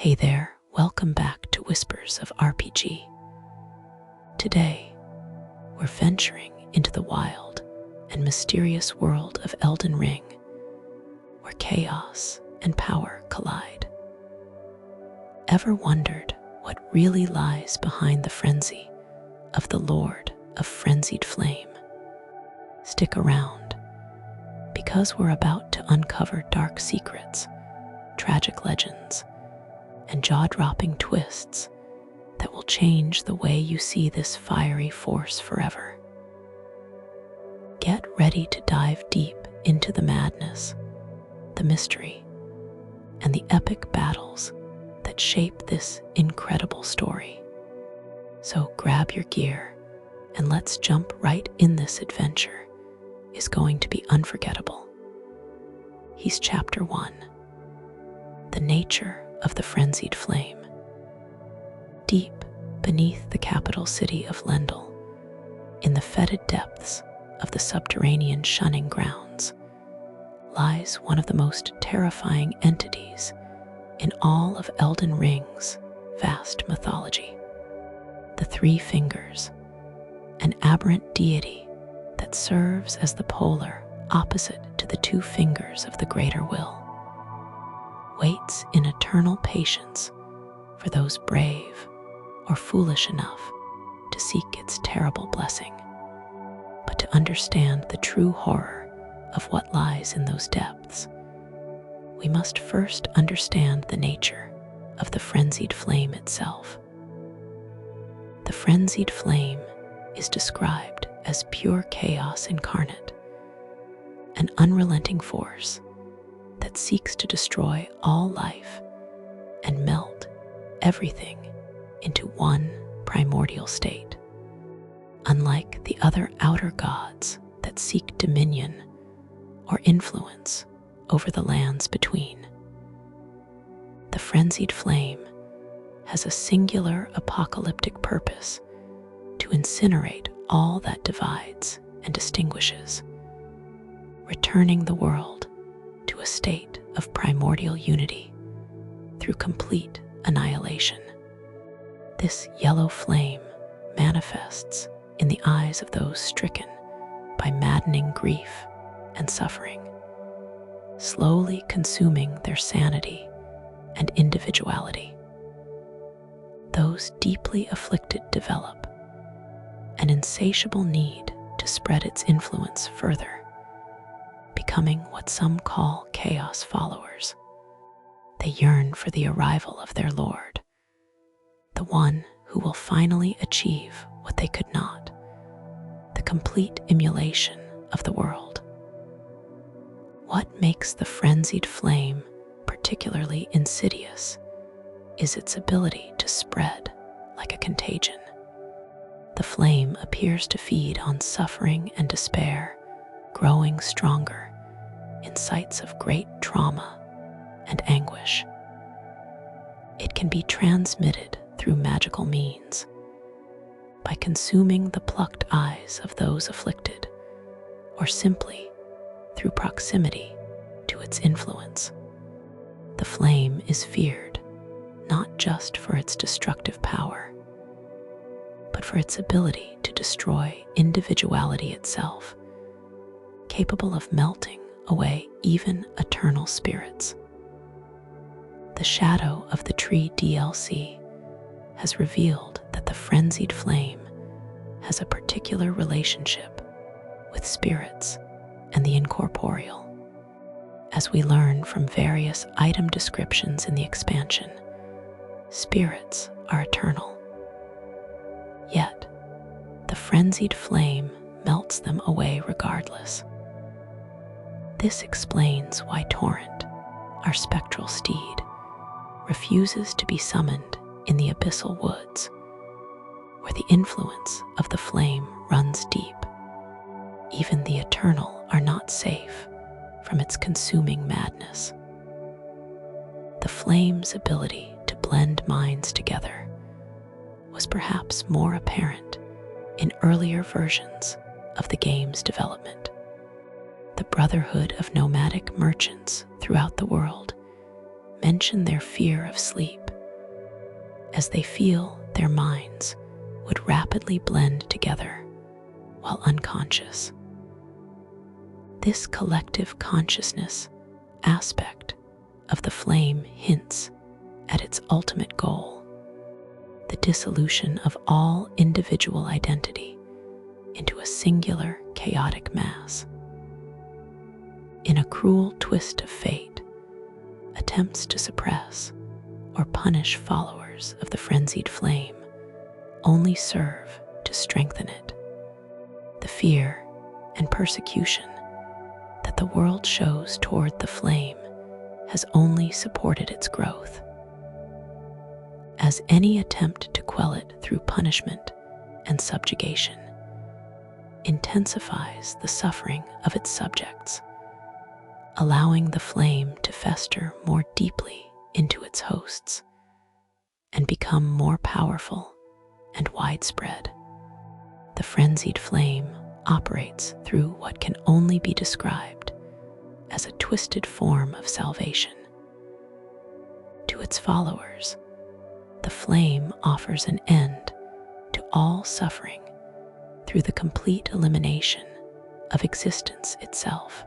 Hey there, welcome back to Whispers of RPG. Today, we're venturing into the wild and mysterious world of Elden Ring, where chaos and power collide. Ever wondered what really lies behind the frenzy of the Lord of Frenzied Flame? Stick around, because we're about to uncover dark secrets, tragic legends, and jaw-dropping twists that will change the way you see this fiery force forever. Get ready to dive deep into the madness, the mystery, and the epic battles that shape this incredible story. So grab your gear and let's jump right in. This adventure is going to be unforgettable. He's Chapter 1, The Nature of the Frenzied Flame. Deep beneath the capital city of Lendl, in the fetid depths of the subterranean shunning grounds, lies one of the most terrifying entities in all of Elden Ring's vast mythology. The Three Fingers, an aberrant deity that serves as the polar opposite to the two fingers of the greater will, waits in eternal patience for those brave or foolish enough to seek its terrible blessing. But to understand the true horror of what lies in those depths, we must first understand the nature of the Frenzied Flame itself. The Frenzied Flame is described as pure chaos incarnate, an unrelenting force that seeks to destroy all life and melt everything into one primordial state. Unlike the other outer gods that seek dominion or influence over the lands between, the Frenzied Flame has a singular apocalyptic purpose to incinerate all that divides and distinguishes, returning the world to a state of primordial unity through complete annihilation. This yellow flame manifests in the eyes of those stricken by maddening grief and suffering, slowly consuming their sanity and individuality. Those deeply afflicted develop an insatiable need to spread its influence further, becoming what some call chaos followers. They yearn for the arrival of their Lord, the one who will finally achieve what they could not, the complete immolation of the world. What makes the Frenzied Flame particularly insidious is its ability to spread like a contagion. The flame appears to feed on suffering and despair, growing stronger in sites of great trauma and anguish. It can be transmitted through magical means, by consuming the plucked eyes of those afflicted, or simply through proximity to its influence. The flame is feared not just for its destructive power, but for its ability to destroy individuality itself, capable of melting away even eternal spirits. The Shadow of the Tree DLC has revealed that the Frenzied Flame has a particular relationship with spirits and the incorporeal. As we learn from various item descriptions in the expansion, spirits are eternal. Yet, the Frenzied Flame melts them away regardless. This explains why Torrent, our spectral steed, refuses to be summoned in the abyssal woods, where the influence of the flame runs deep. Even the eternal are not safe from its consuming madness. The flame's ability to blend minds together was perhaps more apparent in earlier versions of the game's development. The Brotherhood of nomadic merchants throughout the world mention their fear of sleep as they feel their minds would rapidly blend together while unconscious. This collective consciousness aspect of the flame hints at its ultimate goal, the dissolution of all individual identity into a singular chaotic mass. In a cruel twist of fate, attempts to suppress or punish followers of the frenzied flame only serve to strengthen it. The fear and persecution that the world shows toward the flame has only supported its growth, as any attempt to quell it through punishment and subjugation intensifies the suffering of its subjects, allowing the flame to fester more deeply into its hosts and become more powerful and widespread. The frenzied flame operates through what can only be described as a twisted form of salvation. To its followers, the flame offers an end to all suffering through the complete elimination of existence itself.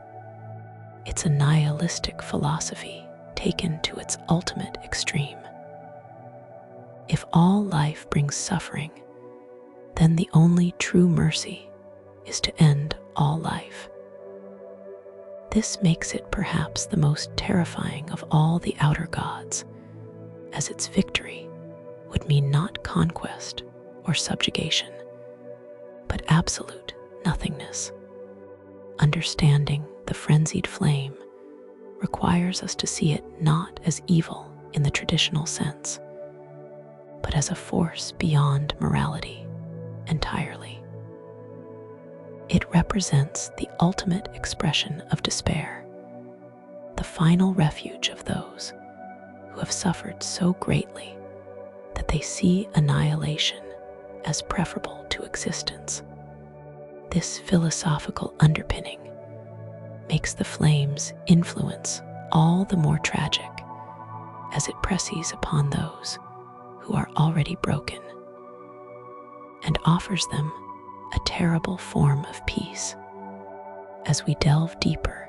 It's a nihilistic philosophy taken to its ultimate extreme. If all life brings suffering, then the only true mercy is to end all life. This makes it perhaps the most terrifying of all the outer gods, as its victory would mean not conquest or subjugation, but absolute nothingness. Understanding the frenzied flame requires us to see it not as evil in the traditional sense, but as a force beyond morality entirely. It represents the ultimate expression of despair, the final refuge of those who have suffered so greatly that they see annihilation as preferable to existence. This philosophical underpinning makes the flame's influence all the more tragic as it presses upon those who are already broken and offers them a terrible form of peace. As we delve deeper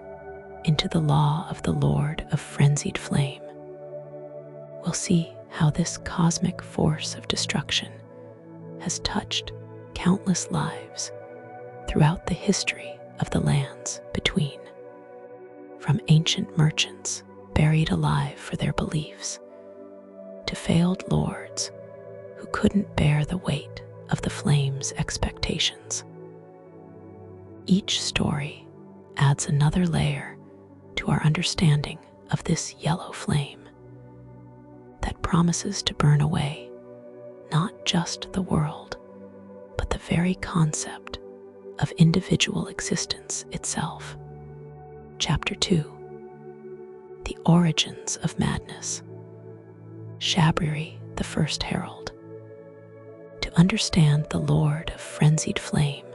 into the law of the Lord of Frenzied Flame, we'll see how this cosmic force of destruction has touched countless lives throughout the history of the lands between. From ancient merchants buried alive for their beliefs, to failed lords who couldn't bear the weight of the flame's expectations. Each story adds another layer to our understanding of this yellow flame that promises to burn away not just the world, but the very concept of individual existence itself. Chapter 2: The Origins of Madness. Shabriri, the First Herald. To understand the Lord of Frenzied Flame,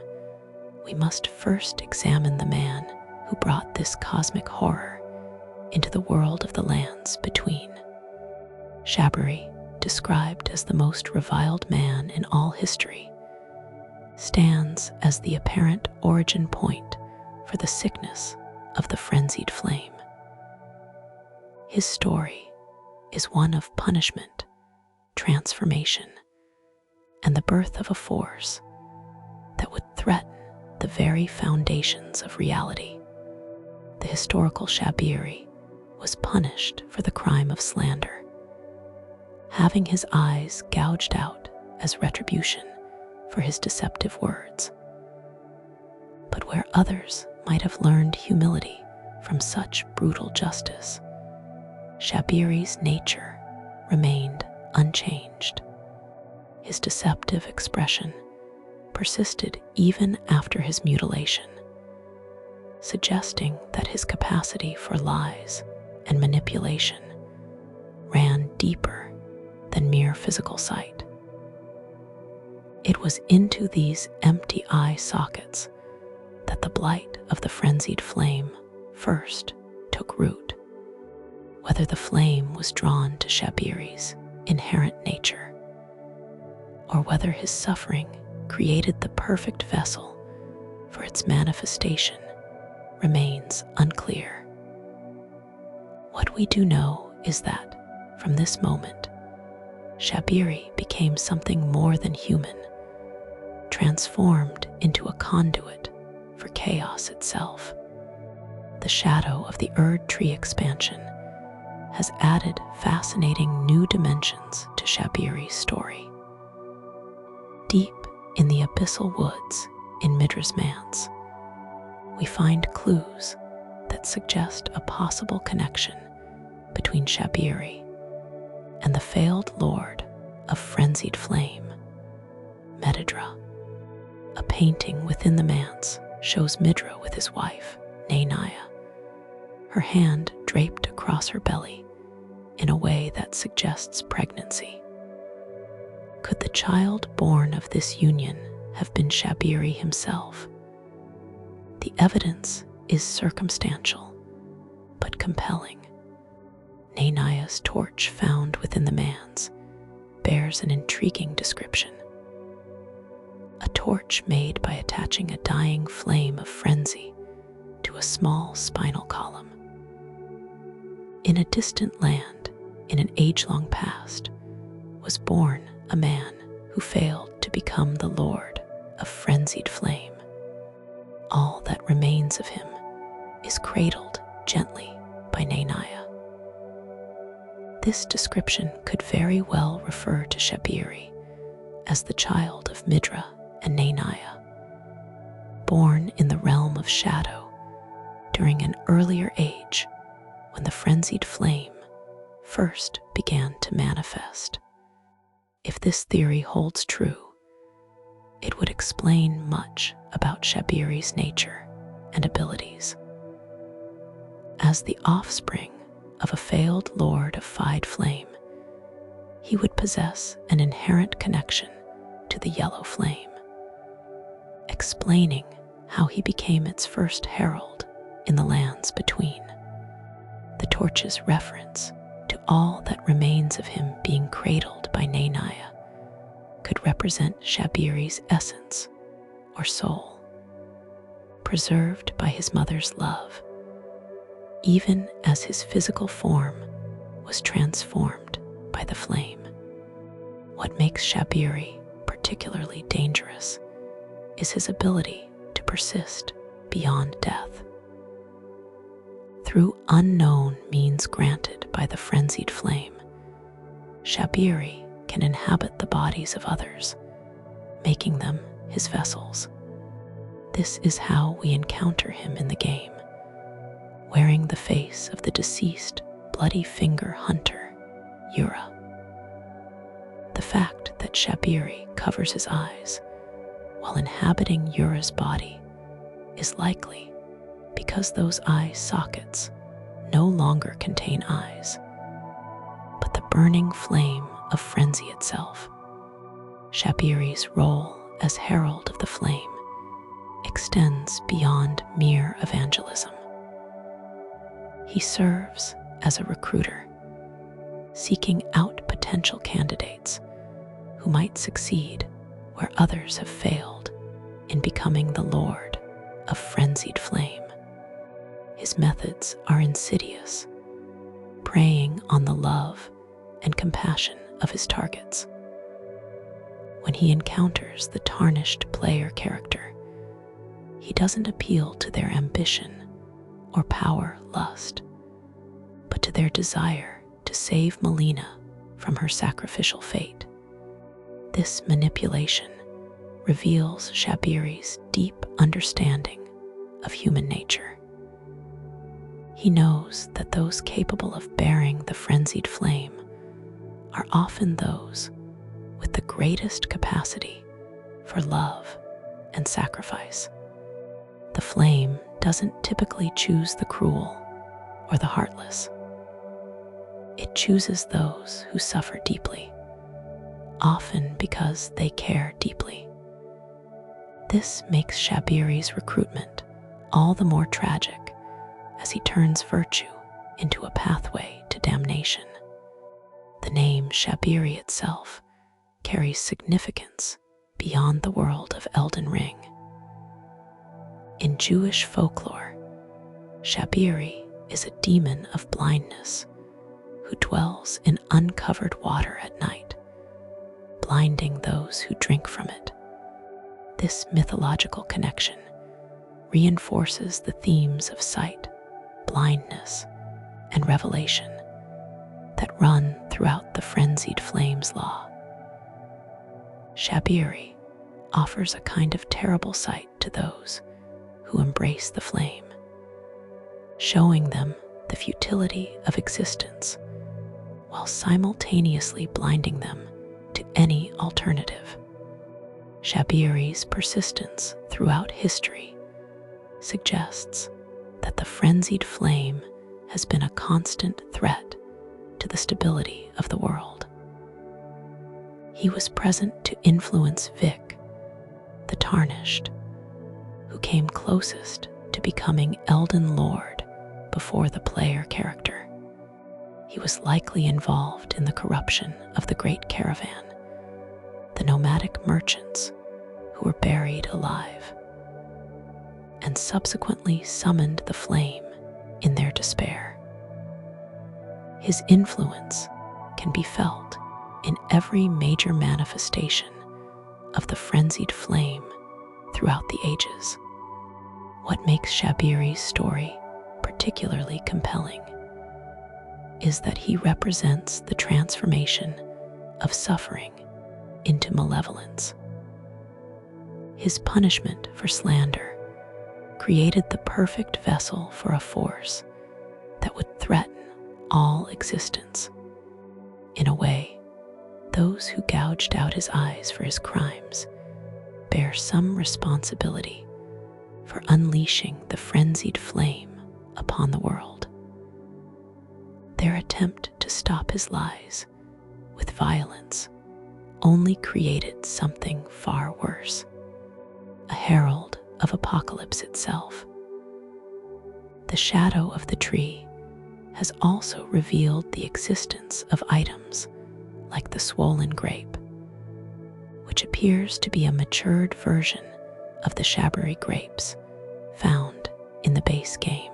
we must first examine the man who brought this cosmic horror into the world of the lands between. Shabriri, described as the most reviled man in all history, stands as the apparent origin point for the sickness of the frenzied flame. His story is one of punishment, transformation, and the birth of a force that would threaten the very foundations of reality. The historical Shabriri was punished for the crime of slander, having his eyes gouged out as retribution for his deceptive words. But where others might have learned humility from such brutal justice, Shabriri's nature remained unchanged. His deceptive expression persisted even after his mutilation, suggesting that his capacity for lies and manipulation ran deeper than mere physical sight. It was into these empty eye sockets that the blight of the frenzied flame first took root. Whether the flame was drawn to Shabriri's inherent nature or whether his suffering created the perfect vessel for its manifestation remains unclear. What we do know is that, from this moment, Shabriri became something more than human, transformed into a conduit for chaos itself. The shadow of the Erd Tree expansion has added fascinating new dimensions to Shabriri's story. Deep in the abyssal woods in Midra's Manse, we find clues that suggest a possible connection between Shabriri and the failed lord of Frenzied Flame, Midra. A painting within the manse shows Midra with his wife, Naya, her hand draped across her belly in a way that suggests pregnancy. Could the child born of this union have been Shabriri himself? The evidence is circumstantial, but compelling. Naya's torch found within the manse bears an intriguing description. A torch made by attaching a dying flame of frenzy to a small spinal column. In a distant land, in an age-long past, was born a man who failed to become the lord of Frenzied Flame. All that remains of him is cradled gently by Naya. This description could very well refer to Shabriri as the child of Midra and Naya, born in the realm of shadow during an earlier age when the Frenzied Flame first began to manifest. If this theory holds true, it would explain much about Shabriri's nature and abilities. As the offspring of a failed lord of Fide Flame, he would possess an inherent connection to the yellow flame, explaining how he became its first herald in the lands between. The torch's reference to all that remains of him being cradled by Naya could represent Shabriri's essence or soul, preserved by his mother's love, even as his physical form was transformed by the flame. What makes Shabriri particularly dangerous is his ability to persist beyond death. Through unknown means granted by the Frenzied Flame, Shabriri can inhabit the bodies of others, making them his vessels. This is how we encounter him in the game, wearing the face of the deceased Bloody Finger hunter, Yura. The fact that Shabriri covers his eyes while inhabiting Yura's body is likely because those eye sockets no longer contain eyes, but the burning flame of frenzy itself. Shabriri's role as herald of the flame extends beyond mere evangelism. He serves as a recruiter, seeking out potential candidates who might succeed where others have failed in becoming the lord of Frenzied Flame. His methods are insidious, preying on the love and compassion of his targets. When he encounters the tarnished player character, he doesn't appeal to their ambition or power lust, but to their desire to save Melina from her sacrificial fate. This manipulation reveals Shabriri's deep understanding of human nature. He knows that those capable of bearing the frenzied flame are often those with the greatest capacity for love and sacrifice. The flame doesn't typically choose the cruel or the heartless. It chooses those who suffer deeply, often because they care deeply. This makes Shabriri's recruitment all the more tragic as he turns virtue into a pathway to damnation. The name Shabriri itself carries significance beyond the world of Elden Ring. In Jewish folklore, Shabriri is a demon of blindness who dwells in uncovered water at night, blinding those who drink from it. This mythological connection reinforces the themes of sight, blindness, and revelation that run throughout the Frenzied Flame's law. Shabriri offers a kind of terrible sight to those who embrace the flame, showing them the futility of existence while simultaneously blinding them to any alternative. Shabriri's persistence throughout history suggests that the frenzied flame has been a constant threat to the stability of the world. He was present to influence Vyke, the Tarnished, who came closest to becoming Elden Lord before the player character. He was likely involved in the corruption of the Great Caravan, the nomadic merchants who were buried alive, and subsequently summoned the flame in their despair. His influence can be felt in every major manifestation of the frenzied flame throughout the ages. What makes Shabriri's story particularly compelling is that he represents the transformation of suffering into malevolence. His punishment for slander created the perfect vessel for a force that would threaten all existence. In a way, those who gouged out his eyes for his crimes bear some responsibility for unleashing the frenzied flame upon the world. Their attempt to stop his lies with violence only created something far worse, a herald of apocalypse itself. The shadow of the tree has also revealed the existence of items like the swollen grape, which appears to be a matured version of the Shabriri grapes found in the base game.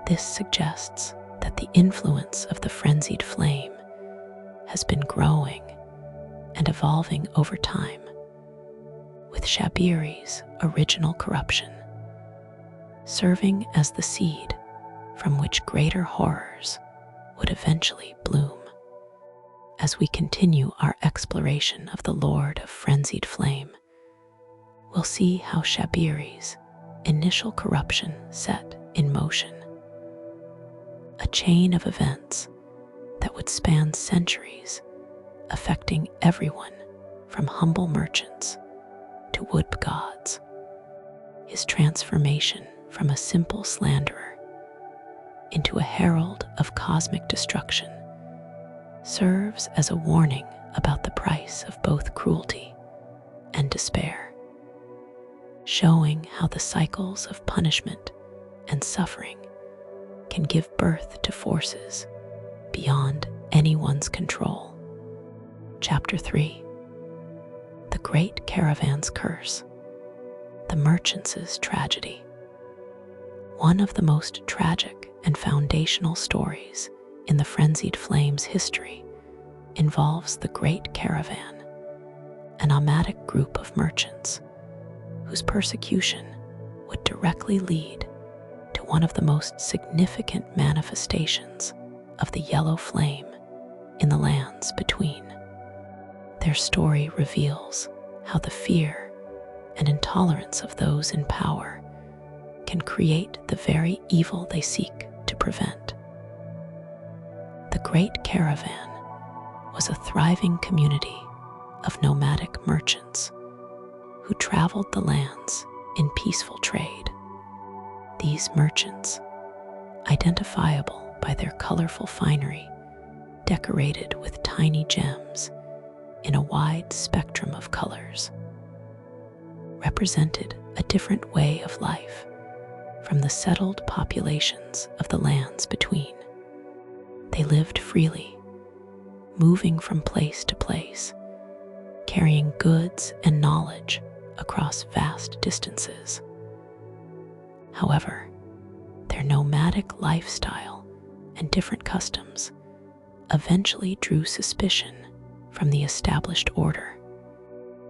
This suggests that the influence of the frenzied flame has been growing and evolving over time, with Shabriri's original corruption serving as the seed from which greater horrors would eventually bloom. As we continue our exploration of the Lord of Frenzied Flame, we'll see how Shabriri's initial corruption set in motion a chain of events that would span centuries, affecting everyone from humble merchants to wood gods. His transformation from a simple slanderer into a herald of cosmic destruction serves as a warning about the price of both cruelty and despair, showing how the cycles of punishment and suffering can give birth to forces beyond anyone's control. Chapter 3: The Great Caravan's Curse, the Merchants' Tragedy. One of the most tragic and foundational stories in the Frenzied Flame's history involves the Great Caravan, a nomadic group of merchants whose persecution would directly lead to one of the most significant manifestations of the yellow flame in the lands between. Their story reveals how the fear and intolerance of those in power can create the very evil they seek to prevent. The Great Caravan was a thriving community of nomadic merchants who traveled the lands in peaceful trade. These merchants, identifiable by their colorful finery decorated with tiny gems in a wide spectrum of colors, represented a different way of life from the settled populations of the lands between. They lived freely, moving from place to place, carrying goods and knowledge across vast distances. However, their nomadic lifestyle and different customs eventually drew suspicion from the established order.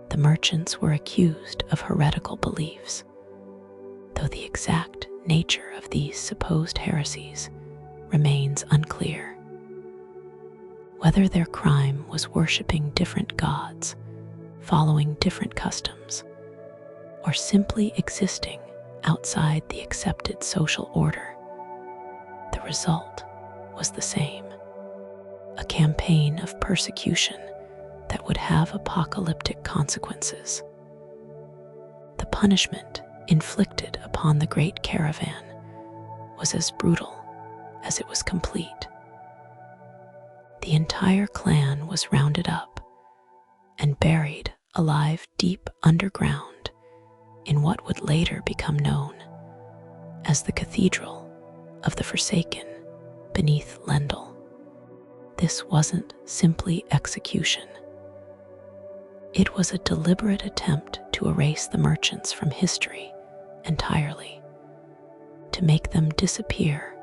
The merchants were accused of heretical beliefs, though the exact nature of these supposed heresies remains unclear. Whether their crime was worshipping different gods, following different customs, or simply existing outside the accepted social order, the result was the same: a campaign of persecution that would have apocalyptic consequences. The punishment inflicted upon the great caravan was as brutal as it was complete. The entire clan was rounded up and buried alive deep underground in what would later become known as the Cathedral of the Forsaken beneath Lendl. This wasn't simply execution. It was a deliberate attempt to erase the merchants from history entirely, to make them disappear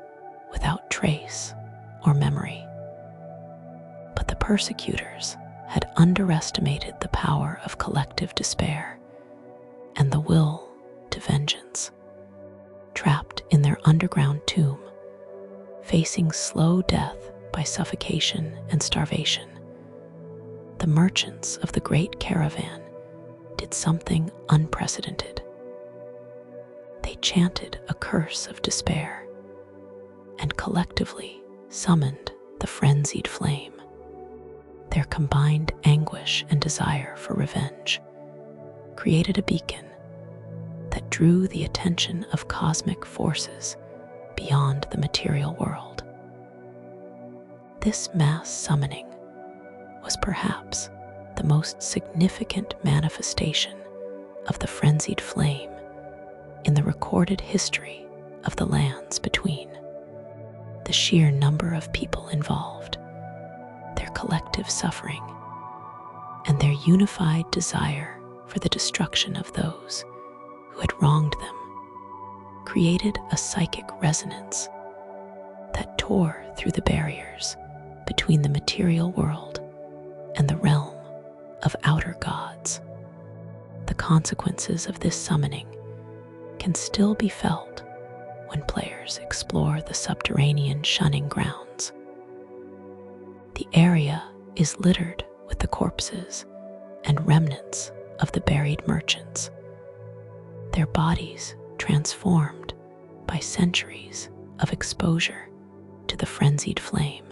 without trace or memory. But the persecutors had underestimated the power of collective despair and the will to vengeance. Trapped in their underground tomb, facing slow death by suffocation and starvation, the merchants of the great caravan did something unprecedented. They chanted a curse of despair and collectively summoned the Frenzied Flame. Their combined anguish and desire for revenge created a beacon that drew the attention of cosmic forces beyond the material world. This mass summoning was perhaps the most significant manifestation of the Frenzied Flame in the recorded history of the lands between. The sheer number of people involved, their collective suffering, and their unified desire for the destruction of those who had wronged them created a psychic resonance that tore through the barriers between the material world and the realm of outer gods. The consequences of this summoning can still be felt when players explore the subterranean shunning grounds. The area is littered with the corpses and remnants of the buried merchants, their bodies transformed by centuries of exposure to the Frenzied Flame.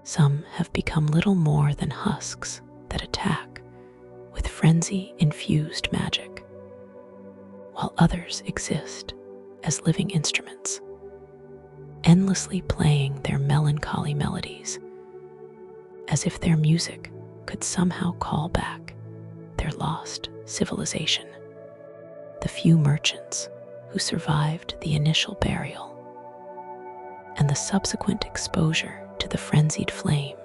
Some have become little more than husks that attack with frenzy-infused magic, while others exist as living instruments, endlessly playing their melancholy melodies, as if their music could somehow call back their lost civilization. The few merchants who survived the initial burial and the subsequent exposure to the Frenzied Flame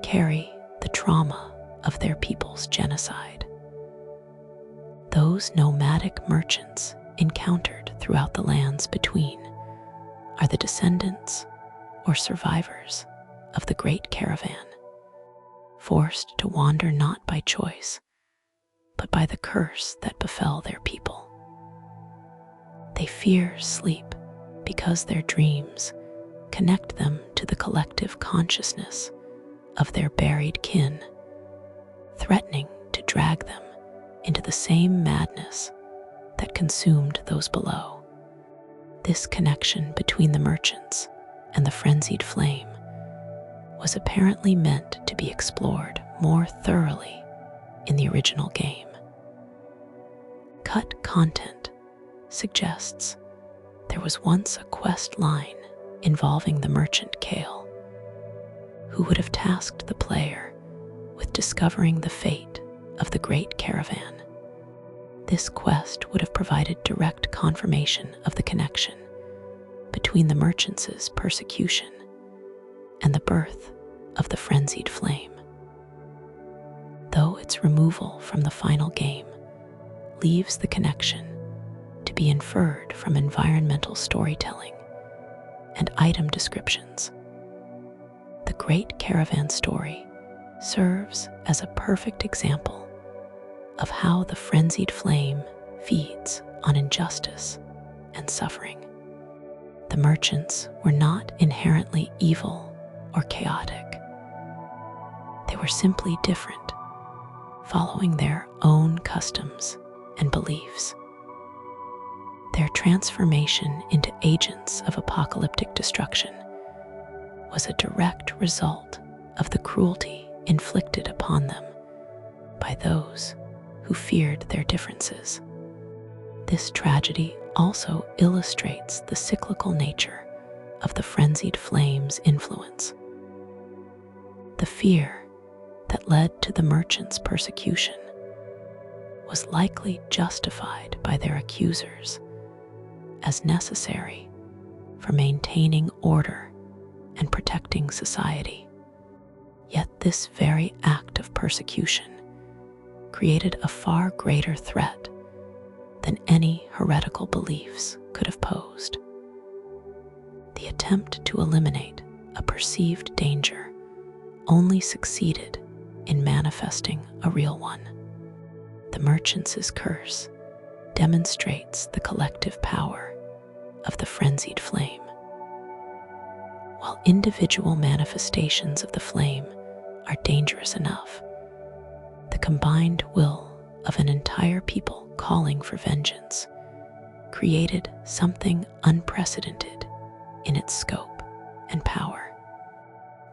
carry the trauma of their people's genocide. Those nomadic merchants encountered throughout the lands between are the descendants or survivors of the great caravan, forced to wander not by choice, but by the curse that befell their people. They fear sleep because their dreams connect them to the collective consciousness of their buried kin, threatening to drag them into the same madness that consumed those below. This connection between the merchants and the Frenzied Flame was apparently meant to be explored more thoroughly in the original game. Cut content suggests there was once a quest line involving the merchant Kale, who would have tasked the player with discovering the fate of the great caravan. This quest would have provided direct confirmation of the connection between the merchants' persecution and the birth of the Frenzied Flame. Though its removal from the final game leaves the connection to be inferred from environmental storytelling and item descriptions. The Great Caravan story serves as a perfect example of how the Frenzied Flame feeds on injustice and suffering. The merchants were not inherently evil or chaotic. They were simply different, following their own customs and beliefs. Their transformation into agents of apocalyptic destruction was a direct result of the cruelty inflicted upon them by those who feared their differences. This tragedy also illustrates the cyclical nature of the Frenzied Flame's influence. The fear that led to the merchants' persecution was likely justified by their accusers as necessary for maintaining order and protecting society. Yet this very act of persecution created a far greater threat than any heretical beliefs could have posed. The attempt to eliminate a perceived danger only succeeded in manifesting a real one. The merchants' curse demonstrates the collective power of the Frenzied Flame. While individual manifestations of the flame are dangerous enough, the combined will of an entire people calling for vengeance created something unprecedented in its scope and power.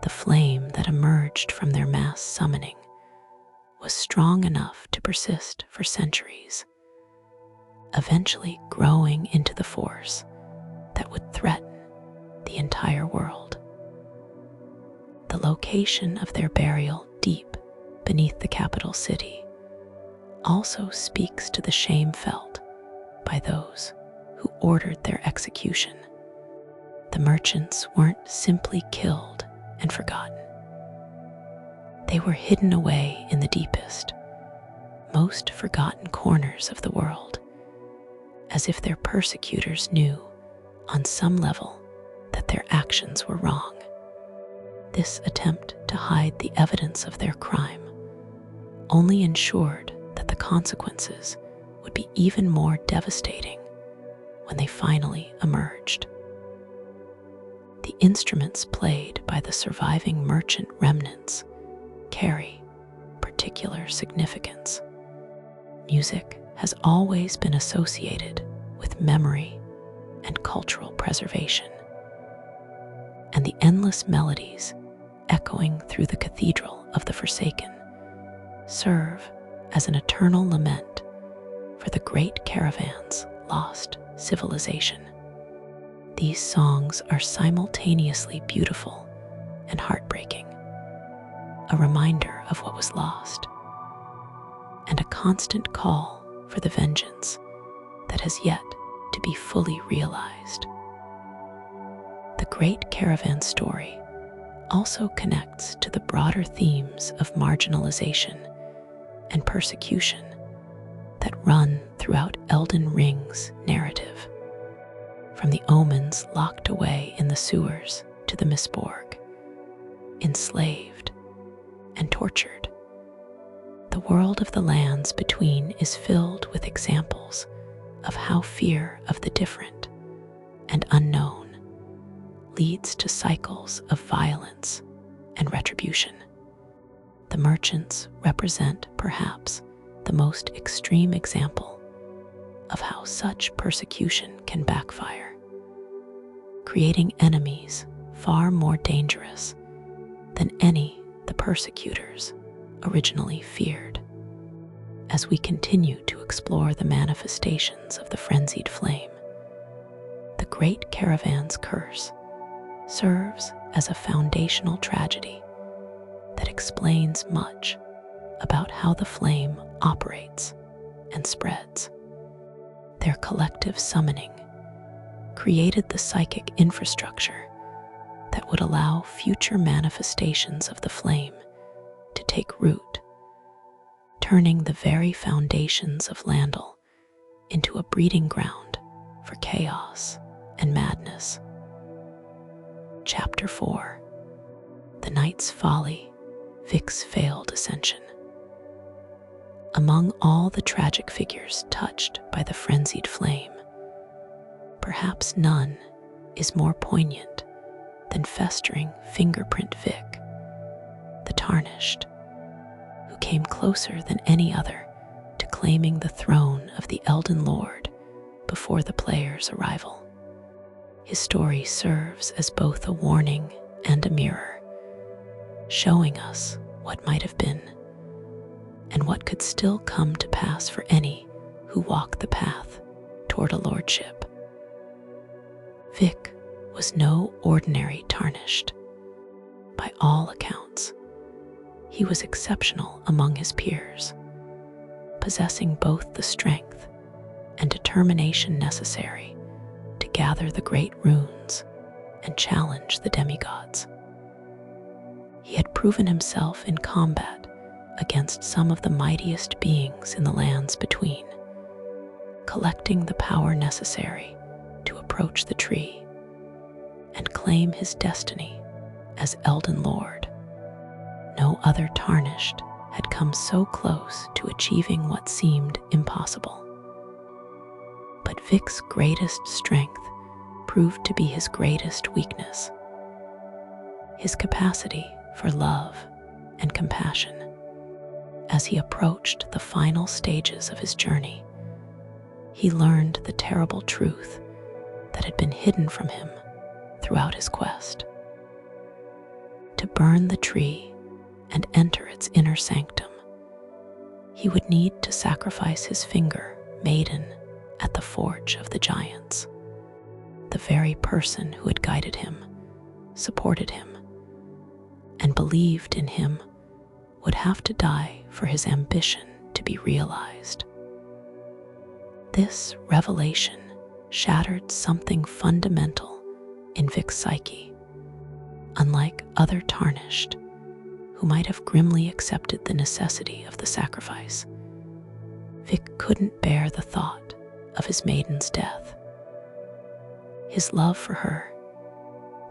The flame that emerged from their mass summoning was strong enough to persist for centuries, eventually growing into the force that would threaten the entire world. The location of their burial deep beneath the capital city also speaks to the shame felt by those who ordered their execution. The merchants weren't simply killed and forgotten. They were hidden away in the deepest, most forgotten corners of the world, as if their persecutors knew on some level that their actions were wrong. This attempt to hide the evidence of their crime only ensured that the consequences would be even more devastating when they finally emerged. The instruments played by the surviving merchant remnants carry particular significance. Music has always been associated with memory and cultural preservation, and the endless melodies echoing through the cathedral of the Forsaken serve as an eternal lament for the great caravan's lost civilization. These songs are simultaneously beautiful and heartbreaking, a reminder of what was lost, and a constant call for the vengeance that has yet to be fully realized. The Great Caravan story also connects to the broader themes of marginalization and persecution that run throughout Elden Ring's narrative. From the omens locked away in the sewers to the Mistborg, enslaved and tortured, the world of the lands between is filled with examples of how fear of the different and unknown leads to cycles of violence and retribution. The merchants represent perhaps the most extreme example of how such persecution can backfire, creating enemies far more dangerous than any the persecutors originally feared. As we continue to explore the manifestations of the Frenzied Flame, the Great Caravan's curse serves as a foundational tragedy that explains much about how the flame operates and spreads. Their collective summoning created the psychic infrastructure that would allow future manifestations of the flame to take root, turning the very foundations of Landel into a breeding ground for chaos and madness. Chapter 4. The Knight's Folly, Vyk's Failed Ascension. Among all the tragic figures touched by the Frenzied Flame, perhaps none is more poignant than festering fingerprint Vyke, the Tarnished, who came closer than any other to claiming the throne of the Elden Lord before the player's arrival. His story serves as both a warning and a mirror, showing us what might have been and what could still come to pass for any who walk the path toward a lordship. Vyke was no ordinary Tarnished. By all accounts, he was exceptional among his peers, possessing both the strength and determination necessary to gather the great runes and challenge the demigods. He had proven himself in combat against some of the mightiest beings in the lands between, collecting the power necessary to approach the tree and claim his destiny as Elden Lord. No other Tarnished had come so close to achieving what seemed impossible. But Vyk's greatest strength proved to be his greatest weakness. His capacity for love and compassion. As he approached the final stages of his journey, he learned the terrible truth that had been hidden from him throughout his quest. To burn the tree and enter its inner sanctum, he would need to sacrifice his finger, maiden, at the forge of the giants. The very person who had guided him, supported him, and believed in him would have to die for his ambition to be realized. This revelation shattered something fundamental in Vyk's psyche. Unlike other Tarnished, who might have grimly accepted the necessity of the sacrifice, Vyke couldn't bear the thought of his maiden's death. His love for her,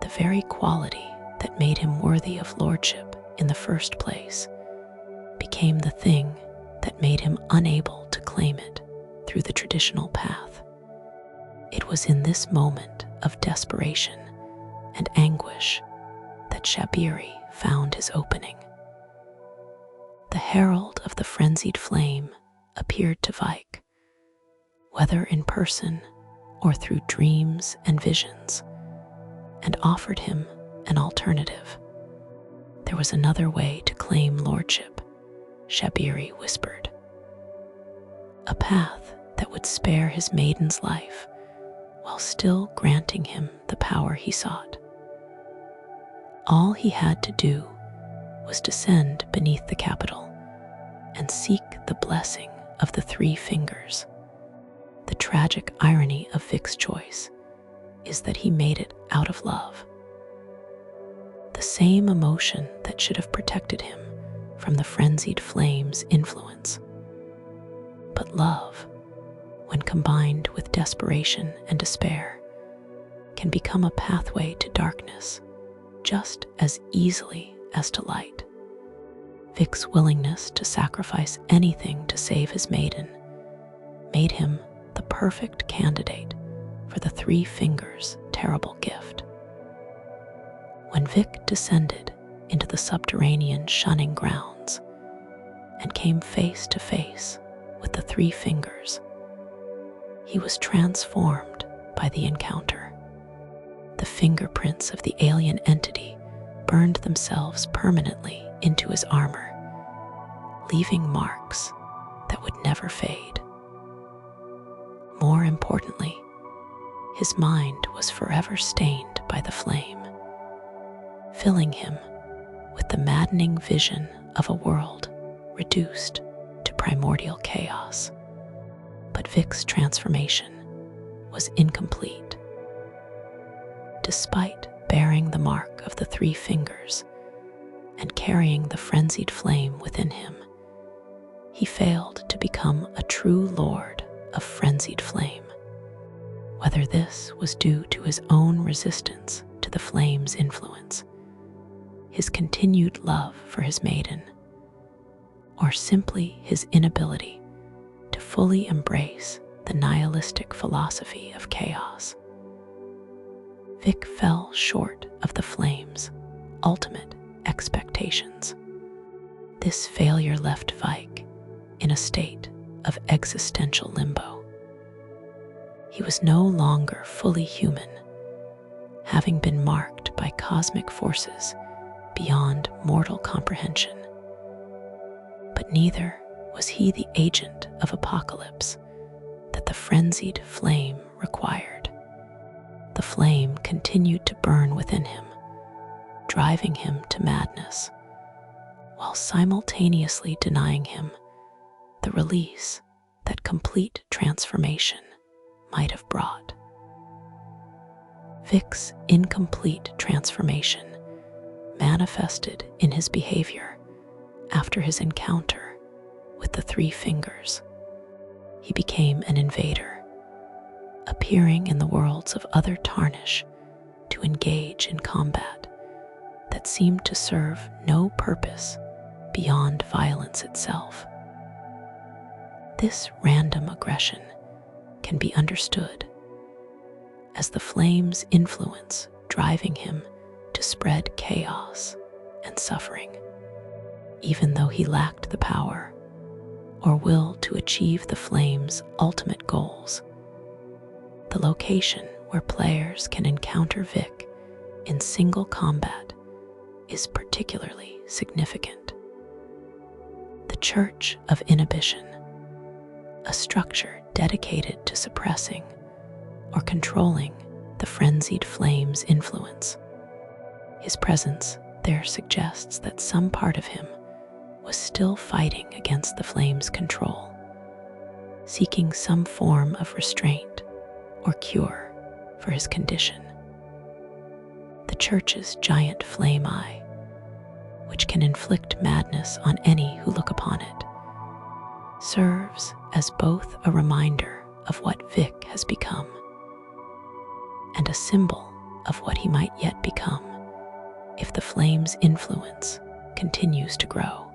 the very quality that made him worthy of lordship in the first place, became the thing that made him unable to claim it through the traditional path. It was in this moment of desperation and anguish that Shabriri found his opening. The herald of the Frenzied Flame appeared to Vyke, whether in person or through dreams and visions, and offered him an alternative. There was another way to claim lordship, Shabriri whispered. A path that would spare his maiden's life while still granting him the power he sought. All he had to do was descend beneath the capital and seek the blessing of the three fingers. The tragic irony of Vyk's choice is that he made it out of love. The same emotion that should have protected him from the Frenzied Flame's influence. But love, when combined with desperation and despair, can become a pathway to darkness just as easily as to light. Vyk's willingness to sacrifice anything to save his maiden made him the perfect candidate for the three fingers' terrible gift. When Vyke descended into the subterranean shunning grounds and came face to face with the three fingers, he was transformed by the encounter. The fingerprints of the alien entity burned themselves permanently into his armor, leaving marks that would never fade. More importantly, his mind was forever stained by the flame, filling him with the maddening vision of a world reduced to primordial chaos. But Vyk's transformation was incomplete. Despite bearing the mark of the three fingers and carrying the frenzied flame within him, he failed to become a true lord of Frenzied Flame. Whether this was due to his own resistance to the flame's influence, his continued love for his maiden, or simply his inability to fully embrace the nihilistic philosophy of chaos, Vyke fell short of the flame's ultimate expectations. This failure left Vyke in a state of existential limbo. He was no longer fully human, having been marked by cosmic forces beyond mortal comprehension. But neither was he the agent of apocalypse that the frenzied flame required. The flame continued to burn within him, driving him to madness, while simultaneously denying him the release that complete transformation might have brought. Vyke's incomplete transformation manifested in his behavior after his encounter with the three fingers. He became an invader, appearing in the worlds of other tarnish to engage in combat that seemed to serve no purpose beyond violence itself. This random aggression can be understood as the flame's influence driving him to spread chaos and suffering, even though he lacked the power or will to achieve the flame's ultimate goals. The location where players can encounter Vyke in single combat is particularly significant. The Church of Inhibition, a structure dedicated to suppressing or controlling the frenzied flame's influence. His presence there suggests that some part of him was still fighting against the flame's control, seeking some form of restraint or cure for his condition. The church's giant flame eye, which can inflict madness on any who look upon it, serves as both a reminder of what Vyke has become and a symbol of what he might yet become if the flame's influence continues to grow.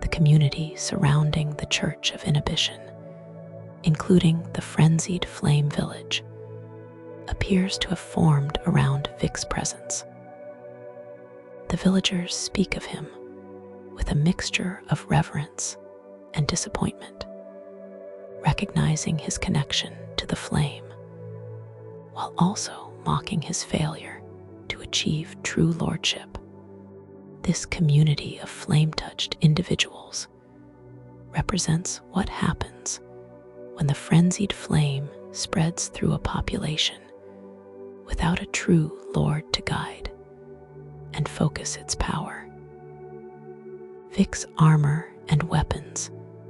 The community surrounding the Church of Inhibition, including the Frenzied Flame Village, appears to have formed around Vyke's presence. The villagers speak of him with a mixture of reverence and disappointment, recognizing his connection to the flame, while also mocking his failure to achieve true lordship. This community of flame-touched individuals represents what happens when the frenzied flame spreads through a population without a true lord to guide and focus its power. Vyke's armor and weapons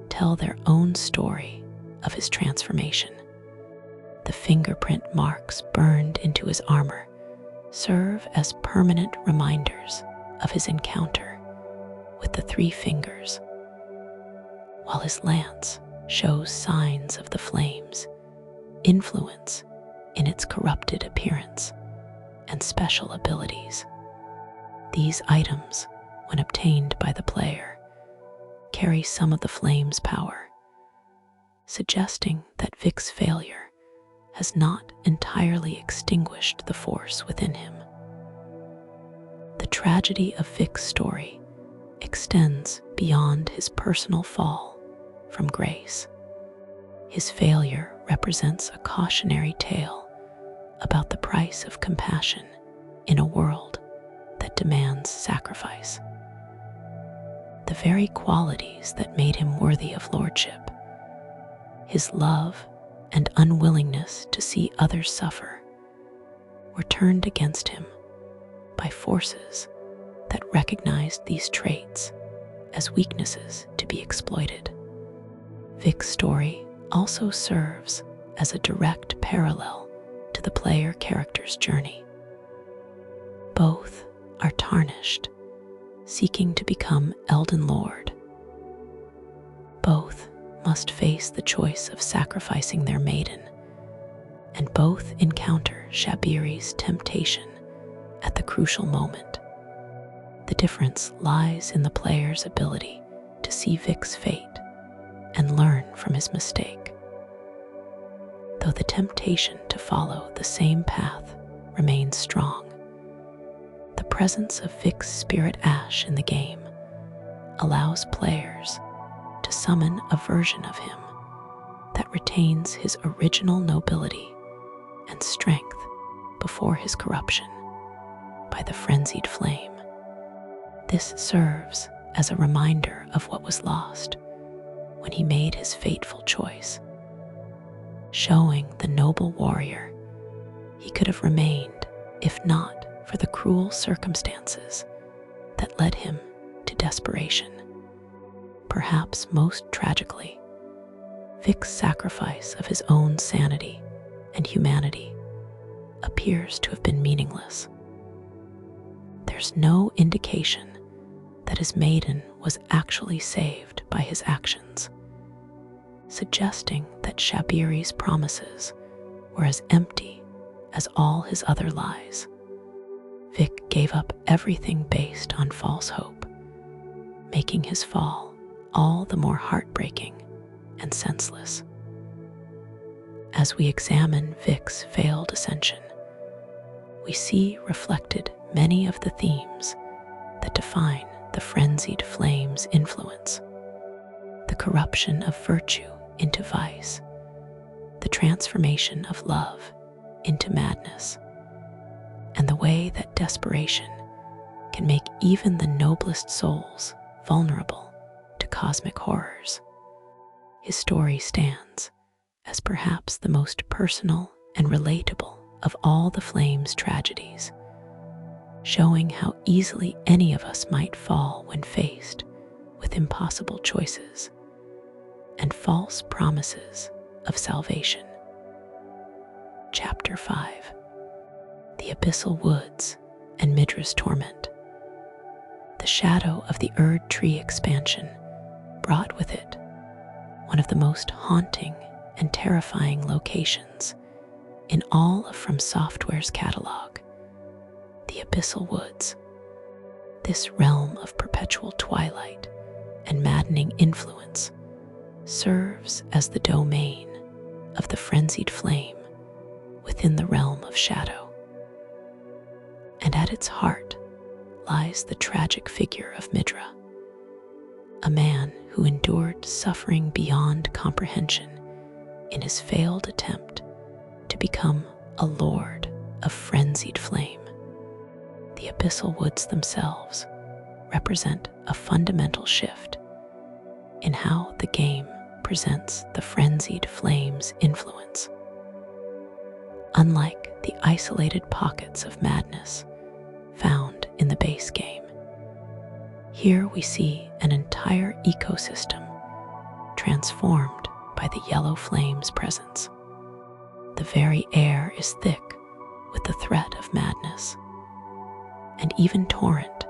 tell their own story of his transformation. The fingerprint marks burned into his armor serve as permanent reminders of his encounter with the three fingers, while his lance shows signs of the flame's influence in its corrupted appearance and special abilities. These items, when obtained by the player, carry some of the flame's power, suggesting that Vyke's failure has not entirely extinguished the force within him. The tragedy of Vyke's story extends beyond his personal fall from grace. His failure represents a cautionary tale about the price of compassion in a world that demands sacrifice. The very qualities that made him worthy of lordship, his love and unwillingness to see others suffer, were turned against him by forces that recognized these traits as weaknesses to be exploited. Vyke's story also serves as a direct parallel to the player character's journey. Both are tarnished, seeking to become Elden Lord. Both must face the choice of sacrificing their maiden, and both encounter Shabriri's temptation at the crucial moment. The difference lies in the player's ability to see Vike's fate and learn from his mistake. Though the temptation to follow the same path remains strong, the presence of Vike's spirit ash in the game allows players to summon a version of him that retains his original nobility and strength before his corruption by the Frenzied Flame. This serves as a reminder of what was lost when he made his fateful choice, showing the noble warrior he could have remained if not for the cruel circumstances that led him to desperation. Perhaps most tragically, Vike's sacrifice of his own sanity and humanity appears to have been meaningless. There's no indication that his maiden was actually saved by his actions, suggesting that Shabriri's promises were as empty as all his other lies. Vyke gave up everything based on false hope, making his fall all the more heartbreaking and senseless. As we examine Vike's failed ascension, we see reflected many of the themes that define the Frenzied Flame's influence: the corruption of virtue into vice, the transformation of love into madness, and the way that desperation can make even the noblest souls vulnerable to cosmic horrors. His story stands as perhaps the most personal and relatable of all the Flame's tragedies, showing how easily any of us might fall when faced with impossible choices and false promises of salvation. Chapter 5: The Abyssal Woods and Midra's Torment. The shadow of the Erd Tree expansion brought with it one of the most haunting and terrifying locations in all of From Software's catalog: the Abyssal Woods. This realm of perpetual twilight and maddening influence serves as the domain of the Frenzied Flame within the realm of shadow. And at its heart lies the tragic figure of Midra, a man who endured suffering beyond comprehension in his failed attempt to become a lord of Frenzied Flame. The Abyssal Woods themselves represent a fundamental shift in how the game presents the Frenzied Flame's influence. Unlike the isolated pockets of madness found in the base game, here we see an entire ecosystem transformed by the yellow flame's presence. The very air is thick with the threat of madness, and even Torrent,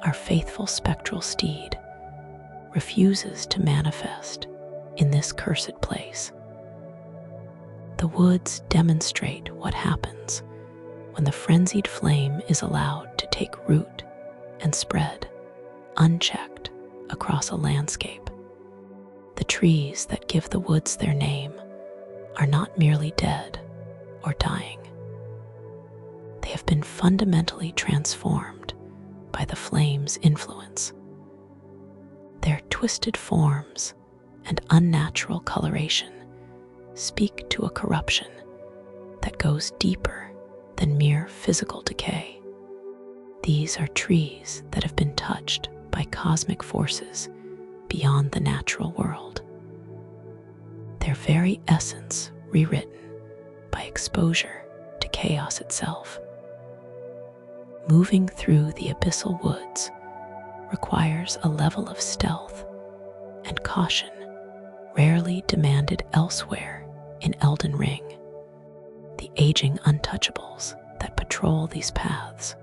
our faithful spectral steed, refuses to manifest in this cursed place. The woods demonstrate what happens when the Frenzied Flame is allowed to take root and spread unchecked across a landscape. The trees that give the woods their name are not merely dead or dying. They have been fundamentally transformed by the flame's influence. Their twisted forms and unnatural coloration speak to a corruption that goes deeper than mere physical decay. These are trees that have been touched by cosmic forces beyond the natural world, their very essence rewritten by exposure to chaos itself. Moving through the Abyssal Woods requires a level of stealth and caution rarely demanded elsewhere in Elden Ring. The aging untouchables that patrol these paths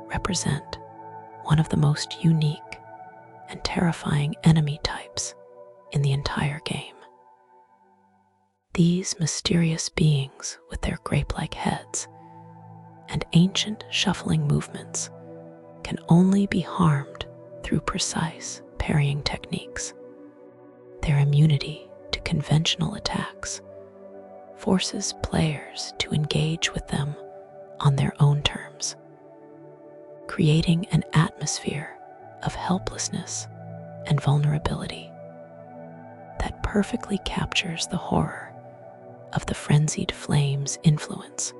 represent one of the most unique and terrifying enemy types in the entire game. These mysterious beings with their grape-like heads and ancient shuffling movements can only be harmed through precise parrying techniques. Their immunity to conventional attacks forces players to engage with them on their own terms, creating an atmosphere of helplessness and vulnerability that perfectly captures the horror of the Frenzied Flame's influence.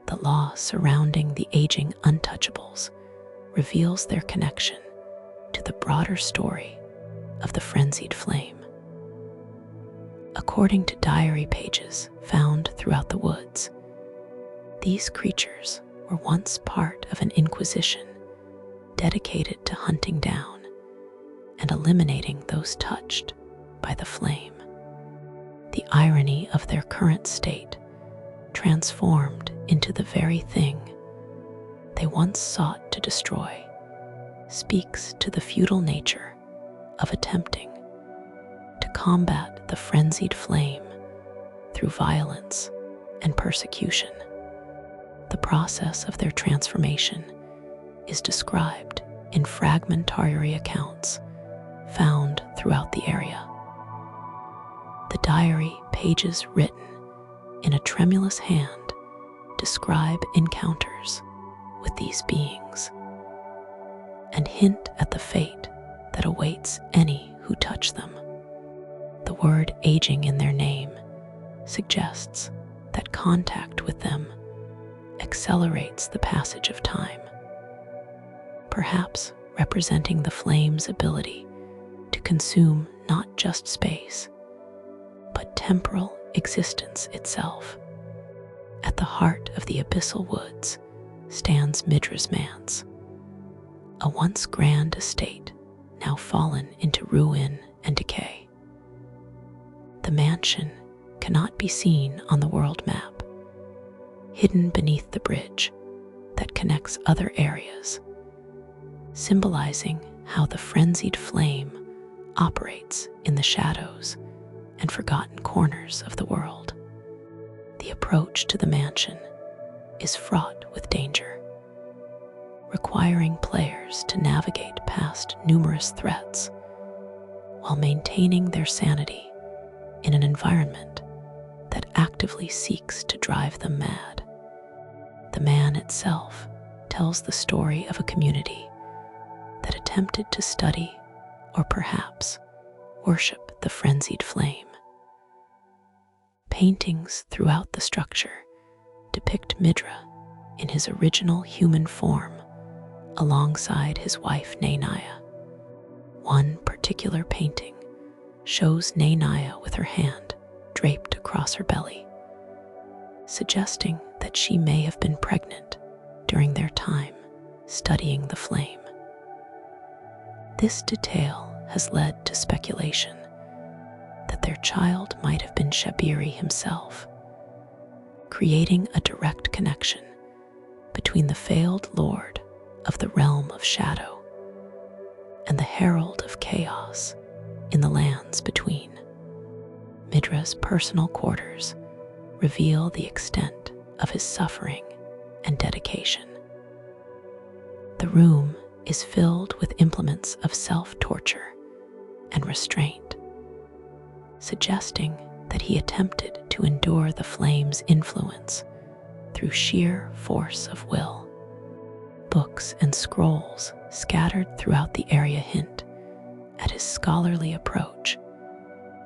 The law surrounding the aging untouchables reveals their connection to the broader story of the Frenzied Flame. According to diary pages found throughout the woods, these creatures were once part of an inquisition dedicated to hunting down and eliminating those touched by the flame. The irony of their current state, transformed into the very thing they once sought to destroy, speaks to the futile nature of attempting to combat the frenzied flame through violence and persecution. The process of their transformation is described in fragmentary accounts found throughout the area. The diary pages written in a tremulous hand describe encounters with these beings and hint at the fate that awaits any who touch them. The word aging in their name suggests that contact with them accelerates the passage of time, perhaps representing the flame's ability to consume not just space, but temporal existence itself. At the heart of the abyssal woods stands Midra's Manse, a once grand estate now fallen into ruin and decay. The mansion cannot be seen on the world map, hidden beneath the bridge that connects other areas, symbolizing how the frenzied flame operates in the shadows and forgotten corners of the world. The approach to the mansion is fraught with danger, requiring players to navigate past numerous threats while maintaining their sanity in an environment that actively seeks to drive them mad. The man itself tells the story of a community that attempted to study or perhaps worship the frenzied flame. Paintings throughout the structure depict Midra in his original human form alongside his wife Nainaya. One particular painting shows Nainaya with her hand draped across her belly, suggesting that she may have been pregnant during their time studying the flame. This detail has led to speculation that their child might have been Shabriri himself, creating a direct connection between the failed lord of the realm of shadow and the herald of chaos in the lands between. Midra's personal quarters reveal the extent of his suffering and dedication. The room is filled with implements of self-torture and restraint, suggesting that he attempted to endure the flame's influence through sheer force of will. Books and scrolls scattered throughout the area hint at his scholarly approach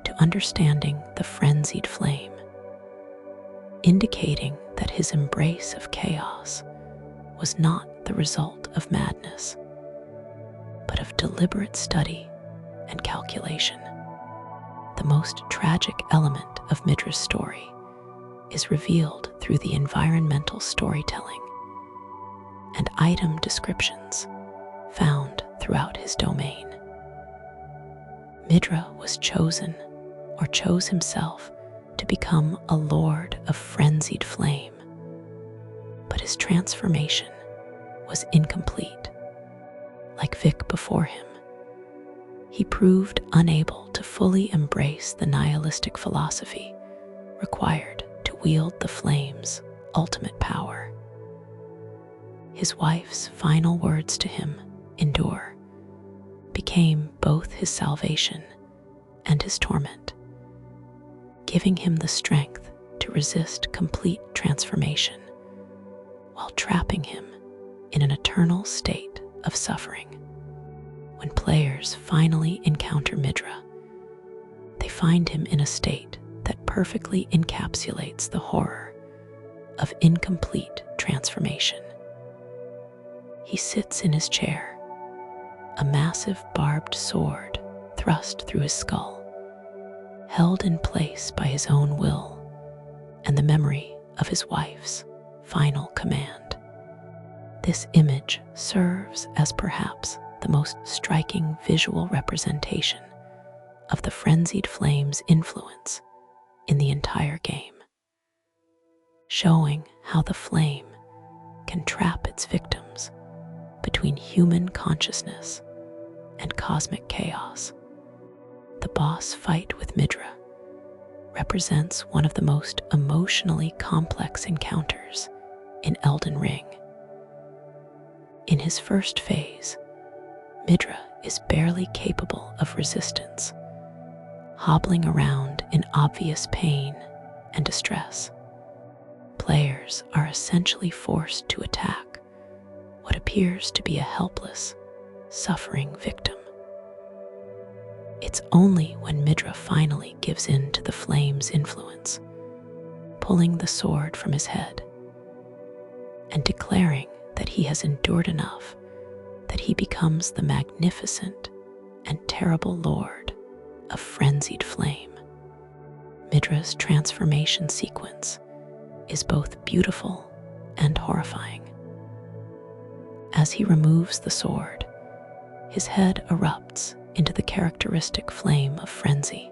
to understanding the frenzied flame, indicating that his embrace of chaos was not the result of madness, but of deliberate study and calculation. The most tragic element of Midra's story is revealed through the environmental storytelling and item descriptions found throughout his domain. Midra was chosen, or chose himself, to become a lord of frenzied flame, but his transformation was incomplete. Like Vyke before him, he proved unable to fully embrace the nihilistic philosophy required to wield the flame's ultimate power. His wife's final words to him, "Endure," became both his salvation and his torment, giving him the strength to resist complete transformation while trapping him in an eternal state of suffering. When players finally encounter Midra, they find him in a state that perfectly encapsulates the horror of incomplete transformation. He sits in his chair, a massive barbed sword thrust through his skull, held in place by his own will and the memory of his wife's final command. This image serves as perhaps the most striking visual representation of the Frenzied Flame's influence in the entire game, showing how the flame can trap its victims between human consciousness and cosmic chaos. The boss fight with Midra represents one of the most emotionally complex encounters in Elden Ring. In his first phase, Midra is barely capable of resistance, hobbling around in obvious pain and distress. Players are essentially forced to attack what appears to be a helpless, suffering victim. It's only when Midra finally gives in to the flame's influence, pulling the sword from his head and declaring that he has endured enough, that he becomes the magnificent and terrible Lord of Frenzied Flame. Midra's transformation sequence is both beautiful and horrifying. As he removes the sword, his head erupts into the characteristic flame of frenzy,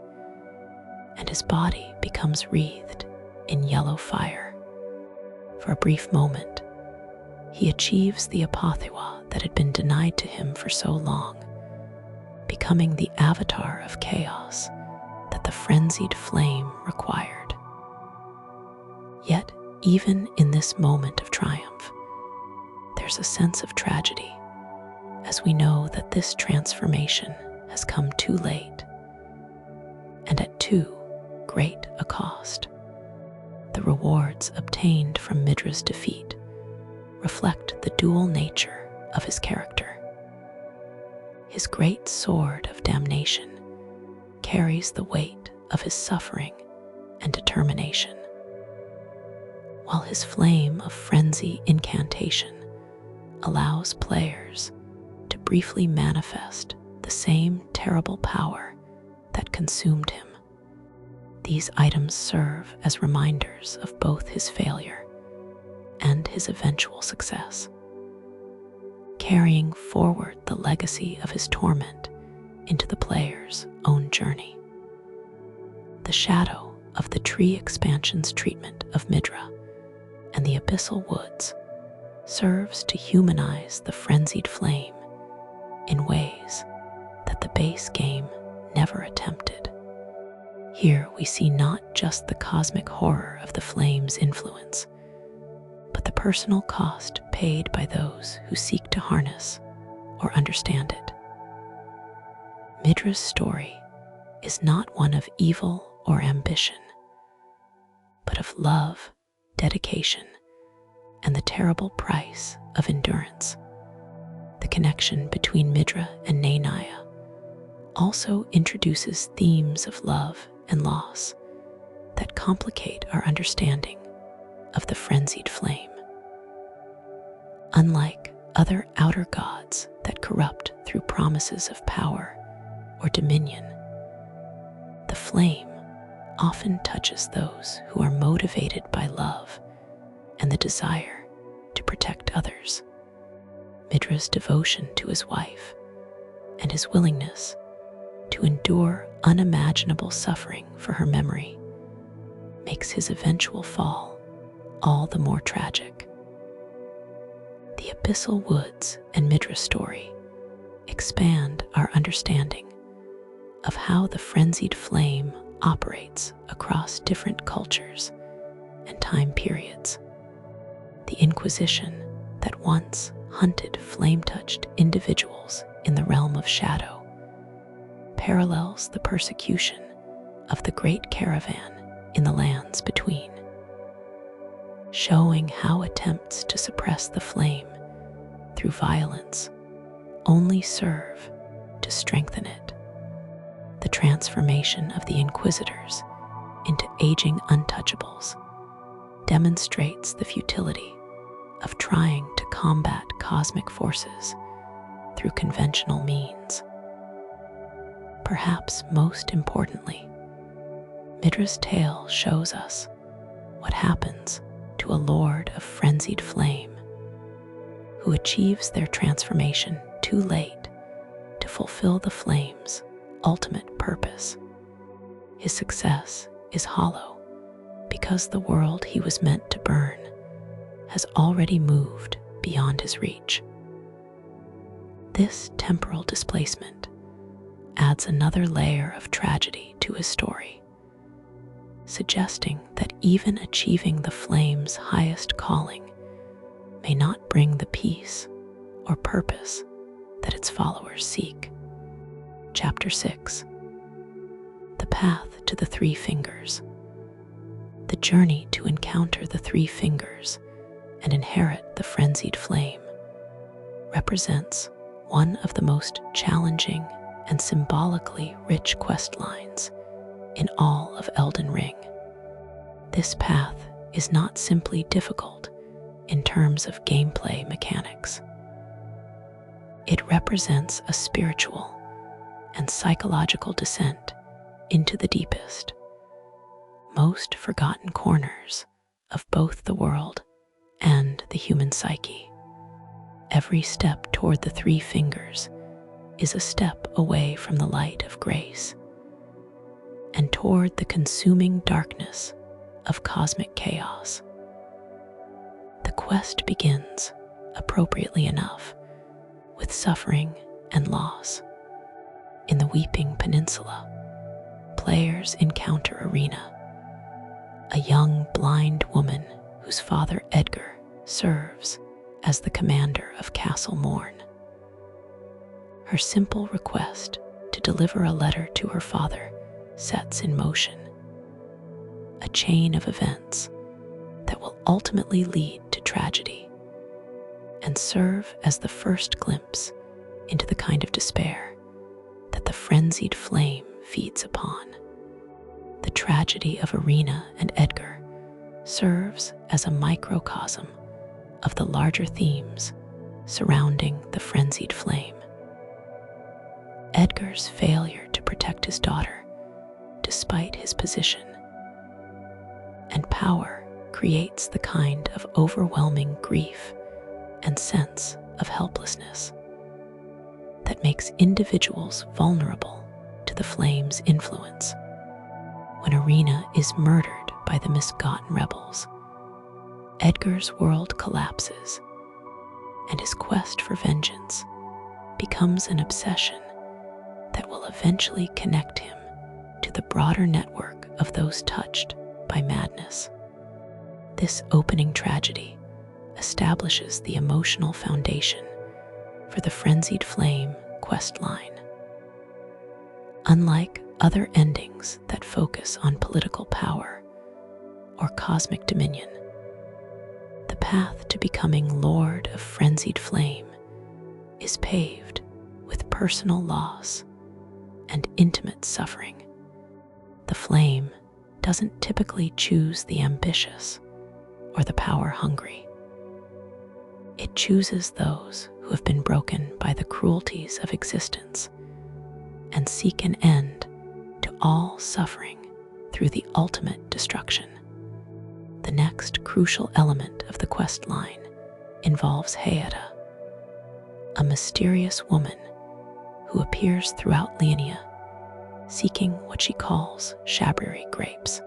and his body becomes wreathed in yellow fire. For a brief moment, he achieves the apotheosis that had been denied to him for so long, becoming the avatar of chaos that the frenzied flame required. Yet, even in this moment of triumph, there's a sense of tragedy, as we know that this transformation has come too late and at too great a cost. The rewards obtained from Midra's defeat reflect the dual nature of his character. His great sword of damnation carries the weight of his suffering and determination, while his flame of frenzy incantation allows players to briefly manifest the same terrible power that consumed him. These items serve as reminders of both his failure and his eventual success, carrying forward the legacy of his torment into the player's own journey. The shadow of the tree expansion's treatment of Midra and the abyssal woods serves to humanize the frenzied flame in ways that the base game never attempted. Here we see not just the cosmic horror of the flame's influence, but the personal cost paid by those who seek to harness or understand it. Midra's story is not one of evil or ambition, but of love, dedication, and the terrible price of endurance. The connection between Midra and Nainaya also introduces themes of love and loss that complicate our understanding of the frenzied flame. Unlike other outer gods that corrupt through promises of power or dominion, the flame often touches those who are motivated by love and the desire to protect others. Midra's devotion to his wife and his willingness to endure unimaginable suffering for her memory makes his eventual fall all the more tragic. The abyssal woods and Midra's story expand our understanding of how the frenzied flame operates across different cultures and time periods. The Inquisition that once hunted flame-touched individuals in the realm of shadow parallels the persecution of the Great Caravan in the lands between, showing how attempts to suppress the flame through violence only serve to strengthen it. The transformation of the Inquisitors into aging untouchables demonstrates the futility of trying to combat cosmic forces through conventional means. Perhaps most importantly, Midra's tale shows us what happens to a lord of frenzied flame who achieves their transformation too late to fulfill the flame's ultimate purpose. His success is hollow because the world he was meant to burn has already moved beyond his reach. This temporal displacement adds another layer of tragedy to his story, suggesting that even achieving the flame's highest calling may not bring the peace or purpose that its followers seek. Chapter 6. The Path to the Three Fingers. The journey to encounter the Three Fingers and inherit the frenzied flame represents one of the most challenging and symbolically rich quest lines in all of Elden Ring. This path is not simply difficult in terms of gameplay mechanics. It represents a spiritual and psychological descent into the deepest, most forgotten corners of both the world and the human psyche. Every step toward the Three Fingers is a step away from the light of grace and toward the consuming darkness of cosmic chaos. The quest begins, appropriately enough, with suffering and loss. In the Weeping Peninsula, players encounter Irina, a young blind woman whose father Edgar serves as the commander of Castle Morn. Her simple request to deliver a letter to her father sets in motion a chain of events that will ultimately lead to tragedy and serve as the first glimpse into the kind of despair that the frenzied flame feeds upon. The tragedy of Irina and Edgar serves as a microcosm of the larger themes surrounding the frenzied flame. Edgar's failure to protect his daughter, despite his position and power, creates the kind of overwhelming grief and sense of helplessness that makes individuals vulnerable to the flame's influence. When Irina is murdered by the misgotten rebels, Edgar's world collapses, and his quest for vengeance becomes an obsession that will eventually connect him to the broader network of those touched by madness. This opening tragedy establishes the emotional foundation for the Frenzied Flame questline. Unlike other endings that focus on political power or cosmic dominion, the path to becoming Lord of Frenzied Flame is paved with personal loss and intimate suffering. The flame doesn't typically choose the ambitious or the power-hungry. It chooses those who have been broken by the cruelties of existence and seek an end to all suffering through the ultimate destruction. The next crucial element of the quest line involves Hayata, a mysterious woman who appears throughout Liania, seeking what she calls Shabriri grapes.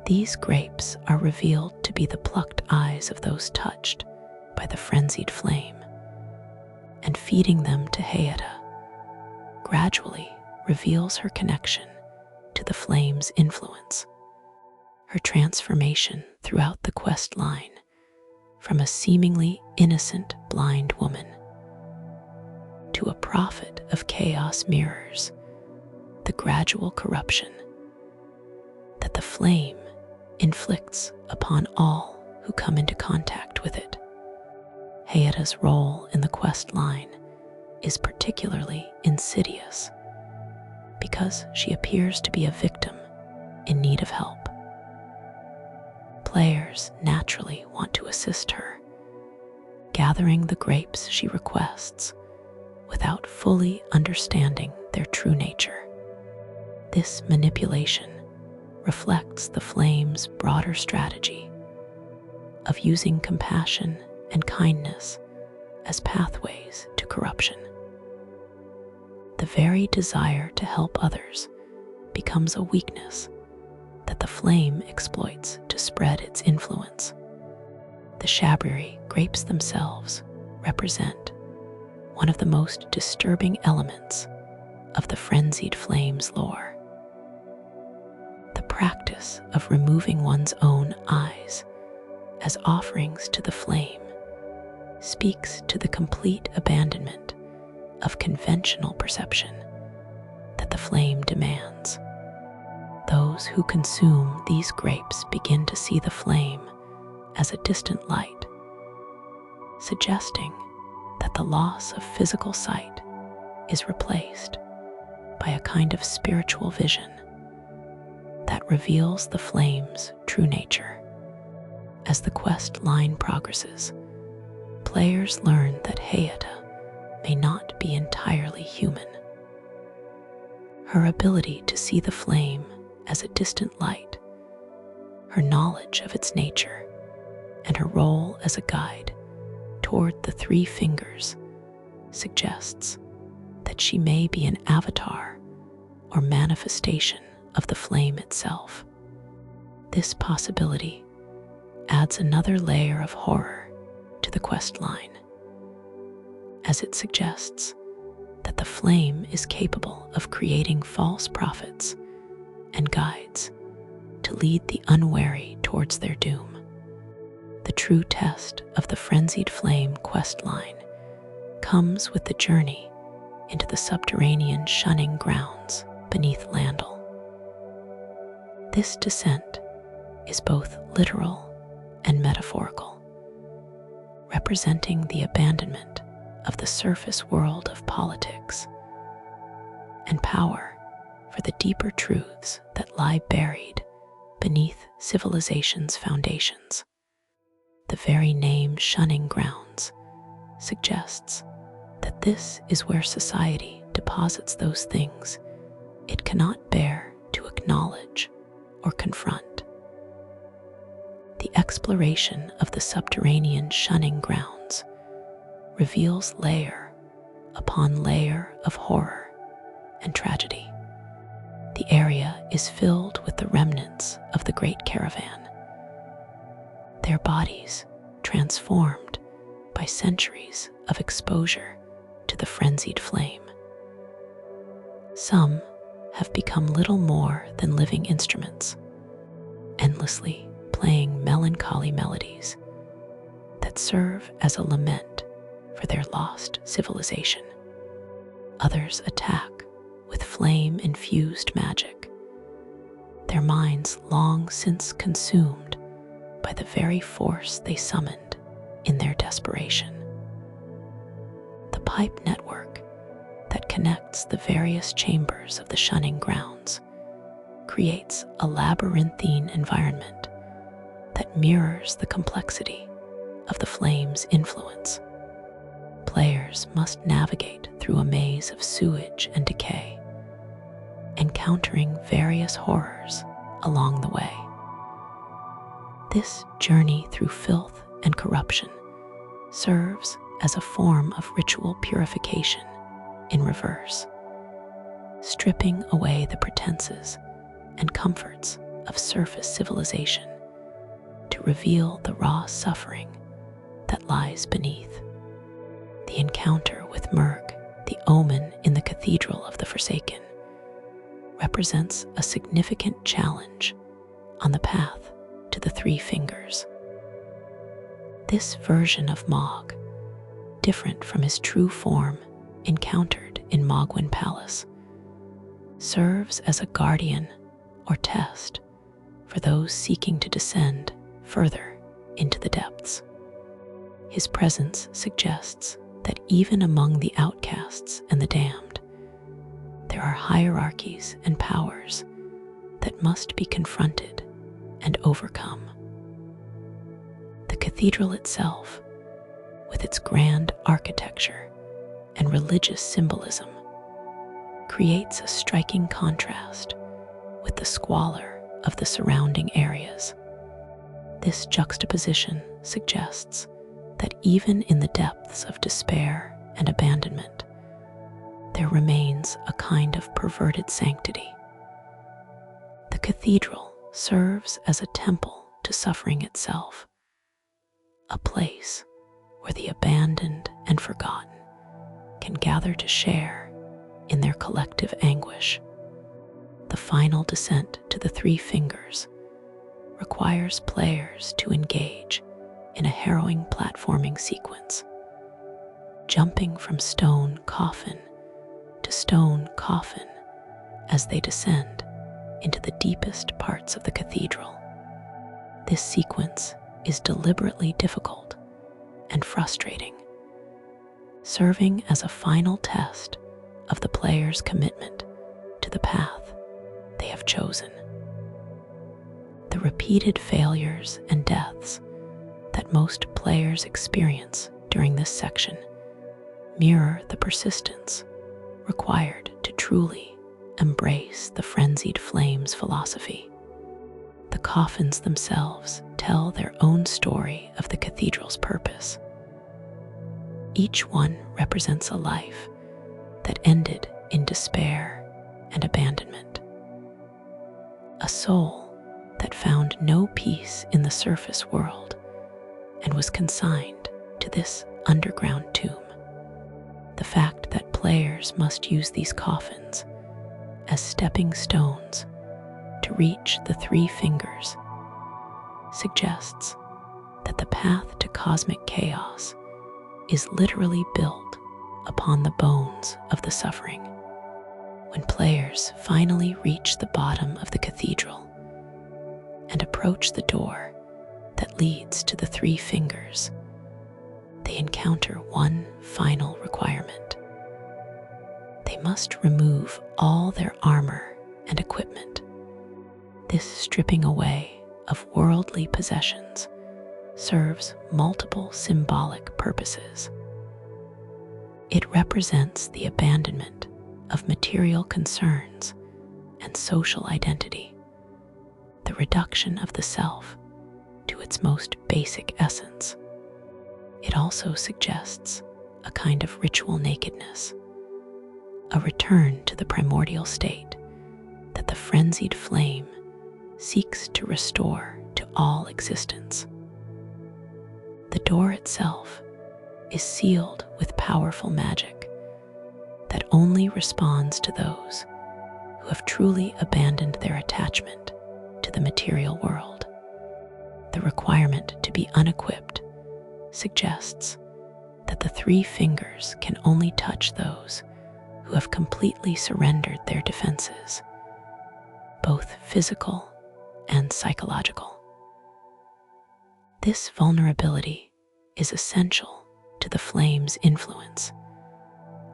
These grapes are revealed to be the plucked eyes of those touched by the frenzied flame, and feeding them to Hayata gradually reveals her connection to the flame's influence, her transformation throughout the quest line from a seemingly innocent blind woman to a prophet of chaos mirrors the gradual corruption that the flame inflicts upon all who come into contact with it. Hayata's role in the quest line is particularly insidious because she appears to be a victim in need of help. Players naturally want to assist her, gathering the grapes she requests without fully understanding their true nature. This manipulation reflects the flame's broader strategy of using compassion and kindness as pathways to corruption. The very desire to help others becomes a weakness that the flame exploits to spread its influence. The Shabriri grapes themselves represent one of the most disturbing elements of the Frenzied Flame's lore. The practice of removing one's own eyes as offerings to the flame speaks to the complete abandonment of conventional perception that the flame demands. Those who consume these grapes begin to see the flame as a distant light, suggesting that the loss of physical sight is replaced by a kind of spiritual vision that reveals the flame's true nature. As the quest line progresses, players learn that Hayata may not be entirely human. Her ability to see the flame as a distant light, her knowledge of its nature, and her role as a guide toward the three fingers suggests that she may be an avatar or manifestation of the flame itself. This possibility adds another layer of horror to the quest line, as it suggests that the flame is capable of creating false prophets and guides to lead the unwary towards their doom. The true test of the Frenzied Flame quest line comes with the journey into the subterranean shunning grounds beneath Landel. This descent is both literal and metaphorical, representing the abandonment of the surface world of politics and power for the deeper truths that lie buried beneath civilization's foundations. The very name shunning grounds suggests that this is where society deposits those things it cannot bear to acknowledge or confront. The exploration of the subterranean shunning grounds reveals layer upon layer of horror and tragedy. The area is filled with the remnants of the Great Caravan, their bodies transformed by centuries of exposure to the frenzied flame. Some have become little more than living instruments, endlessly playing melancholy melodies that serve as a lament for their lost civilization. Others attack with flame-infused magic, their minds long since consumed by the very force they summoned in their desperation. The pipe network that connects the various chambers of the shunning grounds creates a labyrinthine environment that mirrors the complexity of the flame's influence. Players must navigate through a maze of sewage and decay, encountering various horrors along the way. This journey through filth and corruption serves as a form of ritual purification in reverse, stripping away the pretenses and comforts of surface civilization to reveal the raw suffering that lies beneath. The encounter with Murg, the omen in the Cathedral of the Forsaken, represents a significant challenge on the path to the Three Fingers. This version of Mog, different from his true form encountered in Mogwyn Palace, serves as a guardian or test for those seeking to descend further into the depths. His presence suggests that even among the outcasts and the damned, there are hierarchies and powers that must be confronted and overcome. The cathedral itself, with its grand architecture and religious symbolism, creates a striking contrast with the squalor of the surrounding areas. This juxtaposition suggests that even in the depths of despair and abandonment, there remains a kind of perverted sanctity. The cathedral serves as a temple to suffering itself, a place where the abandoned and forgotten can gather to share in their collective anguish. The final descent to the Three Fingers requires players to engage in a harrowing platforming sequence, jumping from stone coffin to stone coffin as they descend into the deepest parts of the cathedral. This sequence is deliberately difficult and frustrating, serving as a final test of the player's commitment to the path they have chosen. The repeated failures and deaths that most players experience during this section mirror the persistence required to truly embrace the Frenzied Flame's philosophy. The coffins themselves tell their own story of the cathedral's purpose. Each one represents a life that ended in despair and abandonment, a soul that found no peace in the surface world and was consigned to this underground tomb. The fact that players must use these coffins as stepping stones to reach the Three Fingers suggests that the path to cosmic chaos is literally built upon the bones of the suffering. When players finally reach the bottom of the cathedral and approach the door that leads to the Three Fingers, they encounter one final requirement. They must remove all their armor and equipment. This stripping away of worldly possessions serves multiple symbolic purposes. It represents the abandonment of material concerns and social identity, the reduction of the self to its most basic essence. It also suggests a kind of ritual nakedness, a return to the primordial state that the Frenzied Flame seeks to restore to all existence. The door itself is sealed with powerful magic that only responds to those who have truly abandoned their attachment to the material world. The requirement to be unequipped suggests that the Three Fingers can only touch those who have completely surrendered their defenses, both physical and psychological. This vulnerability is essential to the flame's influence,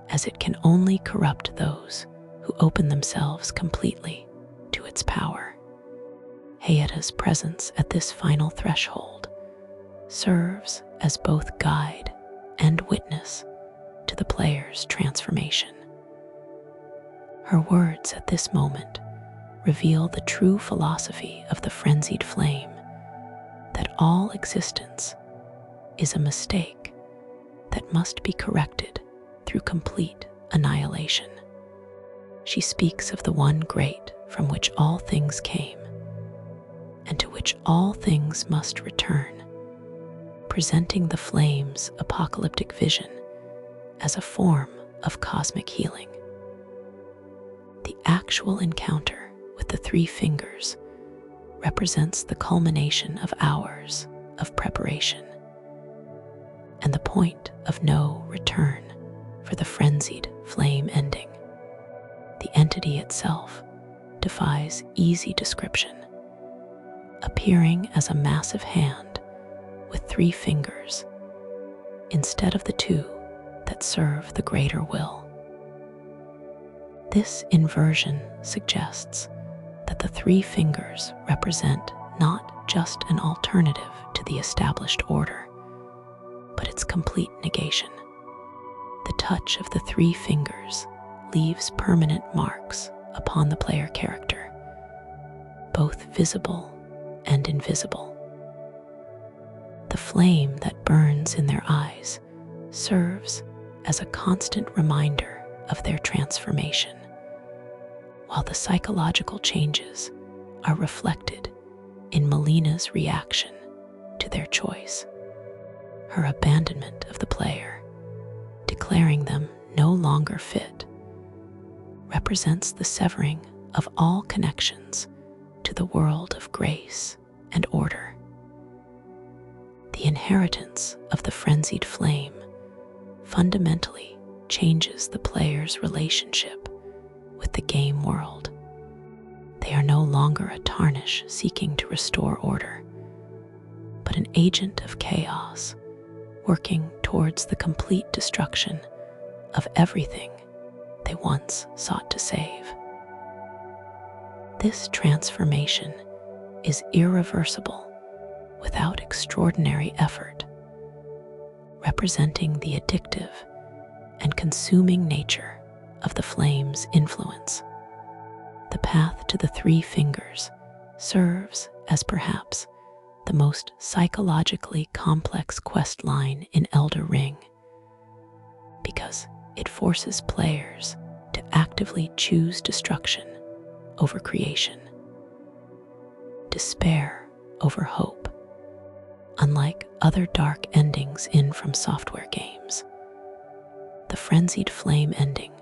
as it can only corrupt those who open themselves completely to its power. Hayeta's presence at this final threshold serves as both guide and witness to the player's transformation. Her words at this moment reveal the true philosophy of the Frenzied Flame, that all existence is a mistake that must be corrected through complete annihilation. She speaks of the one great from which all things came, and to which all things must return, presenting the flame's apocalyptic vision as a form of cosmic healing. The actual encounter with the three fingers represents the culmination of hours of preparation and the point of no return for the Frenzied Flame ending. The entity itself defies easy description, appearing as a massive hand with three fingers instead of the two that serve the greater will. This inversion suggests that the three fingers represent not just an alternative to the established order, but its complete negation. The touch of the three fingers leaves permanent marks upon the player character, both visible and invisible. The flame that burns in their eyes serves as a constant reminder of their transformation, while the psychological changes are reflected in Melina's reaction to their choice. Her abandonment of the player, declaring them no longer fit, represents the severing of all connections to the world of grace and order. The inheritance of the Frenzied Flame fundamentally changes the player's relationship with the game world. They are no longer a tarnish seeking to restore order, but an agent of chaos working towards the complete destruction of everything they once sought to save. This transformation is irreversible without extraordinary effort, representing the addictive and consuming nature of the flame's influence. The path to the three fingers serves as perhaps the most psychologically complex quest line in Elden Ring, because it forces players to actively choose destruction over creation, despair over hope. Unlike other dark endings in From Software games, the Frenzied Flame ending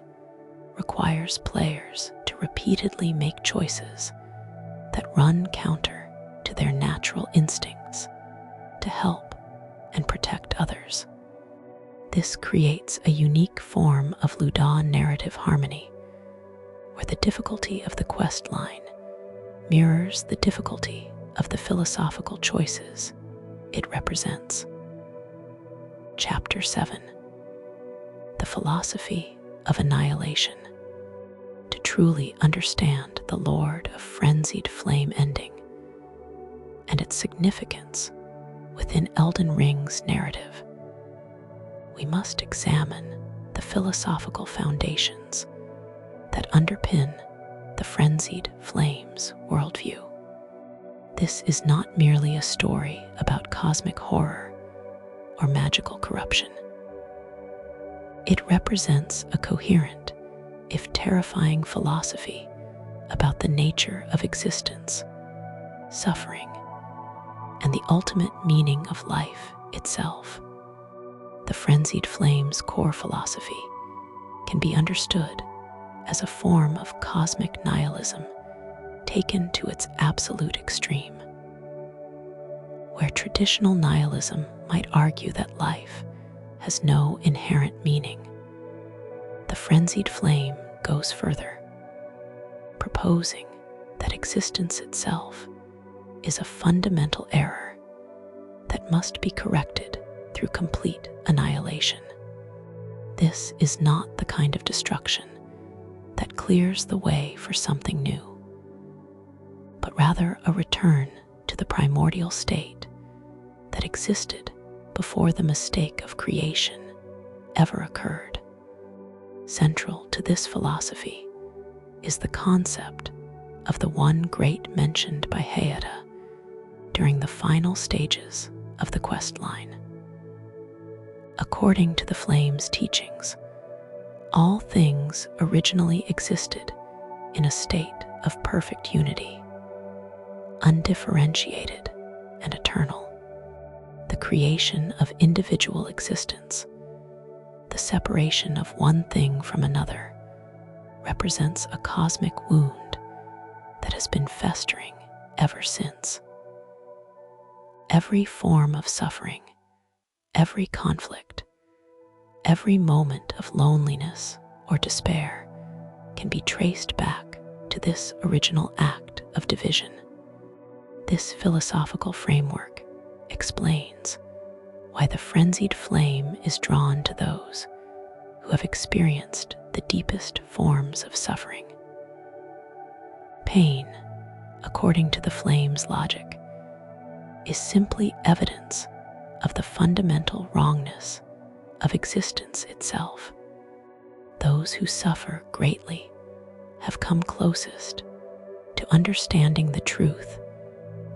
requires players to repeatedly make choices that run counter to their natural instincts to help and protect others. This creates a unique form of Luda narrative harmony, where the difficulty of the quest line mirrors the difficulty of the philosophical choices it represents. Chapter 7: The Philosophy of Annihilation. To truly understand the Lord of Frenzied Flame ending and its significance within Elden Ring's narrative, we must examine the philosophical foundations that underpin the Frenzied Flame's worldview. This is not merely a story about cosmic horror or magical corruption. It represents a coherent, if terrifying, philosophy about the nature of existence, suffering, and the ultimate meaning of life itself. The Frenzied Flame's core philosophy can be understood as a form of cosmic nihilism taken to its absolute extreme. Where traditional nihilism might argue that life has no inherent meaning, the Frenzied Flame goes further, proposing that existence itself is a fundamental error that must be corrected through complete annihilation. This is not the kind of destruction that clears the way for something new, but rather a return to the primordial state that existed before the mistake of creation ever occurred. Central to this philosophy is the concept of the one great mentioned by Hayata during the final stages of the quest line. According to the Flame's teachings, all things originally existed in a state of perfect unity, undifferentiated and eternal. The creation of individual existence, the separation of one thing from another, represents a cosmic wound that has been festering ever since. Every form of suffering, every conflict, every moment of loneliness or despair can be traced back to this original act of division. This philosophical framework explains why the frenzied flame is drawn to those who have experienced the deepest forms of suffering. Pain, according to the flame's logic, is simply evidence of the fundamental wrongness of existence itself. Those who suffer greatly have come closest to understanding the truth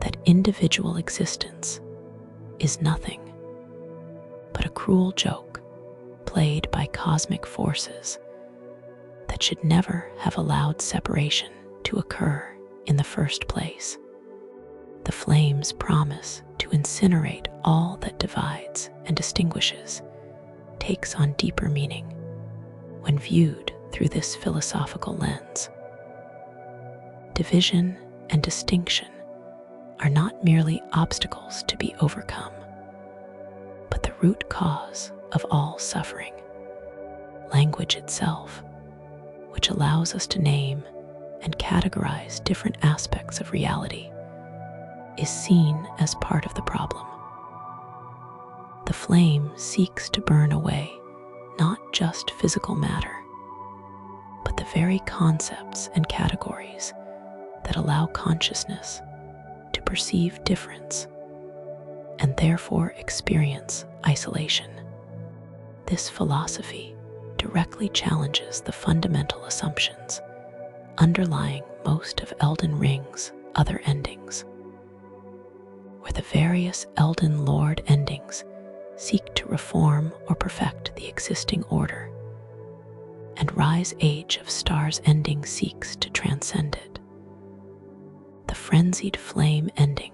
that individual existence is nothing but a cruel joke played by cosmic forces that should never have allowed separation to occur in the first place. The flames promise to incinerate all that divides and distinguishes takes on deeper meaning when viewed through this philosophical lens. Division and distinction are not merely obstacles to be overcome, but the root cause of all suffering. Language itself, which allows us to name and categorize different aspects of reality, is seen as part of the problem. The flame seeks to burn away not just physical matter, but the very concepts and categories that allow consciousness to perceive difference and therefore experience isolation. This philosophy directly challenges the fundamental assumptions underlying most of Elden Ring's other endings, where the various Elden Lord endings seek to reform or perfect the existing order, and Rise Age of Stars ending seeks to transcend it. The Frenzied Flame ending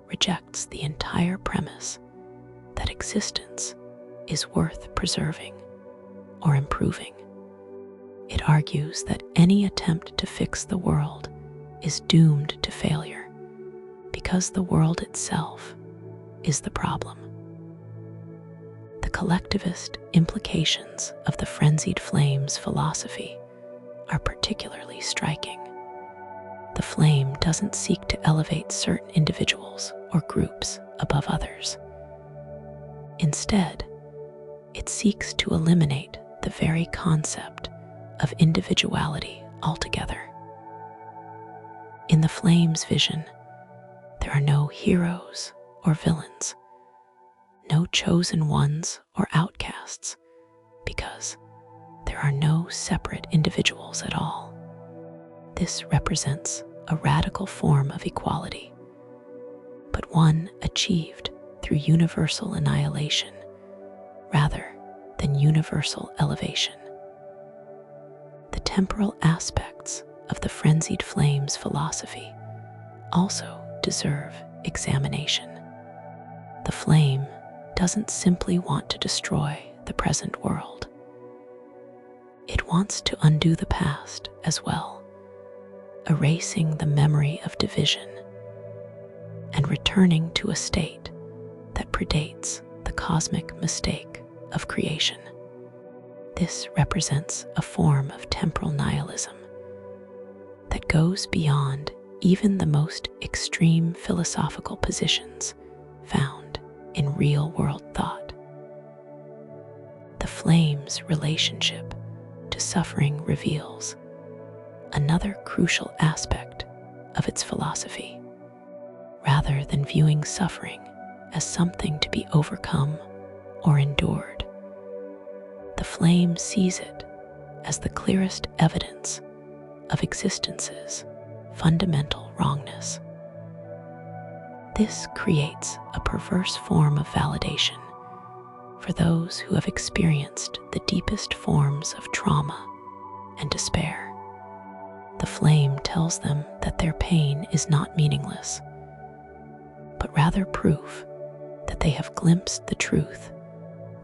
rejects the entire premise that existence is worth preserving or improving. It argues that any attempt to fix the world is doomed to failure because the world itself is the problem. The collectivist implications of the Frenzied Flame's philosophy are particularly striking. The flame doesn't seek to elevate certain individuals or groups above others. Instead, it seeks to eliminate the very concept of individuality altogether. In the flame's vision, there are no heroes or villains, no chosen ones or outcasts, because there are no separate individuals at all. This represents a radical form of equality, but one achieved through universal annihilation rather than universal elevation. The temporal aspects of the Frenzied Flame's philosophy also deserve examination. The flame doesn't simply want to destroy the present world. It wants to undo the past as well, erasing the memory of division and returning to a state that predates the cosmic mistake of creation. This represents a form of temporal nihilism that goes beyond even the most extreme philosophical positions found in real-world thought. The flame's relationship to suffering reveals another crucial aspect of its philosophy. Rather than viewing suffering as something to be overcome or endured, the flame sees it as the clearest evidence of existence's fundamental wrongness. This creates a perverse form of validation for those who have experienced the deepest forms of trauma and despair. The flame tells them that their pain is not meaningless, but rather proof that they have glimpsed the truth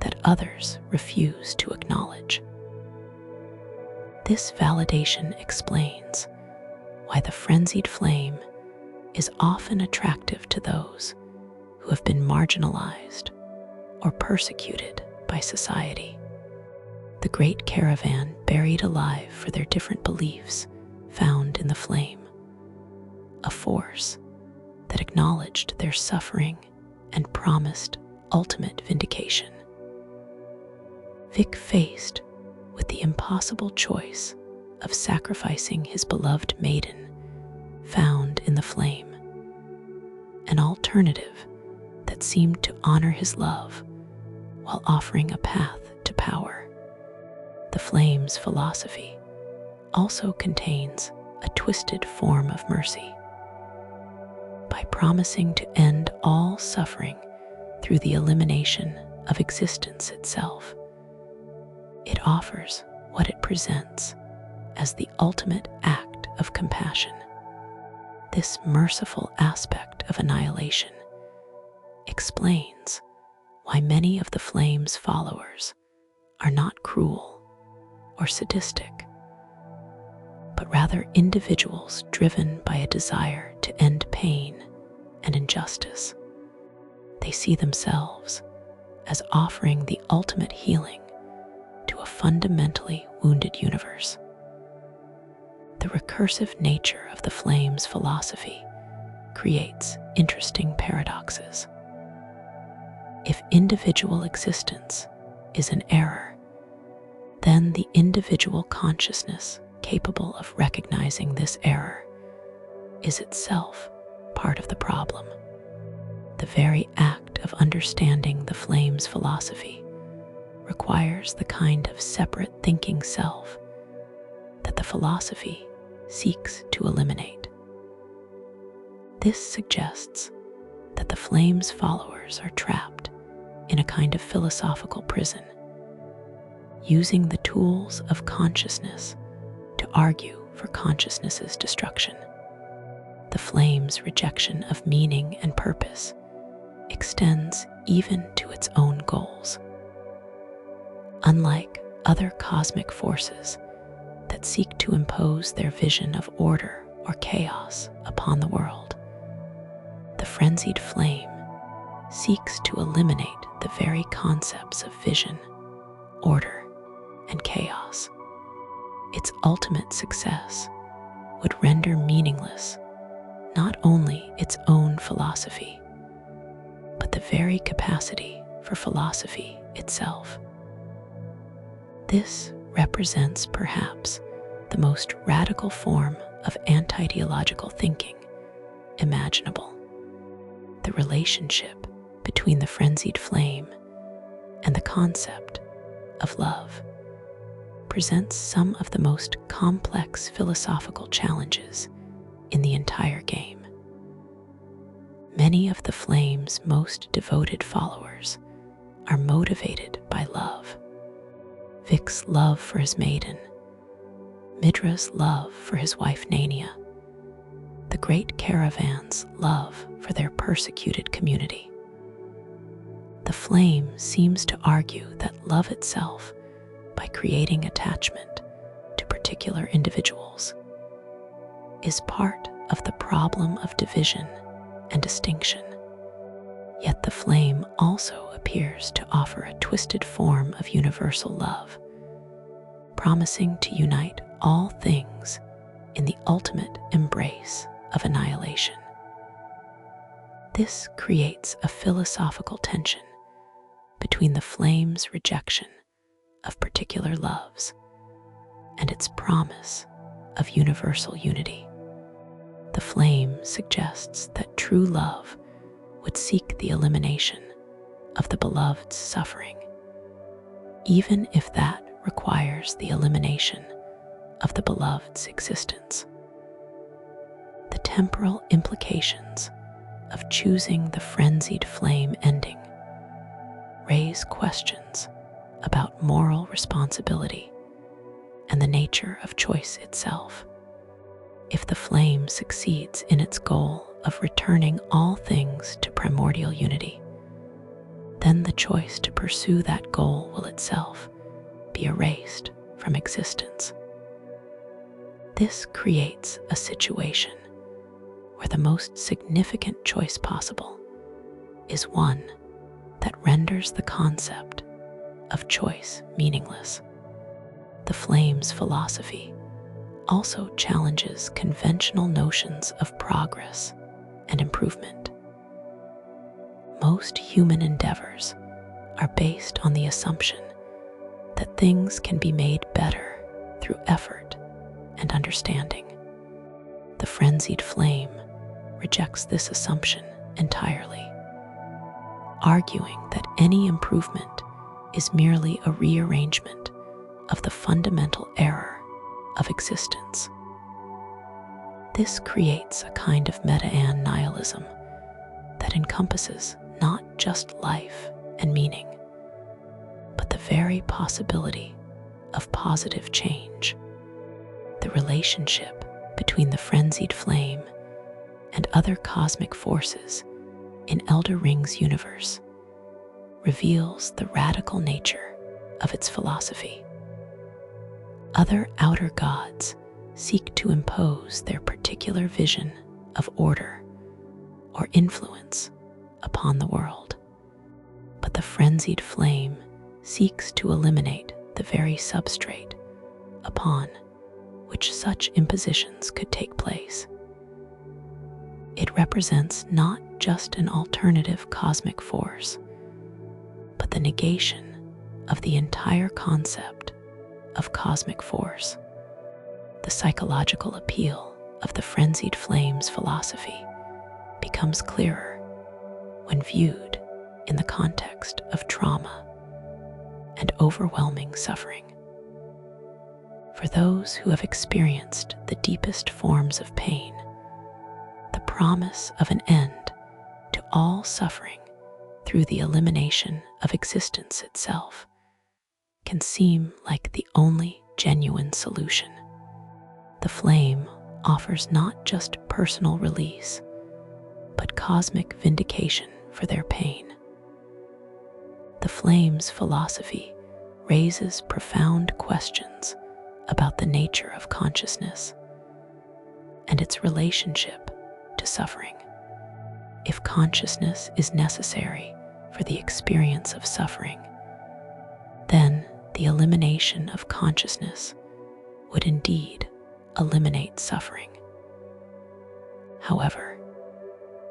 that others refuse to acknowledge. This validation explains why the frenzied flame is often attractive to those who have been marginalized or persecuted by society. The great caravan buried alive for their different beliefs found in the flame, a force that acknowledged their suffering and promised ultimate vindication. Vyke faced with the impossible choice of sacrificing his beloved maiden found in the flame, an alternative that seemed to honor his love while offering a path to power. The flame's philosophy also contains a twisted form of mercy. By promising to end all suffering through the elimination of existence itself, it offers what it presents as the ultimate act of compassion. This merciful aspect of annihilation explains why many of the flame's followers are not cruel or sadistic, but rather individuals driven by a desire to end pain and injustice. They see themselves as offering the ultimate healing to a fundamentally wounded universe. The recursive nature of the flame's philosophy creates interesting paradoxes. If individual existence is an error, then the individual consciousness capable of recognizing this error is itself part of the problem. The very act of understanding the flame's philosophy requires the kind of separate thinking self that the philosophy seeks to eliminate. This suggests that the flame's followers are trapped in a kind of philosophical prison, using the tools of consciousness to argue for consciousness's destruction. The flame's rejection of meaning and purpose extends even to its own goals. Unlike other cosmic forces that seek to impose their vision of order or chaos upon the world, the frenzied flame seeks to eliminate the very concepts of vision, order, and chaos. Its ultimate success would render meaningless not only its own philosophy, but the very capacity for philosophy itself. This represents perhaps the most radical form of anti-ideological thinking imaginable. The relationship between the frenzied flame and the concept of love presents some of the most complex philosophical challenges in the entire game. Many of the flame's most devoted followers are motivated by love. Vyke's love for his maiden, Midra's love for his wife Nania, the great caravan's love for their persecuted community. The flame seems to argue that love itself, by creating attachment to particular individuals, is part of the problem of division and distinction. Yet the flame also appears to offer a twisted form of universal love, promising to unite all things in the ultimate embrace of annihilation. This creates a philosophical tension between the flame's rejection of particular loves and its promise of universal unity. The flame suggests that true love would seek the elimination of the beloved's suffering, even if that requires the elimination of the beloved's existence. The temporal implications of choosing the frenzied flame ending raise questions about moral responsibility and the nature of choice itself. If the flame succeeds in its goal of returning all things to primordial unity, then the choice to pursue that goal will itself be erased from existence. This creates a situation where the most significant choice possible is one that renders the concept of choice meaningless. The Flame's philosophy also challenges conventional notions of progress and improvement. Most human endeavors are based on the assumption that things can be made better through effort and understanding. The Frenzied Flame rejects this assumption entirely, arguing that any improvement is merely a rearrangement of the fundamental error of existence. This creates a kind of meta-nihilism that encompasses not just life and meaning, but the very possibility of positive change. The relationship between the Frenzied Flame and other cosmic forces in Elden Ring's universe reveals the radical nature of its philosophy. Other outer gods seek to impose their particular vision of order or influence upon the world, but the Frenzied Flame seeks to eliminate the very substrate upon which such impositions could take place. It represents not just an alternative cosmic force, but the negation of the entire concept of cosmic force. The psychological appeal of the Frenzied Flame's philosophy becomes clearer when viewed in the context of trauma and overwhelming suffering. For those who have experienced the deepest forms of pain, the promise of an end to all suffering through the elimination of existence itself can seem like the only genuine solution. The Flame offers not just personal release, but cosmic vindication for their pain. The Flame's philosophy raises profound questions about the nature of consciousness and its relationship to suffering. If consciousness is necessary for the experience of suffering, then the elimination of consciousness would indeed eliminate suffering. However,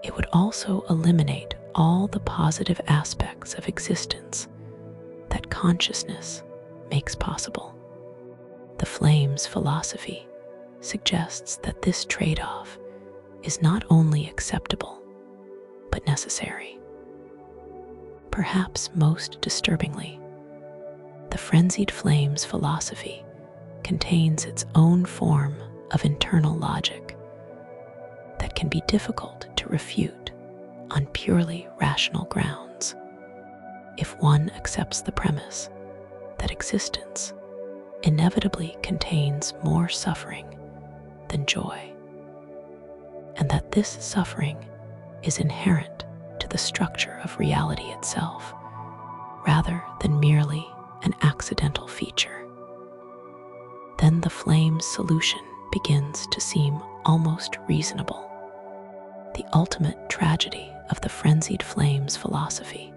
it would also eliminate all the positive aspects of existence that consciousness makes possible. The Flame's philosophy suggests that this trade-off is not only acceptable, but necessary. Perhaps most disturbingly, the Frenzied Flame's philosophy contains its own form of internal logic that can be difficult to refute on purely rational grounds. If one accepts the premise that existence inevitably contains more suffering than joy, and that this suffering is inherent to the structure of reality itself, rather than merely an accidental feature, then the Flame's solution begins to seem almost reasonable. The ultimate tragedy of the Frenzied Flame's philosophy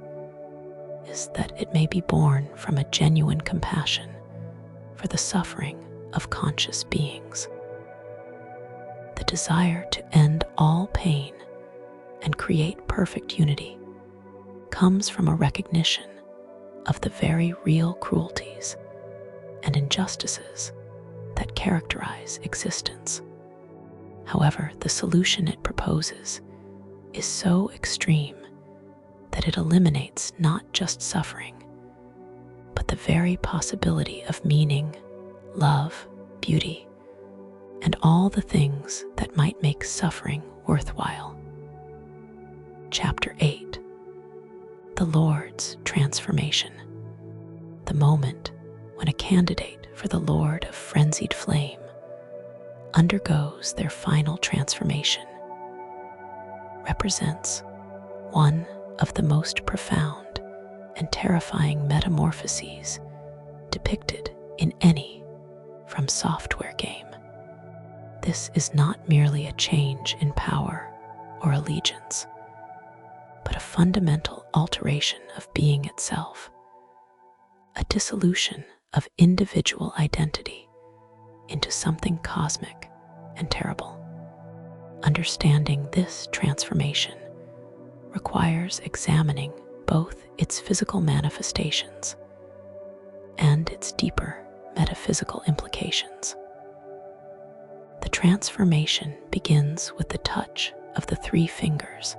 is that it may be born from a genuine compassion for the suffering of conscious beings. The desire to end all pain and create perfect unity comes from a recognition of the very real cruelties and injustices that characterize existence. However, the solution it proposes is so extreme that it eliminates not just suffering, but the very possibility of meaning, love, beauty, and all the things that might make suffering worthwhile. Chapter 8. The Lord's Transformation. The moment when a candidate for the Lord of Frenzied Flame undergoes their final transformation represents one of the most profound and terrifying metamorphoses depicted in any From Software game. This is not merely a change in power or allegiance, but a fundamental alteration of being itself, a dissolution of individual identity into something cosmic and terrible. Understanding this transformation requires examining both its physical manifestations and its deeper metaphysical implications. The transformation begins with the touch of the three fingers,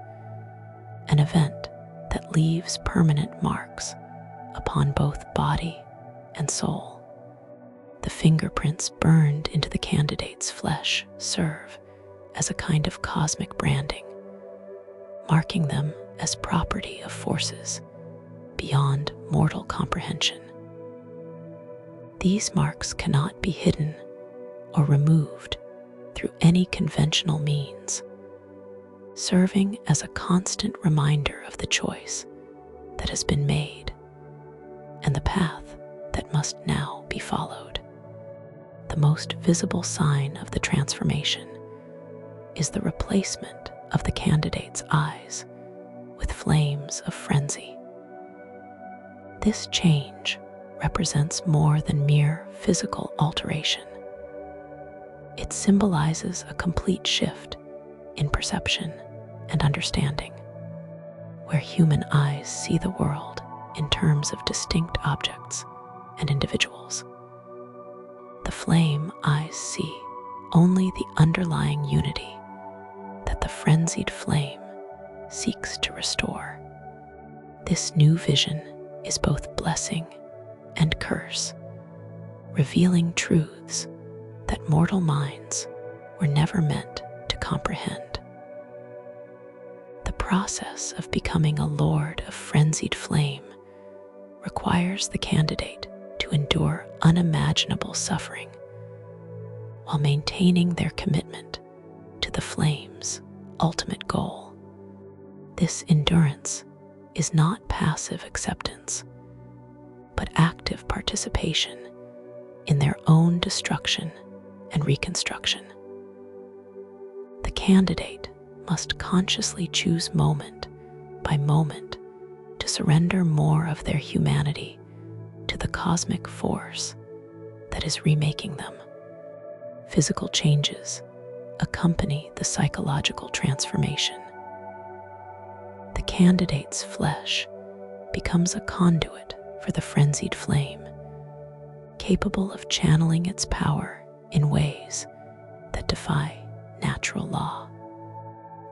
an event that leaves permanent marks upon both body and soul. The fingerprints burned into the candidate's flesh serve as a kind of cosmic branding, marking them as property of forces beyond mortal comprehension. These marks cannot be hidden or removed through any conventional means, serving as a constant reminder of the choice that has been made and the path that must now be followed. The most visible sign of the transformation is the replacement of the candidate's eyes with flames of frenzy. This change represents more than mere physical alteration. It symbolizes a complete shift in perception and understanding, where human eyes see the world in terms of distinct objects and individuals. The flame eyes see only the underlying unity that the frenzied flame seeks to restore. This new vision is both blessing and curse, revealing truths that mortal minds were never meant to comprehend. The process of becoming a lord of frenzied flame requires the candidate to endure unimaginable suffering while maintaining their commitment to the flame's ultimate goal. This endurance is not passive acceptance, but active participation in their own destruction and reconstruction. The candidate must consciously choose moment by moment to surrender more of their humanity to the cosmic force that is remaking them. Physical changes accompany the psychological transformation. The candidate's flesh becomes a conduit for the frenzied flame, capable of channeling its power in ways that defy natural law.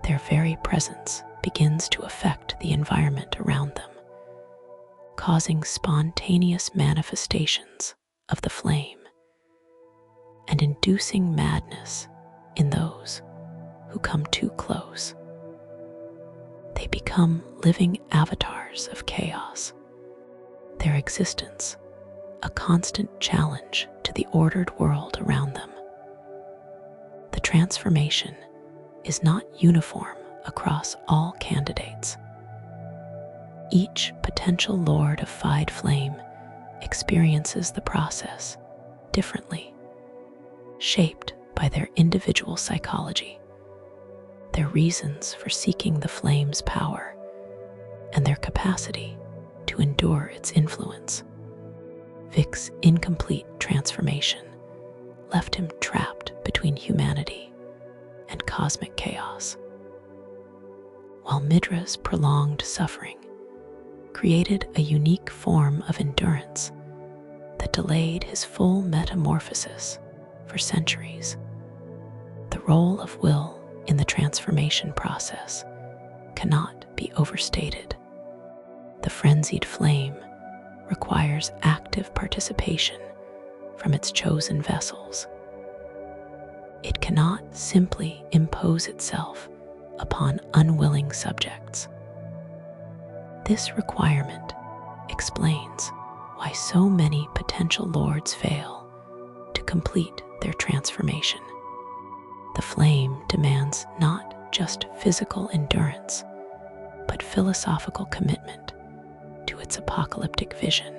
Their very presence begins to affect the environment around them, causing spontaneous manifestations of the flame and inducing madness in those who come too close. They become living avatars of chaos, their existence a constant challenge to the ordered world around them. The transformation is not uniform across all candidates. Each potential Lord of Fide Flame experiences the process differently, shaped by their individual psychology, their reasons for seeking the flame's power, and their capacity to endure its influence. Vyk's incomplete transformation left him trapped between humanity and cosmic chaos, while Midra's prolonged suffering created a unique form of endurance that delayed his full metamorphosis for centuries. The role of will in the transformation process cannot be overstated. The frenzied flame requires active participation from its chosen vessels. It cannot simply impose itself upon unwilling subjects. This requirement explains why so many potential lords fail to complete their transformation. The flame demands not just physical endurance, but philosophical commitment to its apocalyptic vision.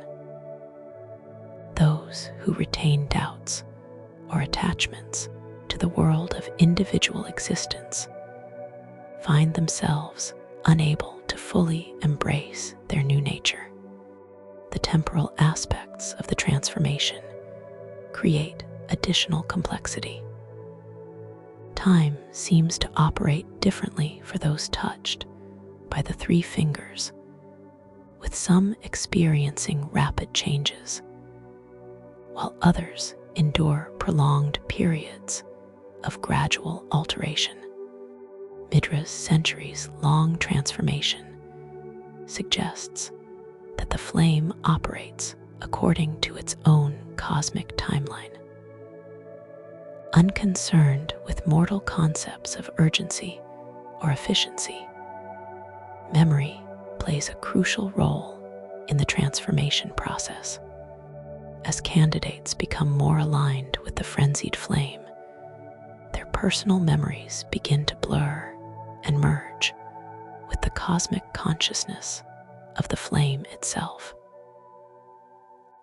Those who retain doubts or attachments to the world of individual existence find themselves unable to fully embrace their new nature. The temporal aspects of the transformation create additional complexity. Time seems to operate differently for those touched by the three fingers, with some experiencing rapid changes, while others endure prolonged periods of gradual alteration. Midra's centuries-long transformation suggests that the flame operates according to its own cosmic timeline. Unconcerned with mortal concepts of urgency or efficiency, memory plays a crucial role in the transformation process. As candidates become more aligned with the frenzied flame, their personal memories begin to blur and merge with the cosmic consciousness of the flame itself.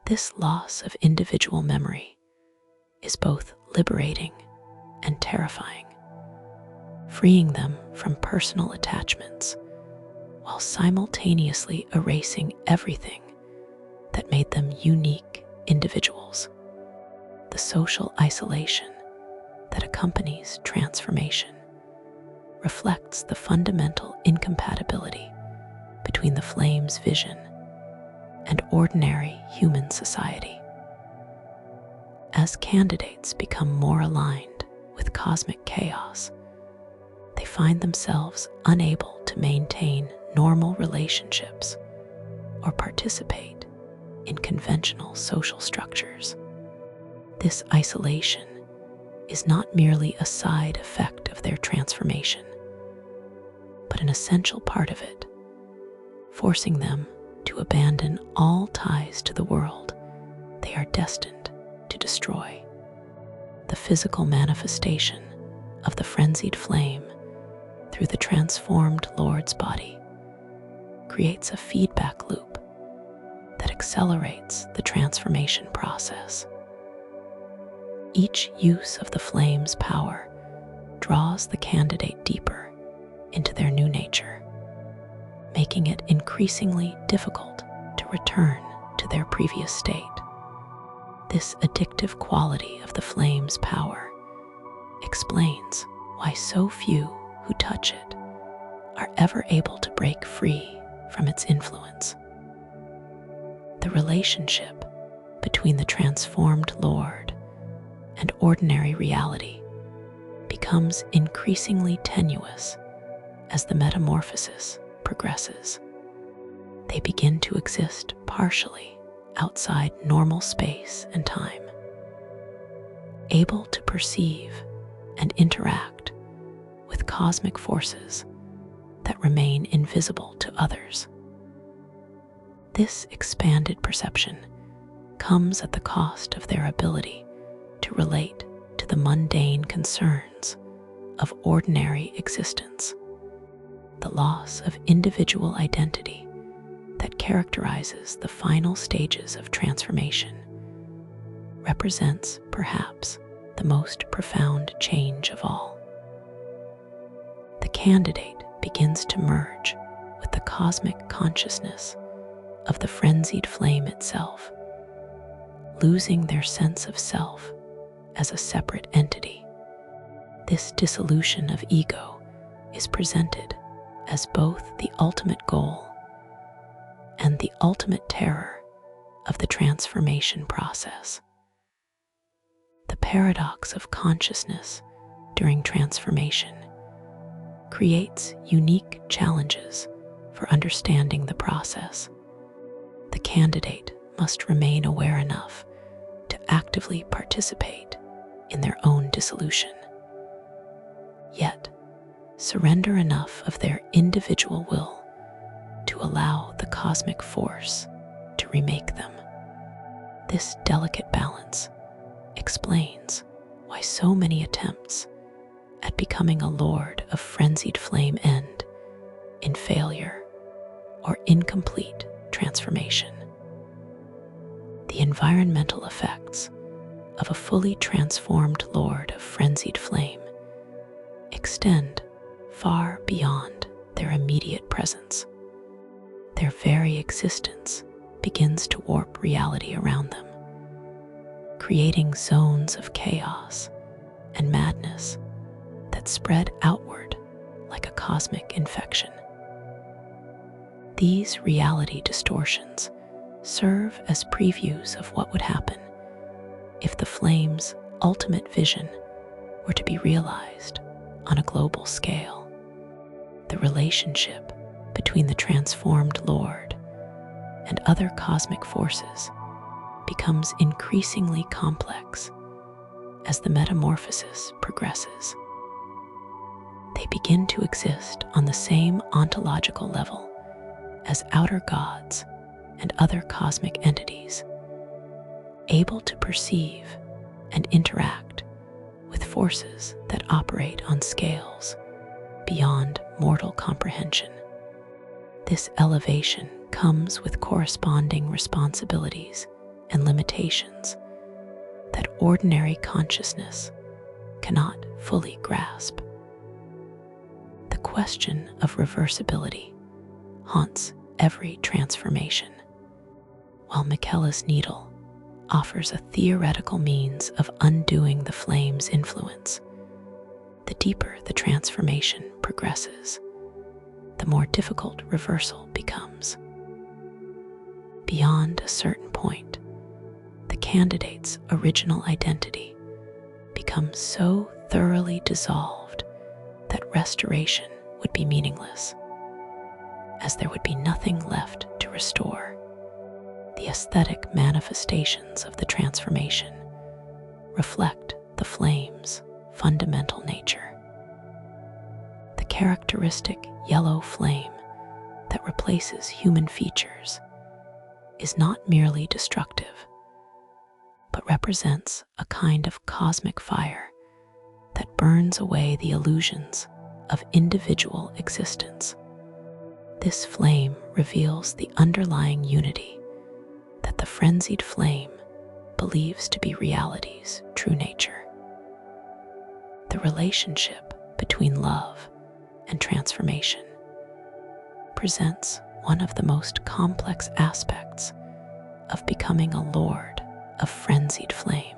This loss of individual memory is both liberating and terrifying, freeing them from personal attachments while simultaneously erasing everything that made them unique individuals. The social isolation that accompanies transformation reflects the fundamental incompatibility between the flame's vision and ordinary human society. As candidates become more aligned with cosmic chaos, they find themselves unable to maintain normal relationships or participate in conventional social structures. This isolation is not merely a side effect of their transformation, but an essential part of it, forcing them to abandon all ties to the world they are destined to destroy. The physical manifestation of the frenzied flame through the transformed Lord's body creates a feedback loop that accelerates the transformation process. Each use of the flame's power draws the candidate deeper into their new nature, making it increasingly difficult to return to their previous state. This addictive quality of the flame's power explains why so few who touch it are ever able to break free from its influence. The relationship between the transformed Lord and ordinary reality becomes increasingly tenuous as the metamorphosis progresses. They begin to exist partially outside normal space and time, able to perceive and interact with cosmic forces that remain invisible to others. This expanded perception comes at the cost of their ability to relate to the mundane concerns of ordinary existence. The loss of individual identity that characterizes the final stages of transformation represents perhaps the most profound change of all. The candidate begins to merge with the cosmic consciousness of the frenzied flame itself, losing their sense of self as a separate entity. This dissolution of ego is presented as both the ultimate goal and the ultimate terror of the transformation process. The paradox of consciousness during transformation creates unique challenges for understanding the process. The candidate must remain aware enough to actively participate in their own dissolution, yet surrender enough of their individual will to allow the cosmic force to remake them. This delicate balance explains why so many attempts at becoming a lord of frenzied flame end in failure or incomplete transformation. The environmental effects of a fully transformed Lord of Frenzied Flame extend far beyond their immediate presence. Their very existence begins to warp reality around them, creating zones of chaos and madness that spread outward like a cosmic infection. These reality distortions serve as previews of what would happen if the flame's ultimate vision were to be realized on a global scale. The relationship between the transformed Lord and other cosmic forces becomes increasingly complex as the metamorphosis progresses. They begin to exist on the same ontological level as outer gods and other cosmic entities, able to perceive and interact with forces that operate on scales beyond mortal comprehension. This elevation comes with corresponding responsibilities and limitations that ordinary consciousness cannot fully grasp. The question of reversibility haunts every transformation. While Miquella's needle offers a theoretical means of undoing the flame's influence, the deeper the transformation progresses, the more difficult reversal becomes. Beyond a certain point, the candidate's original identity becomes so thoroughly dissolved that restoration would be meaningless, as there would be nothing left to restore. The aesthetic manifestations of the transformation reflect the flame's fundamental nature. The characteristic yellow flame that replaces human features is not merely destructive, but represents a kind of cosmic fire that burns away the illusions of individual existence. This flame reveals the underlying unity that the frenzied flame believes to be reality's true nature. The relationship between love and transformation presents one of the most complex aspects of becoming a lord of frenzied flame.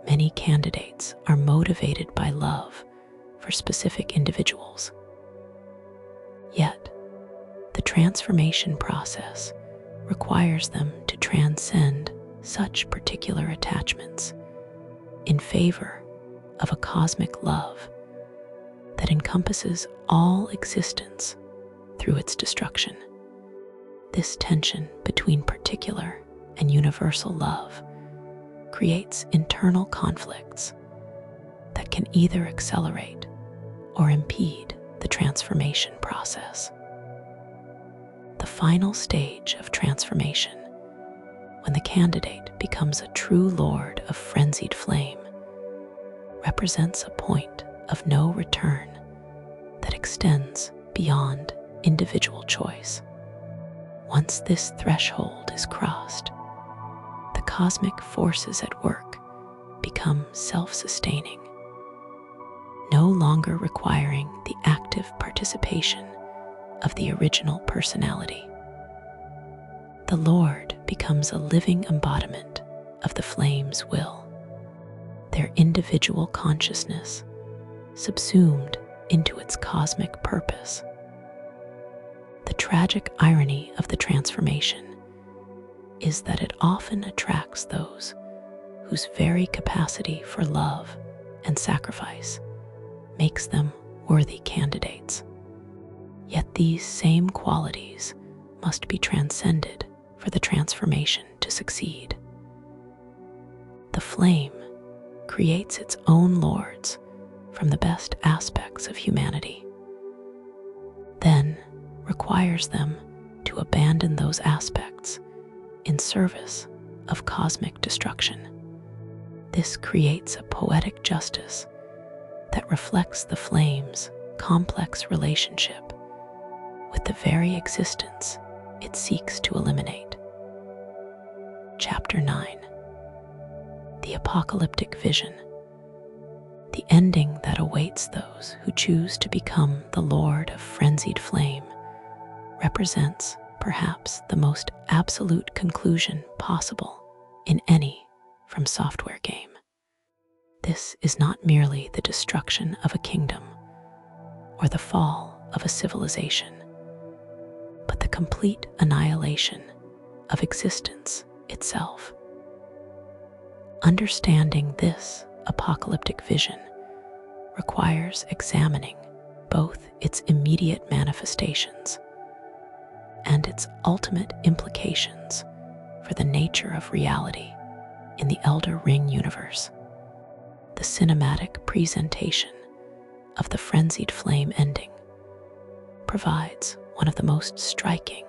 Many candidates are motivated by love for specific individuals. Yet, the transformation process requires them to transcend such particular attachments in favor of a cosmic love that encompasses all existence through its destruction. This tension between particular and universal love creates internal conflicts that can either accelerate or impede the transformation process. The final stage of transformation, when the candidate becomes a true lord of frenzied flame, represents a point of no return that extends beyond individual choice. Once this threshold is crossed, the cosmic forces at work become self-sustaining, no longer requiring the active participation of the original personality. The Lord becomes a living embodiment of the flame's will, their individual consciousness subsumed into its cosmic purpose. The tragic irony of the transformation is that it often attracts those whose very capacity for love and sacrifice makes them worthy candidates. Yet these same qualities must be transcended for the transformation to succeed. The flame creates its own lords from the best aspects of humanity, then requires them to abandon those aspects in service of cosmic destruction. This creates a poetic justice that reflects the flame's complex relationship with the very existence it seeks to eliminate. Chapter 9. the apocalyptic vision, the ending that awaits those who choose to become the Lord of Frenzied Flame, represents perhaps the most absolute conclusion possible in any From Software game. This is not merely the destruction of a kingdom or the fall of a civilization, but the complete annihilation of existence itself. Understanding this apocalyptic vision requires examining both its immediate manifestations and its ultimate implications for the nature of reality in the Elden Ring universe. The cinematic presentation of the Frenzied Flame ending provides one of the most striking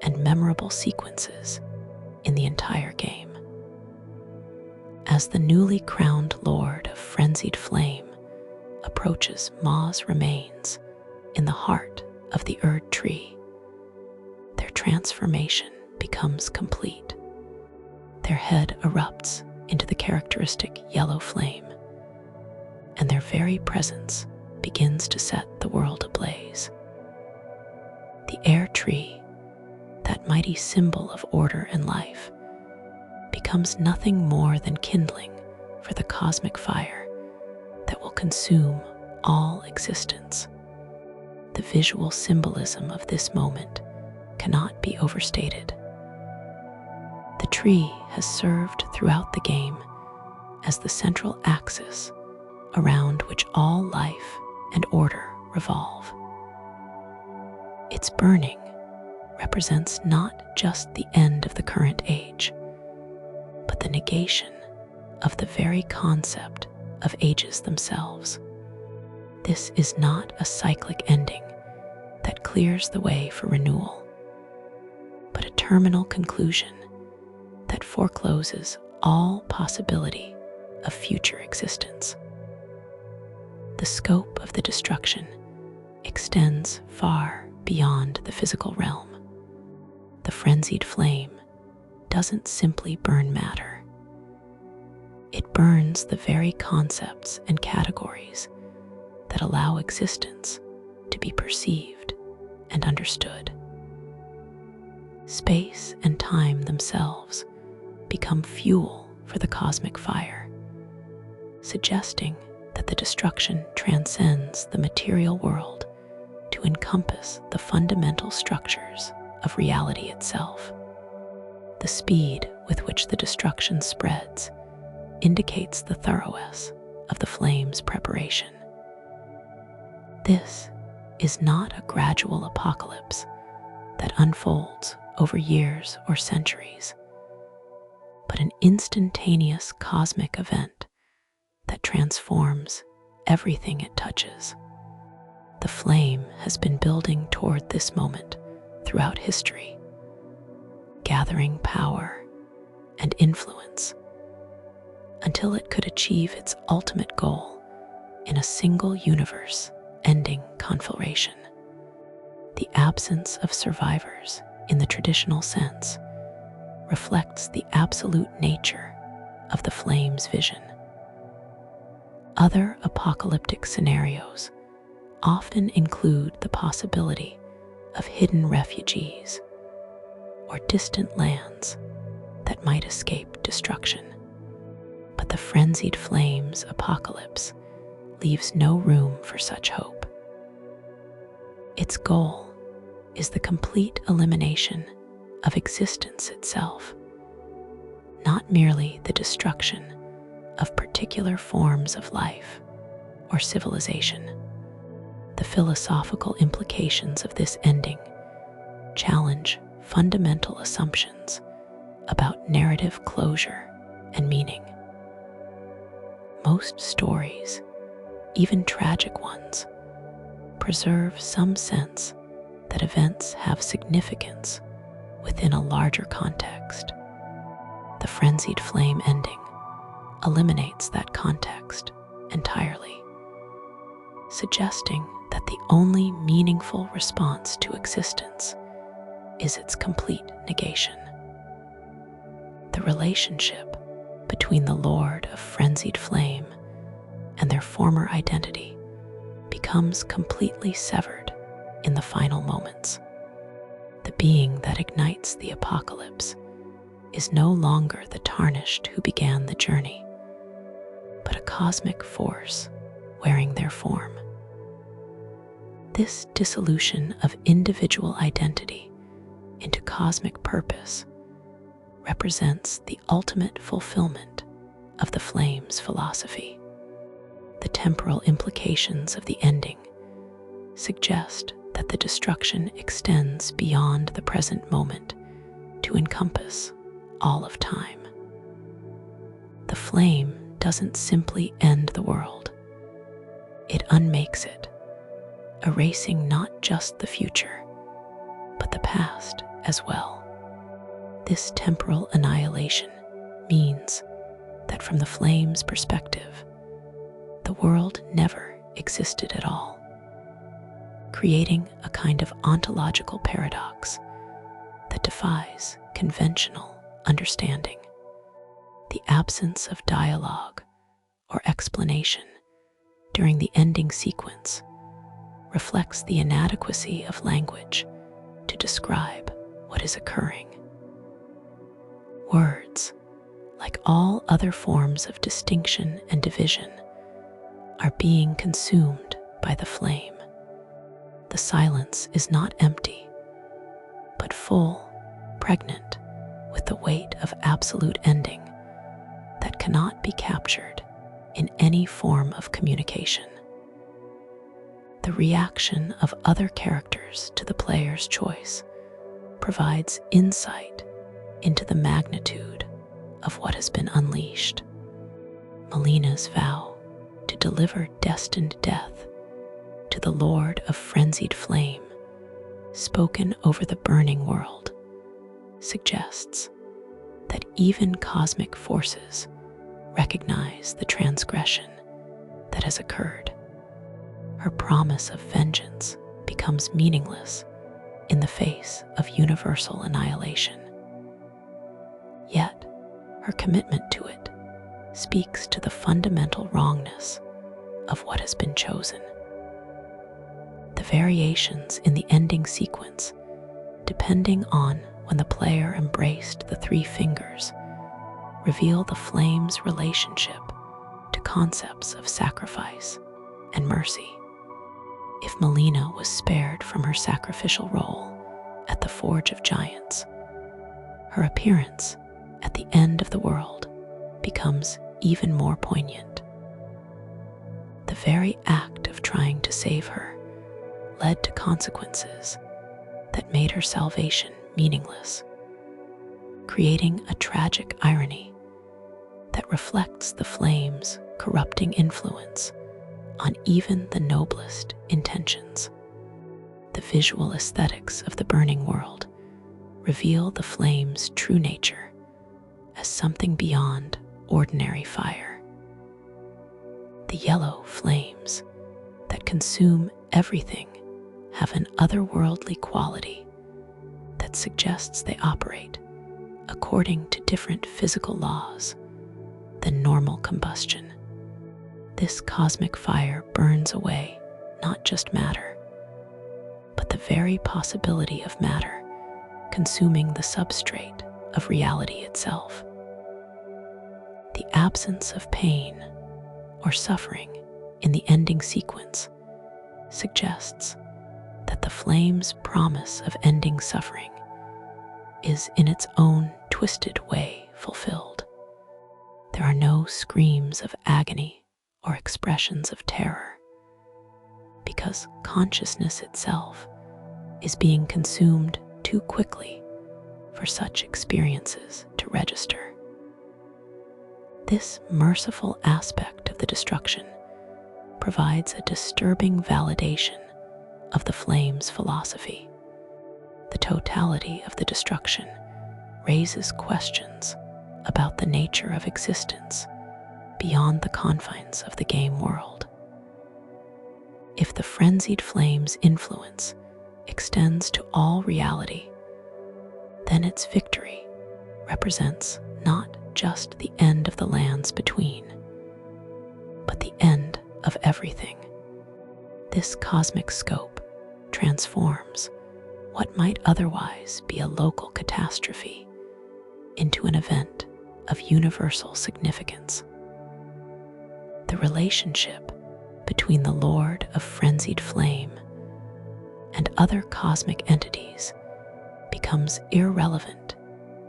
and memorable sequences in the entire game. As the newly crowned Lord of Frenzied Flame approaches Ma's remains in the heart of the Erd Tree, their transformation becomes complete. Their head erupts into the characteristic yellow flame, and their very presence begins to set the world ablaze. The Air Tree, that mighty symbol of order and life, becomes nothing more than kindling for the cosmic fire that will consume all existence. The visual symbolism of this moment cannot be overstated. The tree has served throughout the game as the central axis around which all life and order revolve. Its burning represents not just the end of the current age, but the negation of the very concept of ages themselves. This is not a cyclic ending that clears the way for renewal, but a terminal conclusion that forecloses all possibility of future existence. The scope of the destruction extends far beyond the physical realm. The Frenzied Flame doesn't simply burn matter. It burns the very concepts and categories that allow existence to be perceived and understood. Space and time themselves become fuel for the cosmic fire, suggesting that the destruction transcends the material world to encompass the fundamental structures of reality itself. The speed with which the destruction spreads indicates the thoroughness of the flame's preparation. This is not a gradual apocalypse that unfolds over years or centuries, but an instantaneous cosmic event that transforms everything it touches. The flame has been building toward this moment throughout history, gathering power and influence until it could achieve its ultimate goal in a single universe-ending conflagration. The absence of survivors in the traditional sense reflects the absolute nature of the flame's vision. Other apocalyptic scenarios often include the possibility of hidden refugees or distant lands that might escape destruction. But the Frenzied Flame's apocalypse leaves no room for such hope. Its goal is the complete elimination of existence itself, not merely the destruction of particular forms of life or civilization. The philosophical implications of this ending challenge fundamental assumptions about narrative closure and meaning. Most stories, even tragic ones, preserve some sense that events have significance within a larger context. The Frenzied Flame ending eliminates that context entirely, suggesting that the only meaningful response to existence is its complete negation. The relationship between the Lord of Frenzied Flame and their former identity becomes completely severed in the final moments. The being that ignites the apocalypse is no longer the tarnished who began the journey, but a cosmic force wearing their form. This dissolution of individual identity into cosmic purpose represents the ultimate fulfillment of the Flame's philosophy. The temporal implications of the ending suggest that the destruction extends beyond the present moment to encompass all of time. The Flame doesn't simply end the world, it unmakes it, erasing not just the future, but the past as well. This temporal annihilation means that from the Flame's perspective, the world never existed at all, creating a kind of ontological paradox that defies conventional understanding. The absence of dialogue or explanation during the ending sequence reflects the inadequacy of language to describe what is occurring. Words, like all other forms of distinction and division, are being consumed by the Flame. The silence is not empty, but full, pregnant with the weight of absolute ending that cannot be captured in any form of communication. The reaction of other characters to the player's choice provides insight into the magnitude of what has been unleashed. Melina's vow to deliver destined death to the Lord of Frenzied Flame, spoken over the burning world, suggests that even cosmic forces recognize the transgression that has occurred. Her promise of vengeance becomes meaningless in the face of universal annihilation. Yet, her commitment to it speaks to the fundamental wrongness of what has been chosen. The variations in the ending sequence, depending on when the player embraced the three fingers, reveal the Flame's relationship to concepts of sacrifice and mercy. If Melina was spared from her sacrificial role at the Forge of Giants, her appearance at the end of the world becomes even more poignant. The very act of trying to save her led to consequences that made her salvation meaningless, creating a tragic irony that reflects the Flame's corrupting influence on even the noblest intentions. The visual aesthetics of the burning world reveal the Flame's true nature as something beyond ordinary fire. The yellow flames that consume everything have an otherworldly quality that suggests they operate according to different physical laws than normal combustion. This cosmic fire burns away not just matter, but the very possibility of matter consuming the substrate of reality itself. The absence of pain or suffering in the ending sequence suggests that the Flame's promise of ending suffering is in its own twisted way fulfilled. There are no screams of agony or expressions of terror, because consciousness itself is being consumed too quickly for such experiences to register. This merciful aspect of the destruction provides a disturbing validation of the Flame's philosophy. The totality of the destruction raises questions about the nature of existence beyond the confines of the game world. If the Frenzied Flame's influence extends to all reality, then its victory represents not just the end of the lands between, but the end of everything. This cosmic scope transforms what might otherwise be a local catastrophe into an event of universal significance. The relationship between the Lord of Frenzied Flame and other cosmic entities becomes irrelevant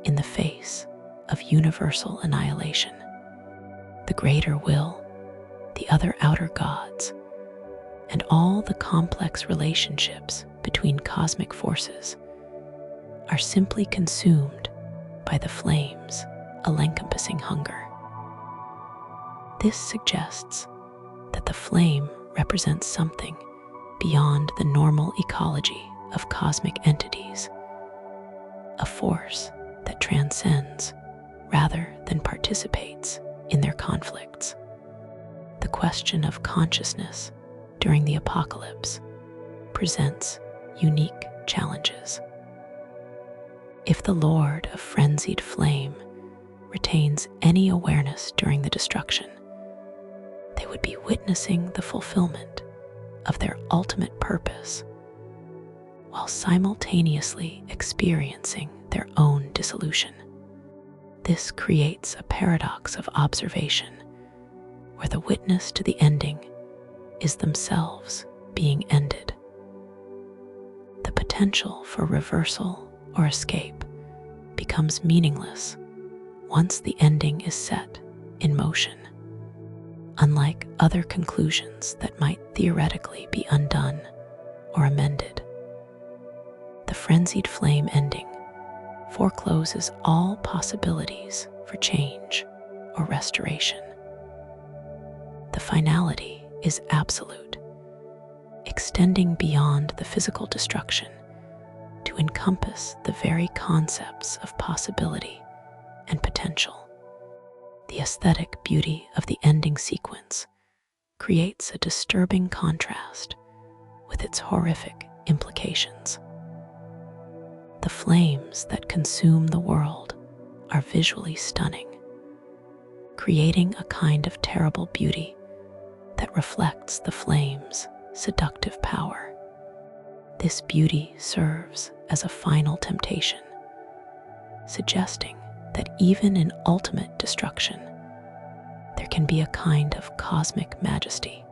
in the face of universal annihilation. The greater will, the other outer gods, and all the complex relationships between cosmic forces are simply consumed by the flame's all-encompassing hunger. This suggests that the flame represents something beyond the normal ecology of cosmic entities, a force that transcends rather than participates in their conflicts. The question of consciousness during the apocalypse presents unique challenges. If the Lord of Frenzied Flame retains any awareness during the destruction, they would be witnessing the fulfillment of their ultimate purpose while simultaneously experiencing their own dissolution. This creates a paradox of observation where the witness to the ending is themselves being ended. The potential for reversal or escape becomes meaningless once the ending is set in motion. Unlike other conclusions that might theoretically be undone or amended, the Frenzied Flame ending forecloses all possibilities for change or restoration. The finality is absolute, extending beyond the physical destruction to encompass the very concepts of possibility and potential. The aesthetic beauty of the ending sequence creates a disturbing contrast with its horrific implications. The flames that consume the world are visually stunning, creating a kind of terrible beauty that reflects the flame's seductive power. This beauty serves as a final temptation, suggesting that even in ultimate destruction, there can be a kind of cosmic majesty.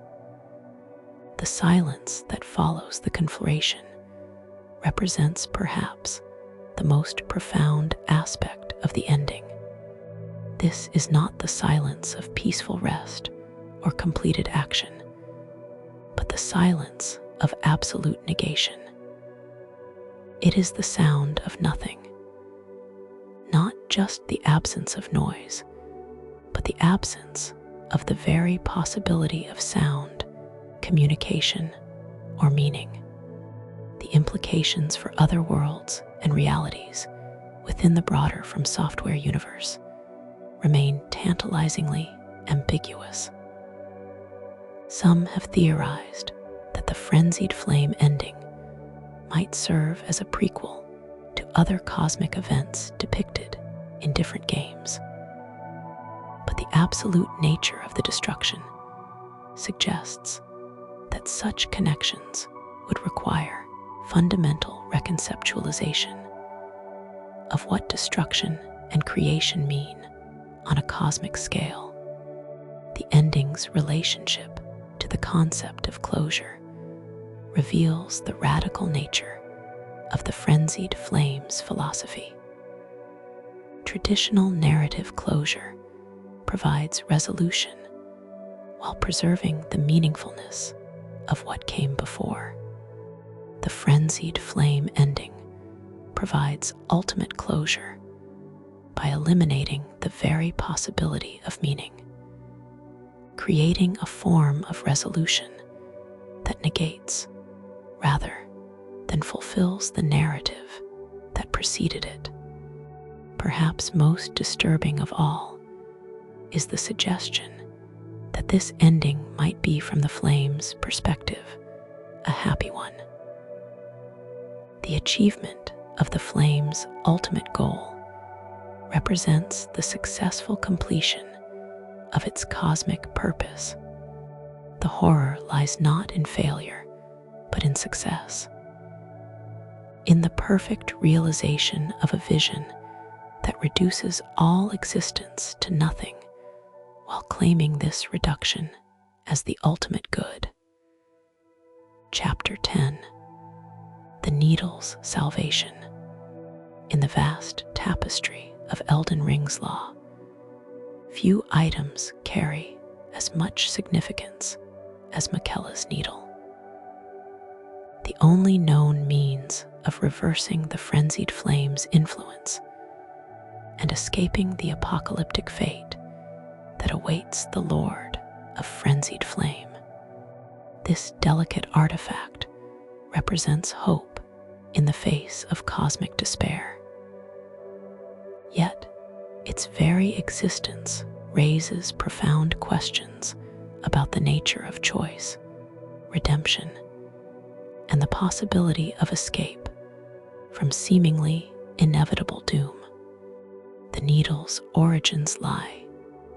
The silence that follows the conflagration represents perhaps the most profound aspect of the ending. This is not the silence of peaceful rest or completed action, but the silence of absolute negation. It is the sound of nothing, not just the absence of noise, but the absence of the very possibility of sound, communication, or meaning. The implications for other worlds and realities within the broader From Software universe remain tantalizingly ambiguous. Some have theorized that the Frenzied Flame ending might serve as a prequel to other cosmic events depicted in different games. But the absolute nature of the destruction suggests that such connections would require fundamental reconceptualization of what destruction and creation mean on a cosmic scale. The ending's relationship to the concept of closure reveals the radical nature of the Frenzied Flame's philosophy. Traditional narrative closure provides resolution while preserving the meaningfulness of what came before. The Frenzied Flame ending provides ultimate closure by eliminating the very possibility of meaning, creating a form of resolution that negates rather than fulfills the narrative that preceded it. Perhaps most disturbing of all is the suggestion that this ending might be, from the flame's perspective, a happy one. The achievement of the flame's ultimate goal represents the successful completion of its cosmic purpose. The horror lies not in failure, but in success, in the perfect realization of a vision that reduces all existence to nothing, while claiming this reduction as the ultimate good. Chapter 10: The Needle's Salvation. In the vast tapestry of Elden Ring's law, few items carry as much significance as Miquella's needle. The only known means of reversing the Frenzied Flame's influence and escaping the apocalyptic fate that awaits the Lord of Frenzied Flame. This delicate artifact represents hope in the face of cosmic despair. Yet, its very existence raises profound questions about the nature of choice, redemption, and the possibility of escape from seemingly inevitable doom. The needle's origins lie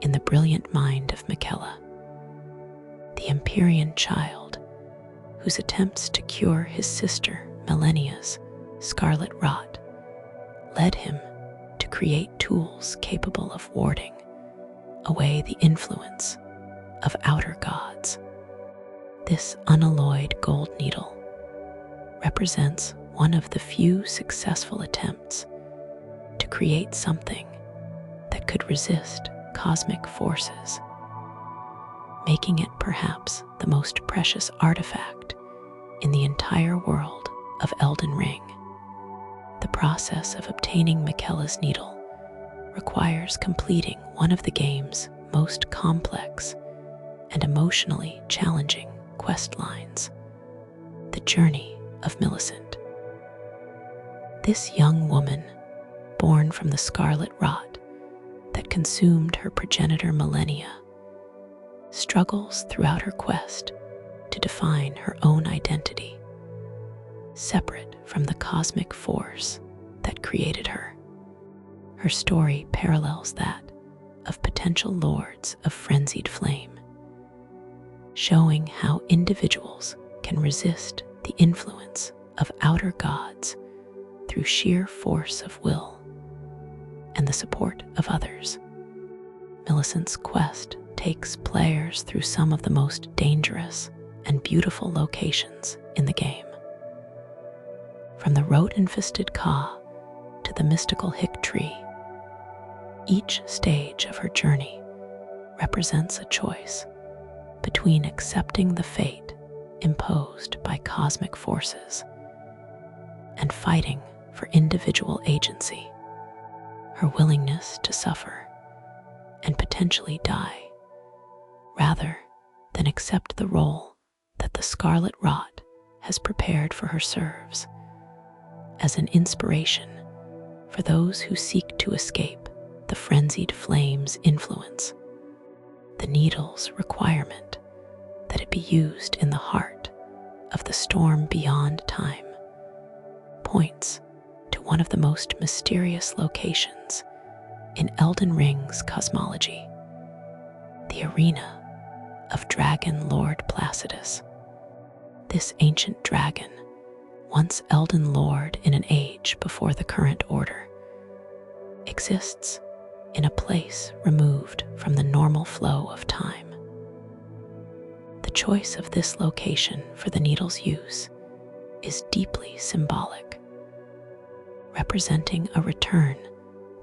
in the brilliant mind of Miquella, the Empyrean child whose attempts to cure his sister Millennia's scarlet rot led him to create tools capable of warding away the influence of outer gods. This unalloyed gold needle represents one of the few successful attempts to create something that could resist cosmic forces, making it perhaps the most precious artifact in the entire world of Elden Ring. The process of obtaining Miquella's needle requires completing one of the game's most complex and emotionally challenging quest lines, the journey of Millicent. This young woman, born from the scarlet rot that consumed her progenitor Millennia, struggles throughout her quest to define her own identity, separate from the cosmic force that created her. Her story parallels that of potential lords of Frenzied Flame, showing how individuals can resist the influence of outer gods through sheer force of will and the support of others. Millicent's quest takes players through some of the most dangerous and beautiful locations in the game. From the rote-infested Ka to the mystical Hick Tree, each stage of her journey represents a choice between accepting the fate imposed by cosmic forces and fighting for individual agency. Her willingness to suffer and potentially die rather than accept the role that the scarlet rot has prepared for her serves as an inspiration for those who seek to escape the Frenzied Flame's influence. The needle's requirement that it be used in the heart of the storm beyond time points to one of the most mysterious locations in Elden Ring's cosmology, the arena of Dragon Lord Placidus. This ancient dragon, once Elden Lord in an age before the current order, exists in a place removed from the normal flow of time. The choice of this location for the needle's use is deeply symbolic, representing a return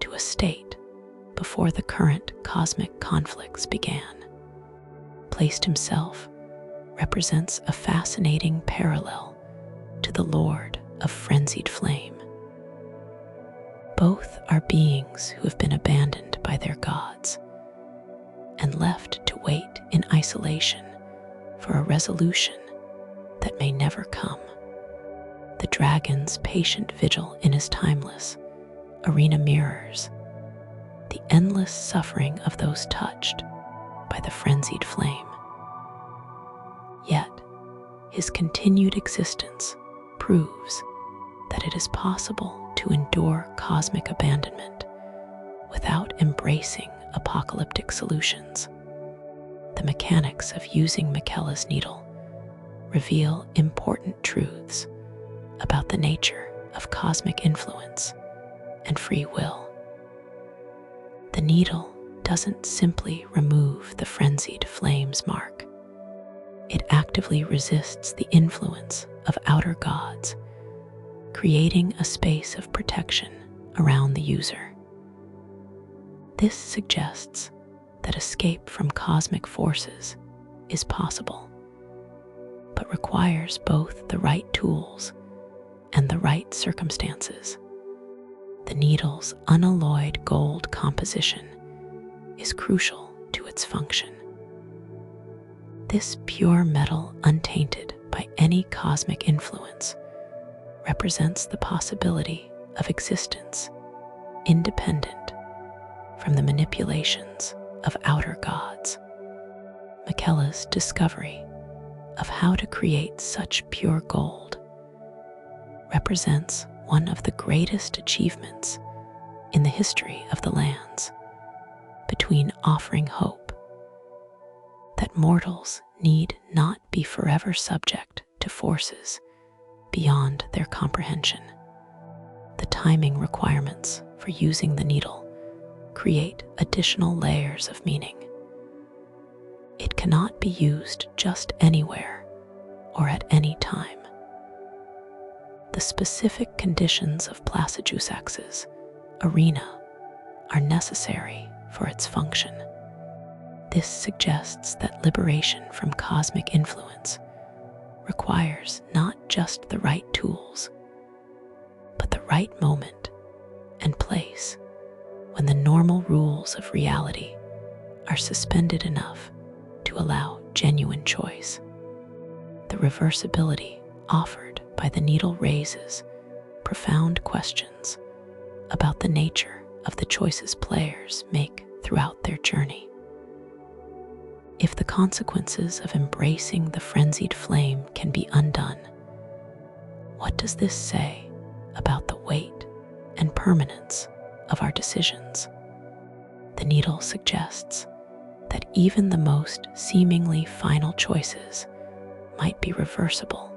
to a state before the current cosmic conflicts began. Placed himself represents a fascinating parallel to the Lord of Frenzied Flame. Both are beings who have been abandoned by their gods and left to wait in isolation for a resolution that may never come. The dragon's patient vigil in his timeless arena mirrors the endless suffering of those touched by the Frenzied Flame. Yet, his continued existence proves that it is possible to endure cosmic abandonment embracing apocalyptic solutions. The mechanics of using Miquella's needle reveal important truths about the nature of cosmic influence and free will. The needle doesn't simply remove the frenzied flame's mark. It actively resists the influence of outer gods, creating a space of protection around the user. This suggests that escape from cosmic forces is possible, but requires both the right tools and the right circumstances. The needle's unalloyed gold composition is crucial to its function. This pure metal, untainted by any cosmic influence, represents the possibility of existence independent from the manipulations of outer gods. Miquella's discovery of how to create such pure gold represents one of the greatest achievements in the history of the lands, between offering hope that mortals need not be forever subject to forces beyond their comprehension. The timing requirements for using the needle create additional layers of meaning. It cannot be used just anywhere or at any time. The specific conditions of Placidus's arena are necessary for its function. This suggests that liberation from cosmic influence requires not just the right tools, but the right moment and place when the normal rules of reality are suspended enough to allow genuine choice. The reversibility offered by the needle raises profound questions about the nature of the choices players make throughout their journey. If the consequences of embracing the frenzied flame can be undone, what does this say about the weight and permanence of our decisions? The needle suggests that even the most seemingly final choices might be reversible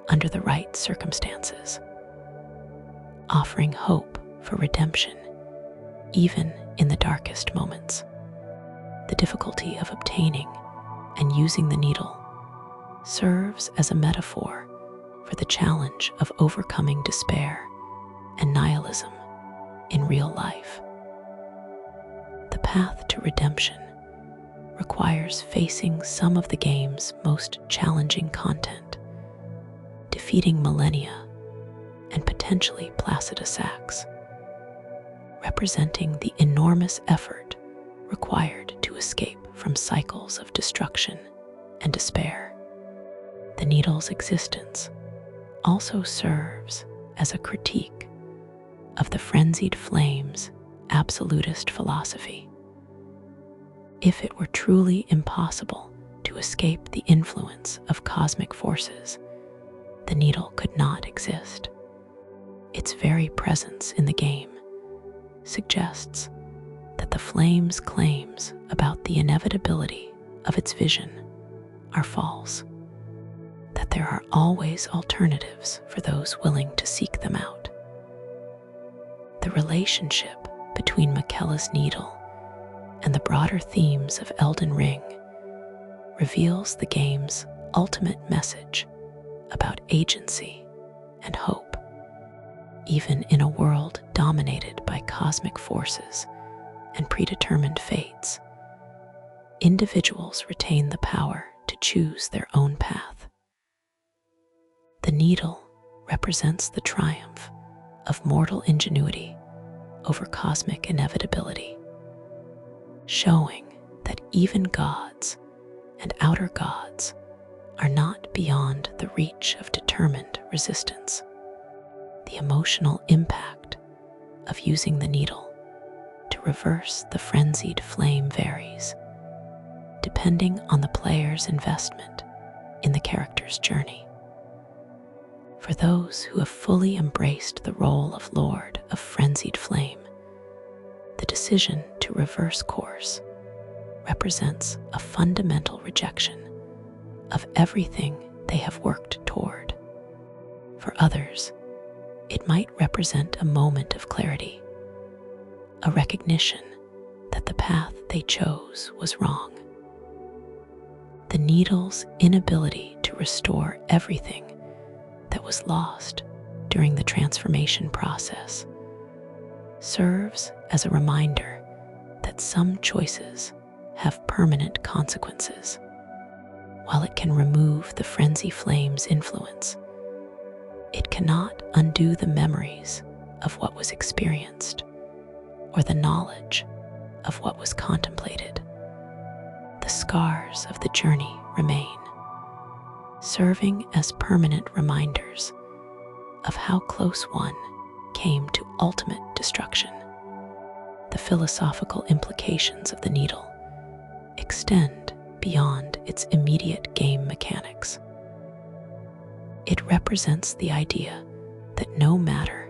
under the right circumstances, offering hope for redemption even in the darkest moments. The difficulty of obtaining and using the needle serves as a metaphor for the challenge of overcoming despair and nihilism in real life. The path to redemption requires facing some of the game's most challenging content, defeating millennia and potentially Placidus, representing the enormous effort required to escape from cycles of destruction and despair. The needle's existence also serves as a critique of the frenzied flame's absolutist philosophy. If it were truly impossible to escape the influence of cosmic forces, the needle could not exist. Its very presence in the game suggests that the flame's claims about the inevitability of its vision are false, that there are always alternatives for those willing to seek them out. The relationship between Miquella's needle and the broader themes of Elden Ring reveals the game's ultimate message about agency and hope. Even in a world dominated by cosmic forces and predetermined fates, individuals retain the power to choose their own path. The needle represents the triumph of mortal ingenuity over cosmic inevitability, showing that even gods and outer gods are not beyond the reach of determined resistance. The emotional impact of using the needle to reverse the frenzied flame varies, depending on the player's investment in the character's journey. For those who have fully embraced the role of Lord of Frenzied Flame, the decision to reverse course represents a fundamental rejection of everything they have worked toward. For others, it might represent a moment of clarity, a recognition that the path they chose was wrong. The needle's inability to restore everything that was lost during the transformation process serves as a reminder that some choices have permanent consequences. While it can remove the Frenzied Flame's influence, it cannot undo the memories of what was experienced or the knowledge of what was contemplated. The scars of the journey remain, serving as permanent reminders of how close one came to ultimate destruction. The philosophical implications of the needle extend beyond its immediate game mechanics. It represents the idea that no matter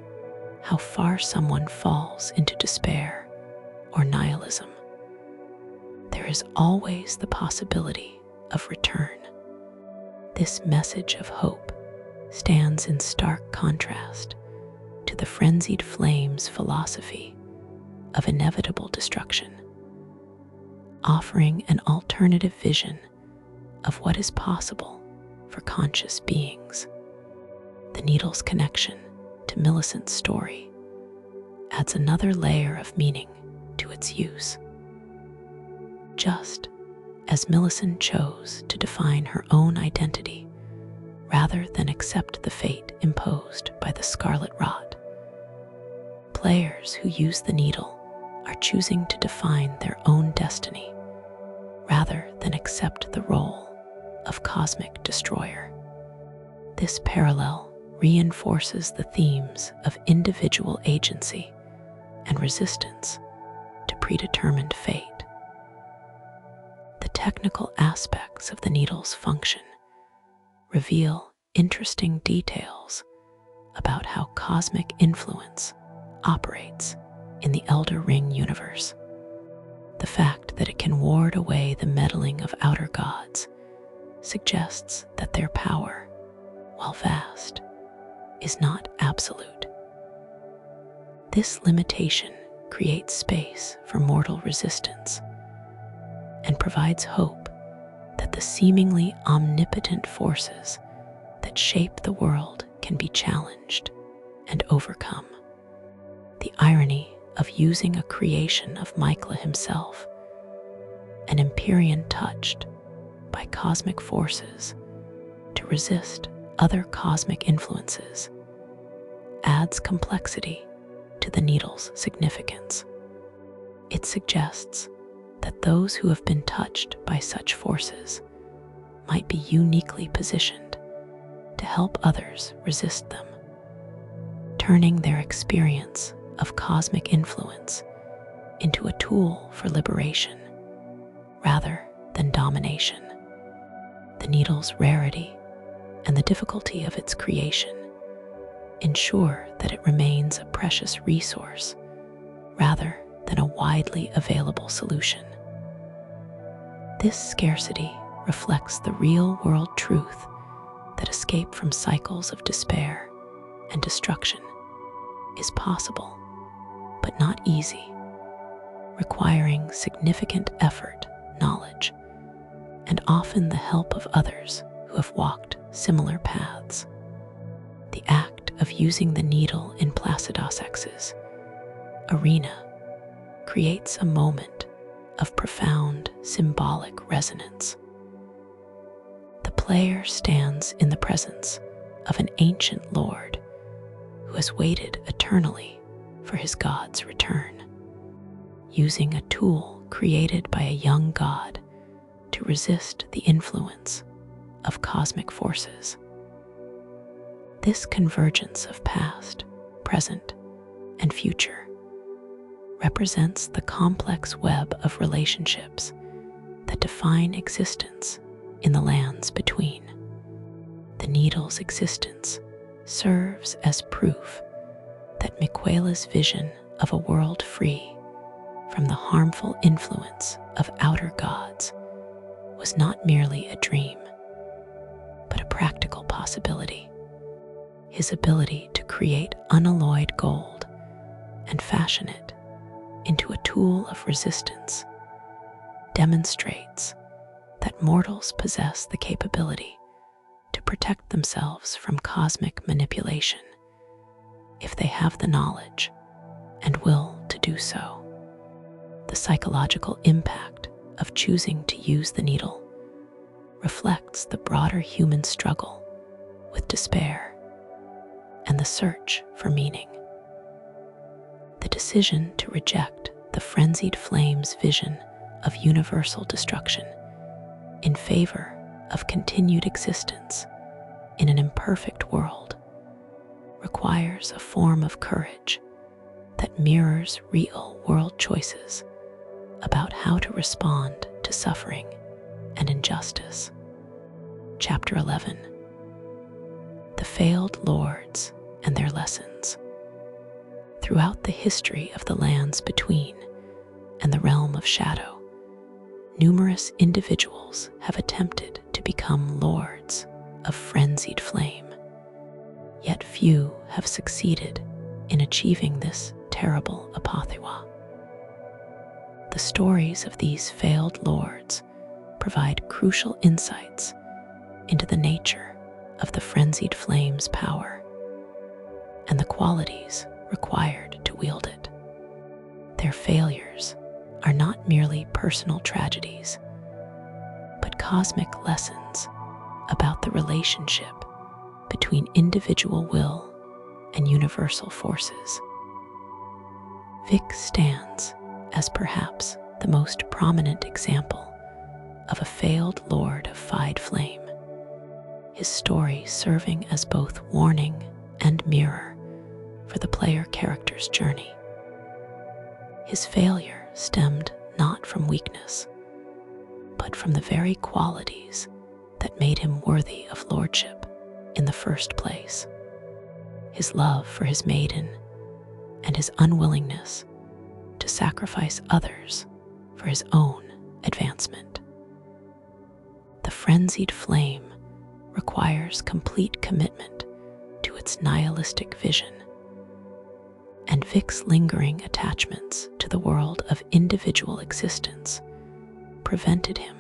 how far someone falls into despair or nihilism, there is always the possibility of return. This message of hope stands in stark contrast to the Frenzied Flame's philosophy of inevitable destruction, offering an alternative vision of what is possible for conscious beings. The needle's connection to Millicent's story adds another layer of meaning to its use. Just as Millicent chose to define her own identity rather than accept the fate imposed by the Scarlet Rot, players who use the needle are choosing to define their own destiny rather than accept the role of cosmic destroyer. This parallel reinforces the themes of individual agency and resistance to predetermined fate. The technical aspects of the needle's function reveal interesting details about how cosmic influence operates in the Elden Ring universe. The fact that it can ward away the meddling of outer gods suggests that their power, while vast, is not absolute. This limitation creates space for mortal resistance and provides hope that the seemingly omnipotent forces that shape the world can be challenged and overcome. The irony of using a creation of Mycla himself, an Empyrean touched by cosmic forces to resist other cosmic influences, adds complexity to the needle's significance. It suggests that those who have been touched by such forces might be uniquely positioned to help others resist them, turning their experience of cosmic influence into a tool for liberation rather than domination. The needle's rarity and the difficulty of its creation ensure that it remains a precious resource rather than a widely available solution. This scarcity reflects the real-world truth that escape from cycles of despair and destruction is possible, but not easy, requiring significant effort, knowledge, and often the help of others who have walked similar paths. The act of using the needle in Placidosx's arena creates a moment of profound symbolic resonance. The player stands in the presence of an ancient lord who has waited eternally for his god's return, using a tool created by a young god to resist the influence of cosmic forces. This convergence of past, present, and future represents the complex web of relationships that define existence in the lands between. The needle's existence serves as proof that Miquela's vision of a world free from the harmful influence of outer gods was not merely a dream, but a practical possibility. His ability to create unalloyed gold and fashion it into a tool of resistance demonstrates that mortals possess the capability to protect themselves from cosmic manipulation if they have the knowledge and will to do so. The psychological impact of choosing to use the needle reflects the broader human struggle with despair and the search for meaning. The decision to reject the Frenzied Flame's vision of universal destruction in favor of continued existence in an imperfect world requires a form of courage that mirrors real-world choices about how to respond to suffering and injustice. Chapter 11: The Failed Lords and Their Lessons. Throughout the history of the lands between and the realm of shadow, numerous individuals have attempted to become lords of Frenzied Flame, yet few have succeeded in achieving this terrible apotheosis. The stories of these failed lords provide crucial insights into the nature of the Frenzied Flame's power and the qualities required to wield it. Their failures are not merely personal tragedies, but cosmic lessons about the relationship between individual will and universal forces. Vyke stands as perhaps the most prominent example of a failed lord of Frenzied Flame, his story serving as both warning and mirror for the player character's journey. His failure stemmed not from weakness, but from the very qualities that made him worthy of lordship in the first place: his love for his maiden and his unwillingness to sacrifice others for his own advancement. The Frenzied Flame requires complete commitment to its nihilistic vision, and Vyke's lingering attachments to the world of individual existence prevented him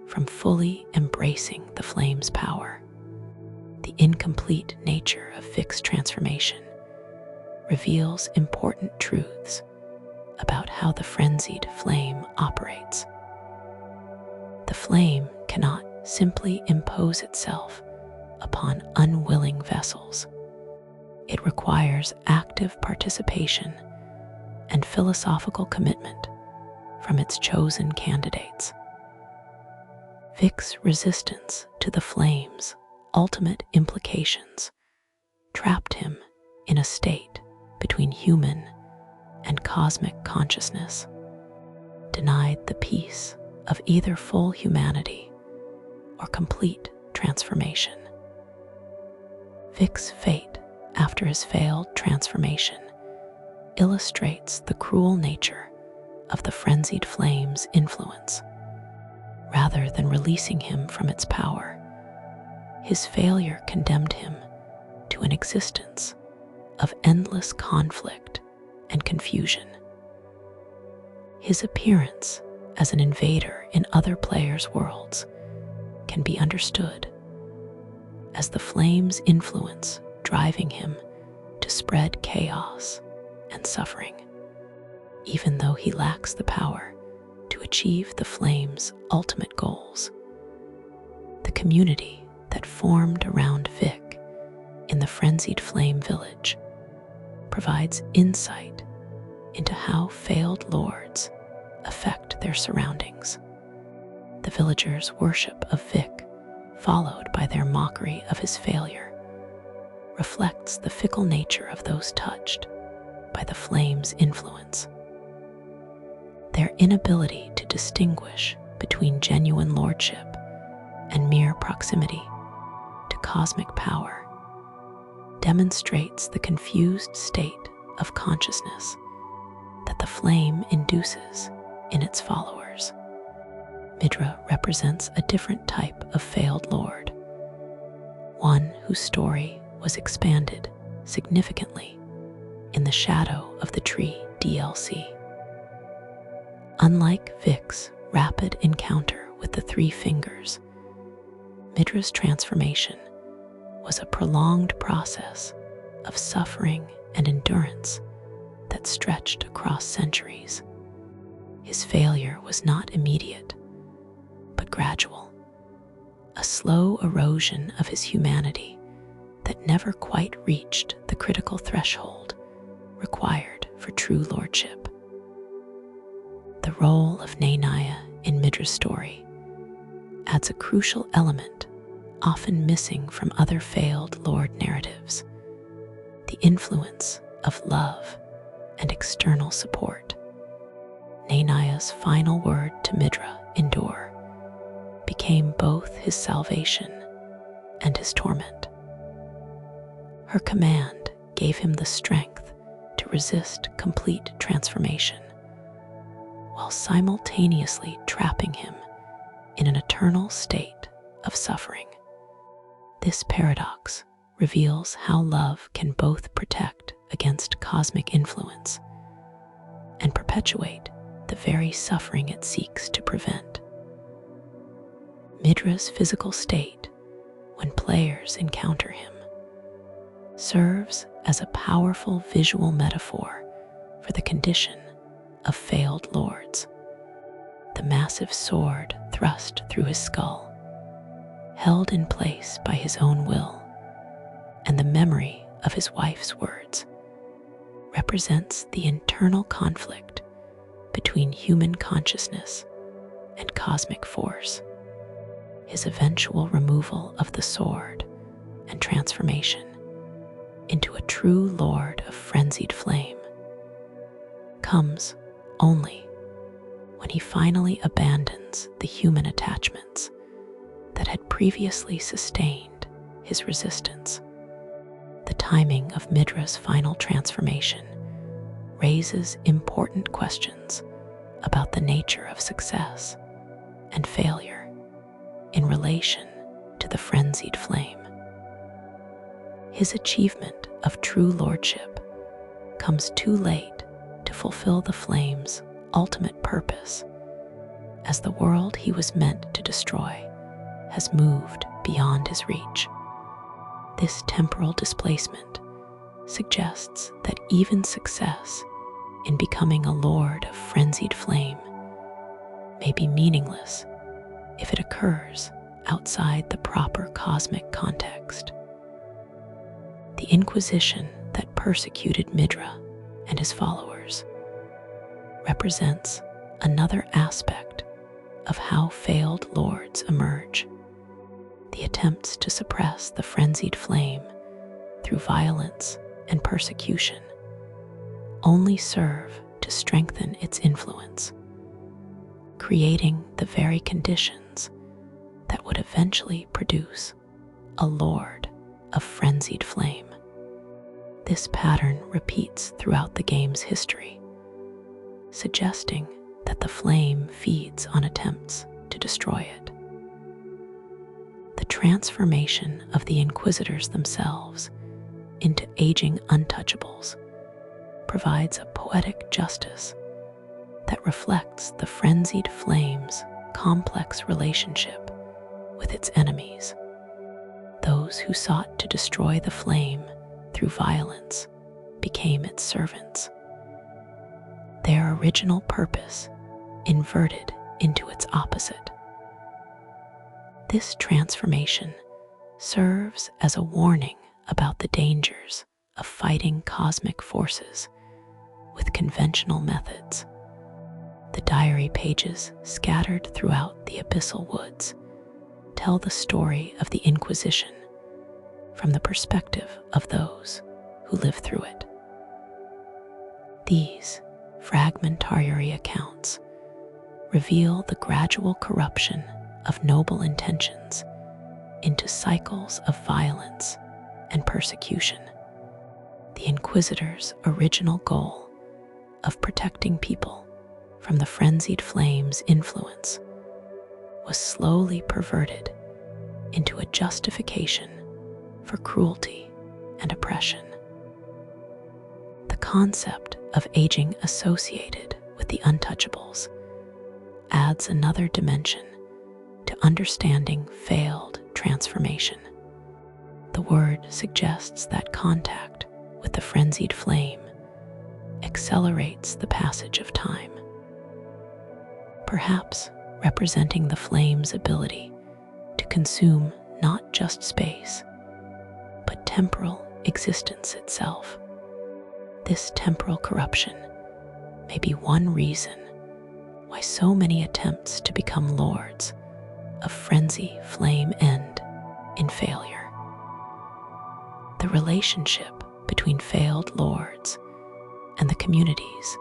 from fully embracing the flame's power. The incomplete nature of Vyke's transformation reveals important truths about how the Frenzied Flame operates. The flame cannot simply impose itself upon unwilling vessels. It requires active participation and philosophical commitment from its chosen candidates. Vyke's resistance to the flame's ultimate implications trapped him in a state between human and cosmic consciousness, denied the peace of either full humanity or complete transformation. Vyke's fate after his failed transformation illustrates the cruel nature of the Frenzied Flame's influence. Rather than releasing him from its power, his failure condemned him to an existence of endless conflict and confusion. His appearance as an invader in other players' worlds can be understood as the flame's influence driving him to spread chaos and suffering, even though he lacks the power to achieve the flame's ultimate goals. The community that formed around Vyke in the Frenzied Flame village provides insight into how failed lords affect their surroundings. The villagers' worship of Vyke, followed by their mockery of his failure, reflects the fickle nature of those touched by the flame's influence. Their inability to distinguish between genuine lordship and mere proximity to cosmic power demonstrates the confused state of consciousness that the the flame induces in its followers. Midra represents a different type of failed lord, one whose story was expanded significantly in the Shadow of the Tree DLC. Unlike Vyke's rapid encounter with the three fingers, Midra's transformation was a prolonged process of suffering and endurance that stretched across centuries. His failure was not immediate, but gradual, a slow erosion of his humanity that never quite reached the critical threshold required for true lordship. The role of Nenaya in Midra's story adds a crucial element often missing from other failed lord narratives: the influence of love and external support. Nenaya's final word to Midra, "Endure," became both his salvation and his torment. Her command gave him the strength to resist complete transformation, while simultaneously trapping him in an eternal state of suffering. This paradox reveals how love can both protect against cosmic influence and perpetuate the very suffering it seeks to prevent. Midra's physical state, when players encounter him, serves as a powerful visual metaphor for the condition of failed lords. The massive sword thrust through his skull, held in place by his own will, and the memory of his wife's words, represents the internal conflict between human consciousness and cosmic force. His eventual removal of the sword and transformation into a true lord of Frenzied Flame comes only when he finally abandons the human attachments that had previously sustained his resistance. The timing of Midra's final transformation raises important questions about the nature of success and failure in relation to the Frenzied Flame. His achievement of true lordship comes too late to fulfill the flame's ultimate purpose, as the world he was meant to destroy has moved beyond his reach. This temporal displacement suggests that even success in becoming a lord of Frenzied Flame may be meaningless if it occurs outside the proper cosmic context. The Inquisition that persecuted Midra and his followers represents another aspect of how failed lords emerge. The attempts to suppress the Frenzied Flame through violence and persecution only serve to strengthen its influence, creating the very conditions that would eventually produce a lord of Frenzied Flame. This pattern repeats throughout the game's history, suggesting that the flame feeds on attempts to destroy it. The transformation of the Inquisitors themselves into aging untouchables provides a poetic justice that reflects the Frenzied Flame's complex relationship with its enemies. Those who sought to destroy the flame through violence became its servants, their original purpose inverted into its opposite. This transformation serves as a warning about the dangers of fighting cosmic forces with conventional methods. The diary pages scattered throughout the abyssal woods tell the story of the Inquisition from the perspective of those who lived through it. These fragmentary accounts reveal the gradual corruption of noble intentions into cycles of violence and persecution. The Inquisitors' original goal of protecting people from the Frenzied Flame's influence was slowly perverted into a justification for cruelty and oppression. The concept of aging associated with the untouchables adds another dimension to understanding failed transformation. The word suggests that contact with the Frenzied Flame accelerates the passage of time, perhaps representing the flame's ability to consume not just space, but temporal existence itself. This temporal corruption may be one reason why so many attempts to become lords of Frenzy Flame end in failure. The relationship between failed lords and the communities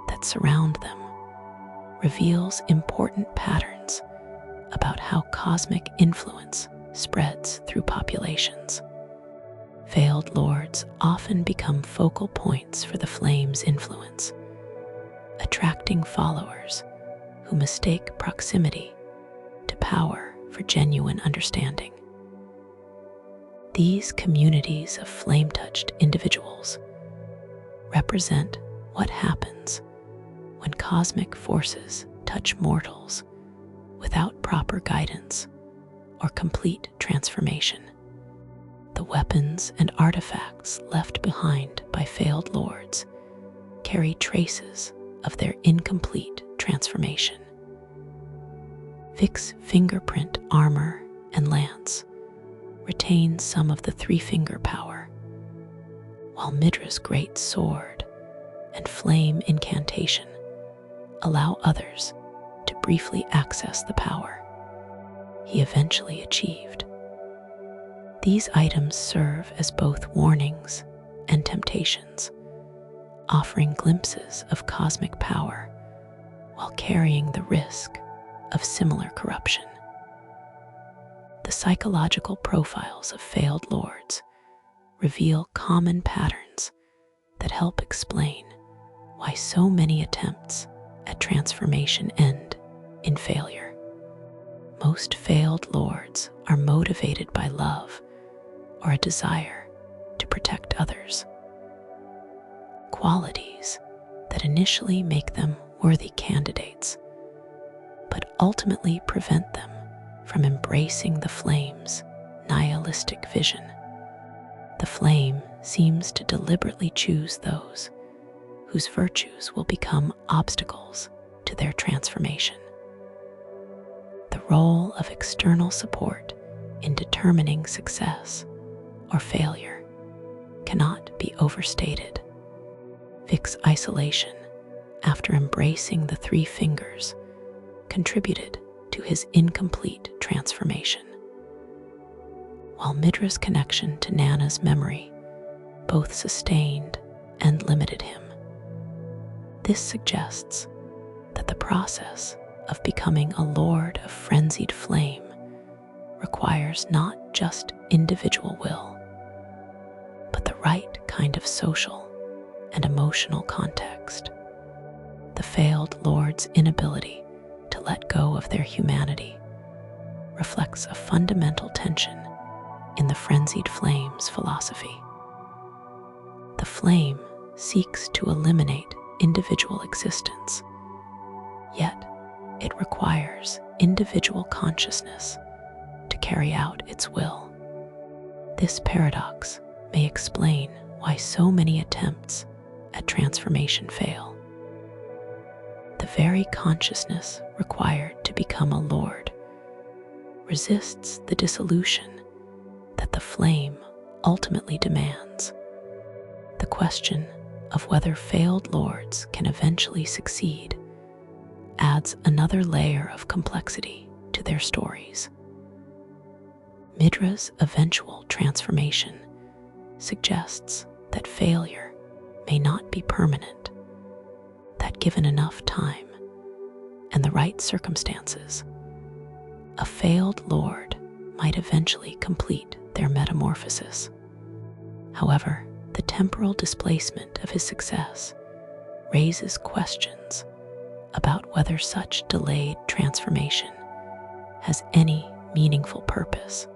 that surround them reveals important patterns about how cosmic influence spreads through populations. Failed lords often become focal points for the flame's influence, attracting followers who mistake proximity to power for genuine understanding. These communities of flame-touched individuals represent what happens when cosmic forces touch mortals without proper guidance or complete transformation. The weapons and artifacts left behind by failed lords carry traces of their incomplete transformation. Vyke's fingerprint armor and lance retain some of the three-finger power, while Midra's great sword and flame incantation allow others to briefly access the power he eventually achieved. These items serve as both warnings and temptations, offering glimpses of cosmic power while carrying the risk of similar corruption. The psychological profiles of failed lords reveal common patterns that help explain why so many attempts at transformation end in failure. Most failed lords are motivated by love or a desire to protect others, qualities that initially make them worthy candidates, but ultimately prevent them from embracing the flame's nihilistic vision. The flame seems to deliberately choose those whose virtues will become obstacles to their transformation. The role of external support in determining success or failure cannot be overstated. Vyke's isolation after embracing the three fingers contributed to his incomplete transformation, while Midra's connection to Nana's memory both sustained and limited him. This suggests that the process of becoming a Lord of Frenzied Flame requires not just individual will, but the right kind of social and emotional context. The failed Lord's inability to let go of their humanity reflects a fundamental tension in the Frenzied Flame's philosophy. The flame seeks to eliminate individual existence, yet it requires individual consciousness to carry out its will. This paradox may explain why so many attempts at transformation fail. The very consciousness required to become a lord resists the dissolution that the flame ultimately demands. The question of whether failed lords can eventually succeed adds another layer of complexity to their stories. Midra's eventual transformation suggests that failure may not be permanent, that given enough time and the right circumstances, a failed lord might eventually complete their metamorphosis. However, the temporal displacement of his success raises questions about whether such delayed transformation has any meaningful purpose.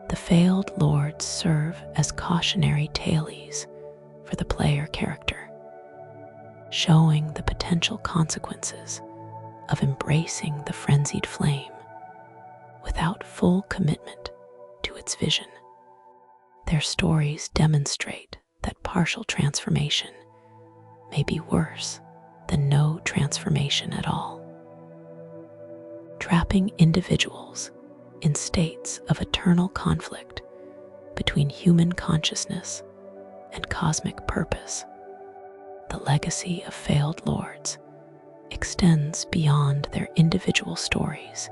The failed lords serve as cautionary tales for the player character, showing the potential consequences of embracing the frenzied flame without full commitment to its vision. Their stories demonstrate that partial transformation may be worse than no transformation at all, trapping individuals in states of eternal conflict between human consciousness and cosmic purpose. The legacy of failed lords extends beyond their individual stories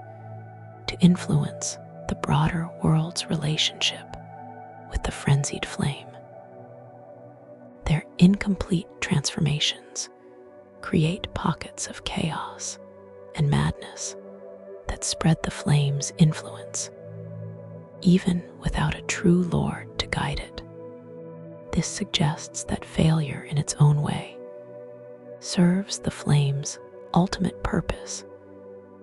to influence the broader world's relationship with the frenzied flame. Their incomplete transformations create pockets of chaos and madness that spread the flame's influence, even without a true lord to guide it. This suggests that failure in its own way serves the flame's ultimate purpose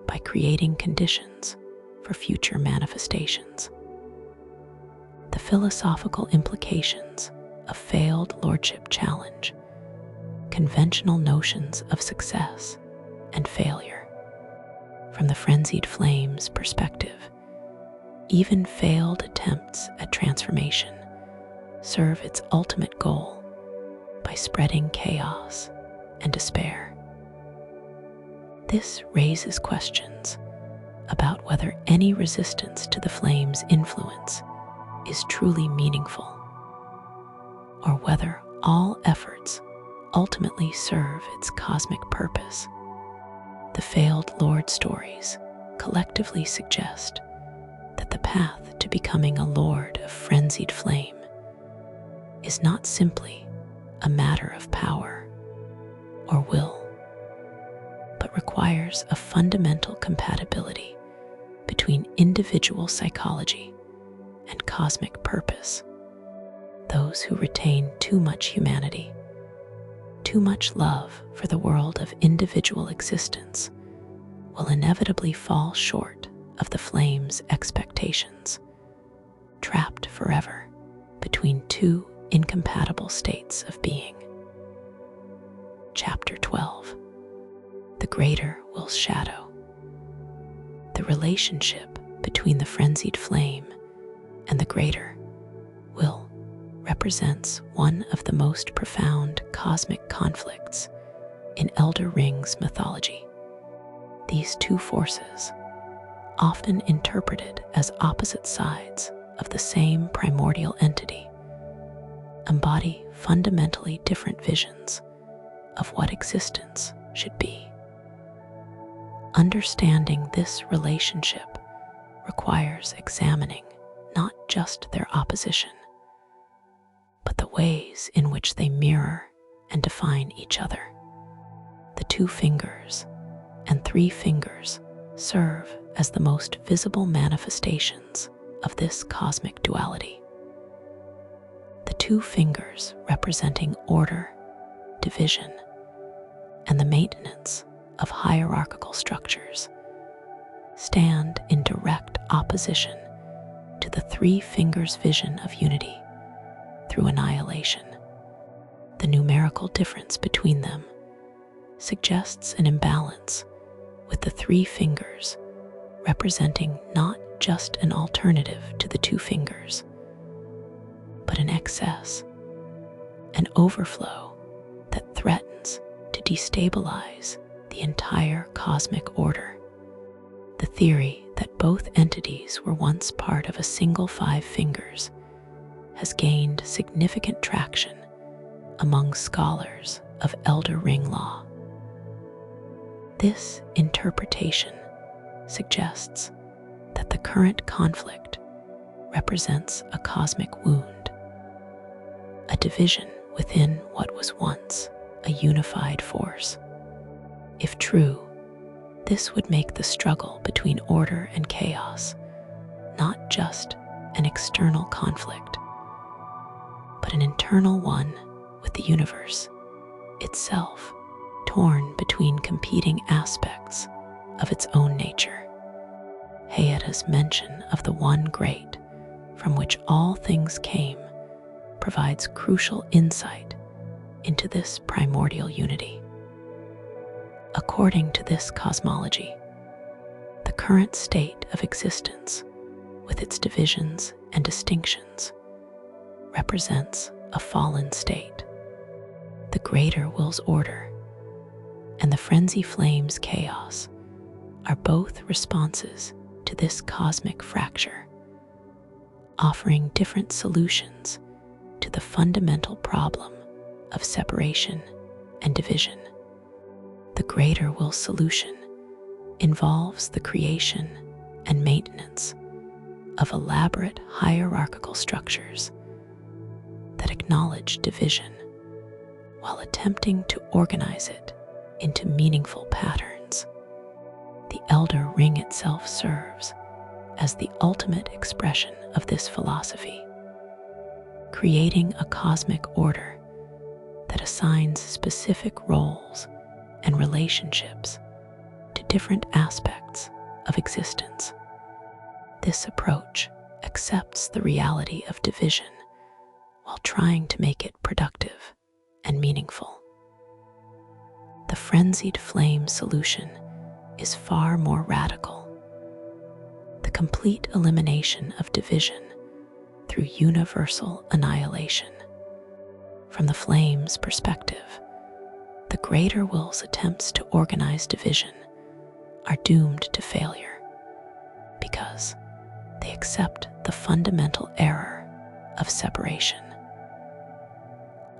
by creating conditions for future manifestations. The philosophical implications of failed lordship challenge conventional notions of success and failure. From the frenzied flame's perspective, even failed attempts at transformation serve its ultimate goal by spreading chaos and despair. This raises questions about whether any resistance to the flame's influence is truly meaningful, or whether all efforts ultimately serve its cosmic purpose. The failed lord stories collectively suggest that the path to becoming a lord of frenzied flame is not simply a matter of power or will, but requires a fundamental compatibility between individual psychology and cosmic purpose. Those who retain too much humanity, too much love for the world of individual existence, will inevitably fall short of the flame's expectations, trapped forever between two incompatible states of being. Chapter 12. The Greater Will's Shadow. The relationship between the frenzied flame and the Greater Will represents one of the most profound cosmic conflicts in Elden Ring's mythology. These two forces, often interpreted as opposite sides of the same primordial entity, embody fundamentally different visions of what existence should be. Understanding this relationship requires examining not just their opposition, but the ways in which they mirror and define each other. The 2 fingers and 3 fingers serve as the most visible manifestations of this cosmic duality. The 2 fingers representing order, division, and the maintenance of hierarchical structures stand in direct opposition to the 3 fingers' vision of unity through annihilation. The numerical difference between them suggests an imbalance, with the 3 fingers representing not just an alternative to the 2 fingers, but an excess, an overflow that threatens to destabilize the entire cosmic order. The theory that both entities were once part of a single 5 fingers has gained significant traction among scholars of Elden Ring law. This interpretation suggests that the current conflict represents a cosmic wound, a division within what was once a unified force. If true, this would make the struggle between order and chaos not just an external conflict, but an internal one with the universe itself torn between competing aspects of its own nature. Hayata's mention of the one great, from which all things came, provides crucial insight into this primordial unity. According to this cosmology, the current state of existence, with its divisions and distinctions, represents a fallen state. The greater will's order and the Frenzied Flame's chaos are both responses to this cosmic fracture, offering different solutions to the fundamental problem of separation and division. The greater will's solution involves the creation and maintenance of elaborate hierarchical structures that acknowledge division while attempting to organize it into meaningful patterns. The Elden Ring itself serves as the ultimate expression of this philosophy, creating a cosmic order that assigns specific roles and relationships to different aspects of existence. This approach accepts the reality of division while trying to make it productive and meaningful. The Frenzied Flame solution is far more radical. The complete elimination of division through universal annihilation. From the flame's perspective, the greater will's attempts to organize division are doomed to failure because they accept the fundamental error of separation.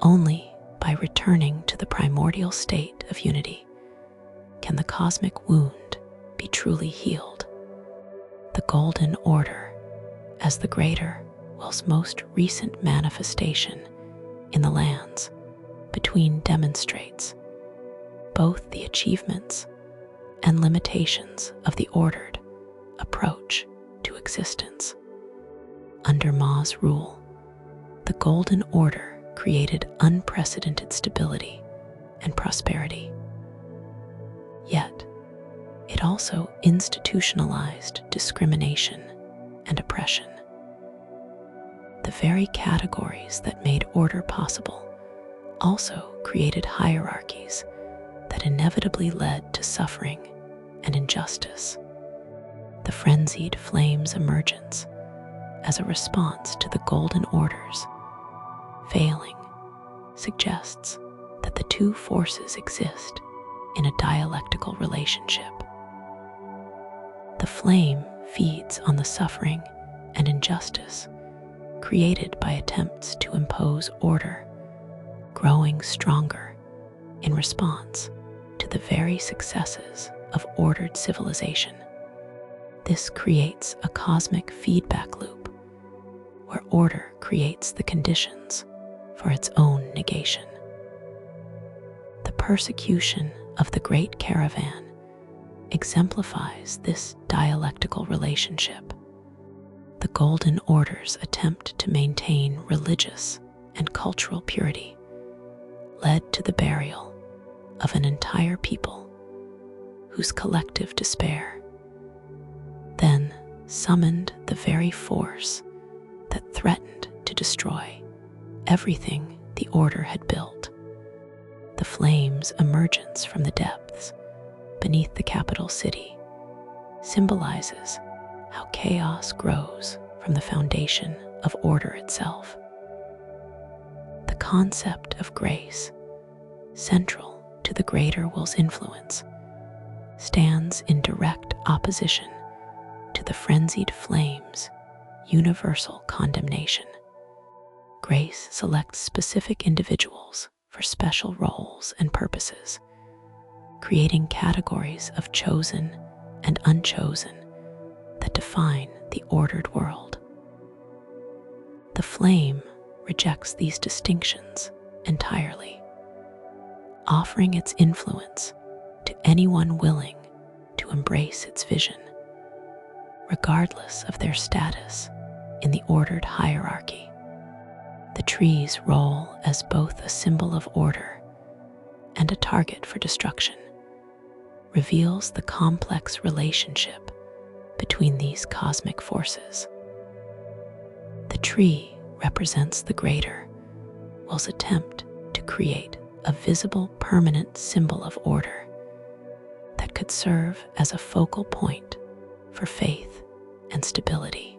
Only by returning to the primordial state of unity can the cosmic wound be truly healed. The Golden Order, as the greater will's most recent manifestation in the lands between, demonstrates both the achievements and limitations of the ordered approach to existence. Under Ma's rule, the Golden Order created unprecedented stability and prosperity. Yet, it also institutionalized discrimination and oppression. The very categories that made order possible also created hierarchies that inevitably led to suffering and injustice. The Frenzied Flame's emergence as a response to the Golden Order's failing suggests that the two forces exist in a dialectical relationship. The flame feeds on the suffering and injustice created by attempts to impose order, growing stronger in response to the very successes of ordered civilization. This creates a cosmic feedback loop where order creates the conditions for its own negation. The persecution of the Great Caravan exemplifies this dialectical relationship. The Golden Order's attempt to maintain religious and cultural purity led to the burial of an entire people whose collective despair then summoned the very force that threatened to destroy everything the Order had built. The flame's emergence from the depths beneath the capital city symbolizes how chaos grows from the foundation of order itself. The concept of grace, central to the greater will's influence, stands in direct opposition to the Frenzied Flame's universal condemnation. Grace selects specific individuals for special roles and purposes, creating categories of chosen and unchosen that define the ordered world. The flame rejects these distinctions entirely, offering its influence to anyone willing to embrace its vision, regardless of their status in the ordered hierarchy. The tree's role as both a symbol of order and a target for destruction, reveals the complex relationship between these cosmic forces. The tree represents the greater will's attempt to create a visible, permanent symbol of order that could serve as a focal point for faith and stability.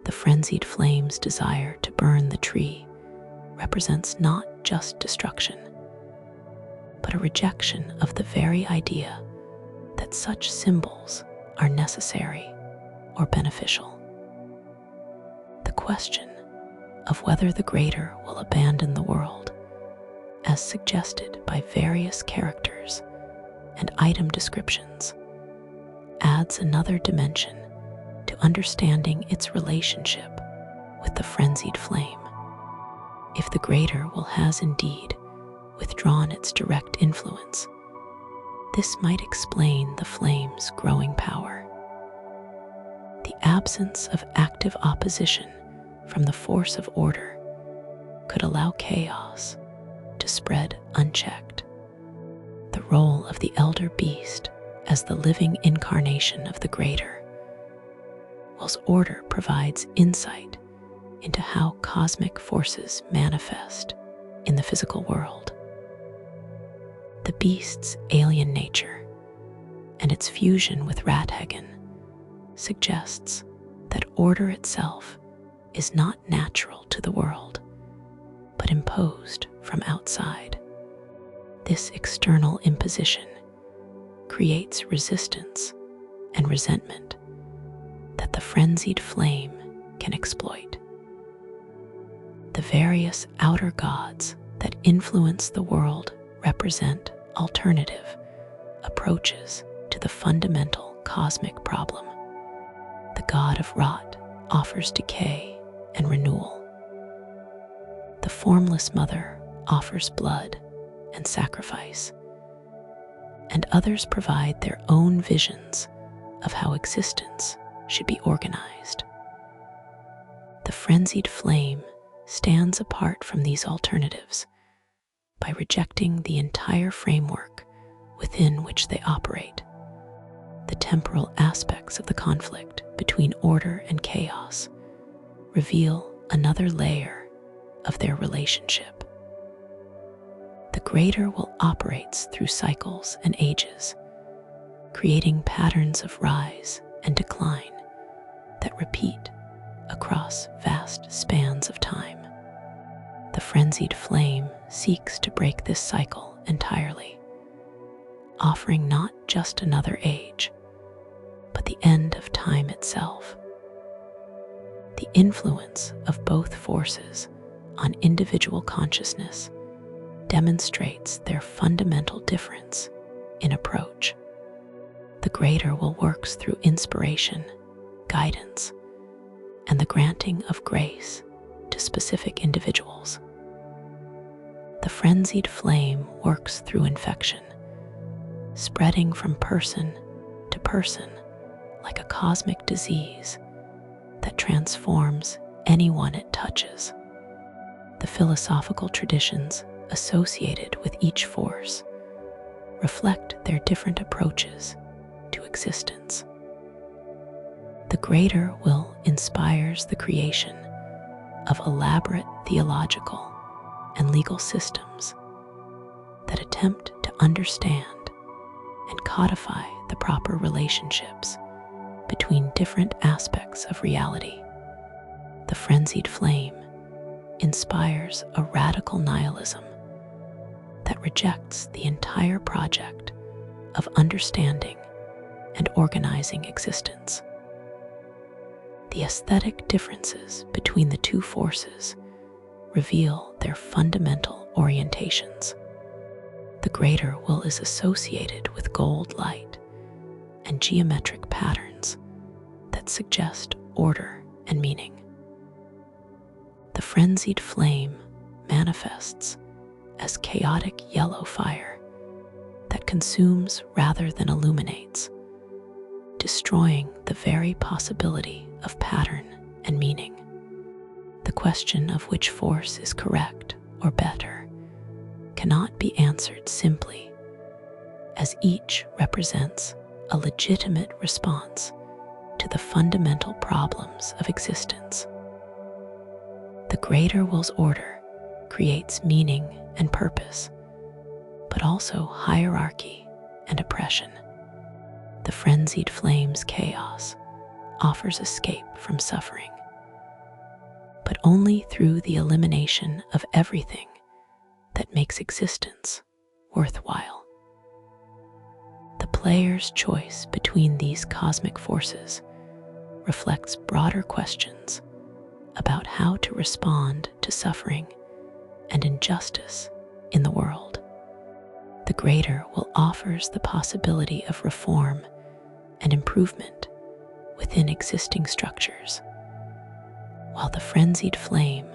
The frenzied flame's desire to burn the tree represents not just destruction, but a rejection of the very idea that such symbols are necessary or beneficial. The question of whether the greater will abandon the world, as suggested by various characters and item descriptions, adds another dimension to understanding its relationship with the frenzied flame. If the greater will has indeed withdrawn its direct influence, this might explain the flame's growing power. The absence of active opposition from the force of order could allow chaos to spread unchecked. The role of the elder beast as the living incarnation of the greater, whilst order provides insight into how cosmic forces manifest in the physical world. The beast's alien nature and its fusion with Rathagen suggests that order itself is not natural to the world, but imposed from outside. This external imposition creates resistance and resentment that the frenzied flame can exploit. The various outer gods that influence the world represent alternative approaches to the fundamental cosmic problem. The god of rot offers decay and renewal. The formless mother offers blood and sacrifice, and others provide their own visions of how existence should be organized. The frenzied flame stands apart from these alternatives by rejecting the entire framework within which they operate. The temporal aspects of the conflict between order and chaos reveal another layer of their relationship. The greater will operates through cycles and ages, creating patterns of rise and decline that repeat across vast spans of time. The frenzied flame seeks to break this cycle entirely, offering not just another age, but the end of time itself. The influence of both forces on individual consciousness demonstrates their fundamental difference in approach. The greater will works through inspiration, guidance, and the granting of grace to specific individuals. The frenzied flame works through infection, spreading from person to person like a cosmic disease that transforms anyone it touches. The philosophical traditions associated with each force reflect their different approaches to existence. The greater will inspires the creation of elaborate theological and legal systems that attempt to understand and codify the proper relationships between different aspects of reality. The frenzied flame inspires a radical nihilism that rejects the entire project of understanding and organizing existence. The aesthetic differences between the two forces reveal their fundamental orientations. The greater will is associated with gold light and geometric patterns that suggest order and meaning. The frenzied flame manifests as chaotic yellow fire that consumes rather than illuminates, destroying the very possibility of pattern and meaning. The question of which force is correct or better cannot be answered simply, as each represents a legitimate response to the fundamental problems of existence. The greater will's order creates meaning and purpose, but also hierarchy and oppression. The Frenzied Flame's chaos offers escape from suffering, but only through the elimination of everything that makes existence worthwhile. The player's choice between these cosmic forces reflects broader questions about how to respond to suffering and injustice in the world. The greater will offers the possibility of reform and improvement within existing structures, while the Frenzied Flame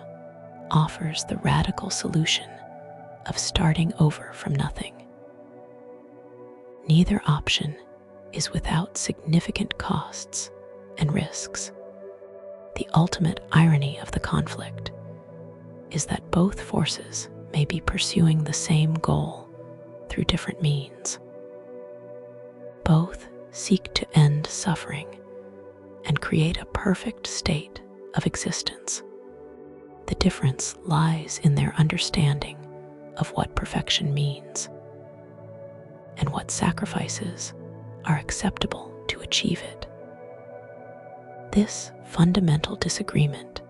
offers the radical solution of starting over from nothing. Neither option is without significant costs and risks. The ultimate irony of the conflict is that both forces may be pursuing the same goal through different means. Both seek to end suffering and create a perfect state of existence. The difference lies in their understanding of what perfection means and what sacrifices are acceptable to achieve it. This fundamental disagreement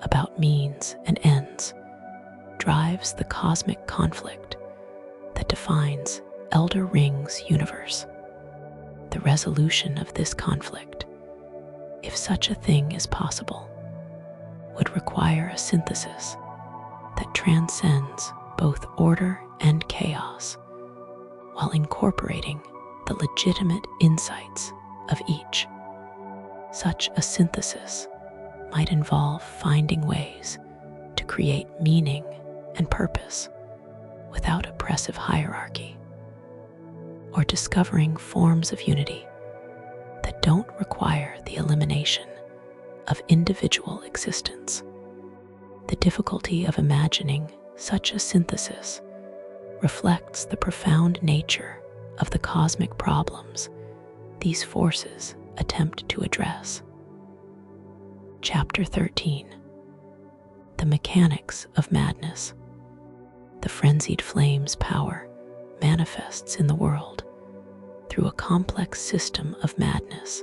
about means and ends drives the cosmic conflict that defines Elden Ring's universe. The resolution of this conflict, if such a thing is possible, would require a synthesis that transcends both order and chaos, while incorporating the legitimate insights of each. Such a synthesis might involve finding ways to create meaning and purpose without oppressive hierarchy, or discovering forms of unity that don't require the elimination of individual existence. The difficulty of imagining such a synthesis reflects the profound nature of the cosmic problems these forces attempt to address. Chapter 13. The Mechanics of Madness. The Frenzied Flame's power manifests in the world through a complex system of madness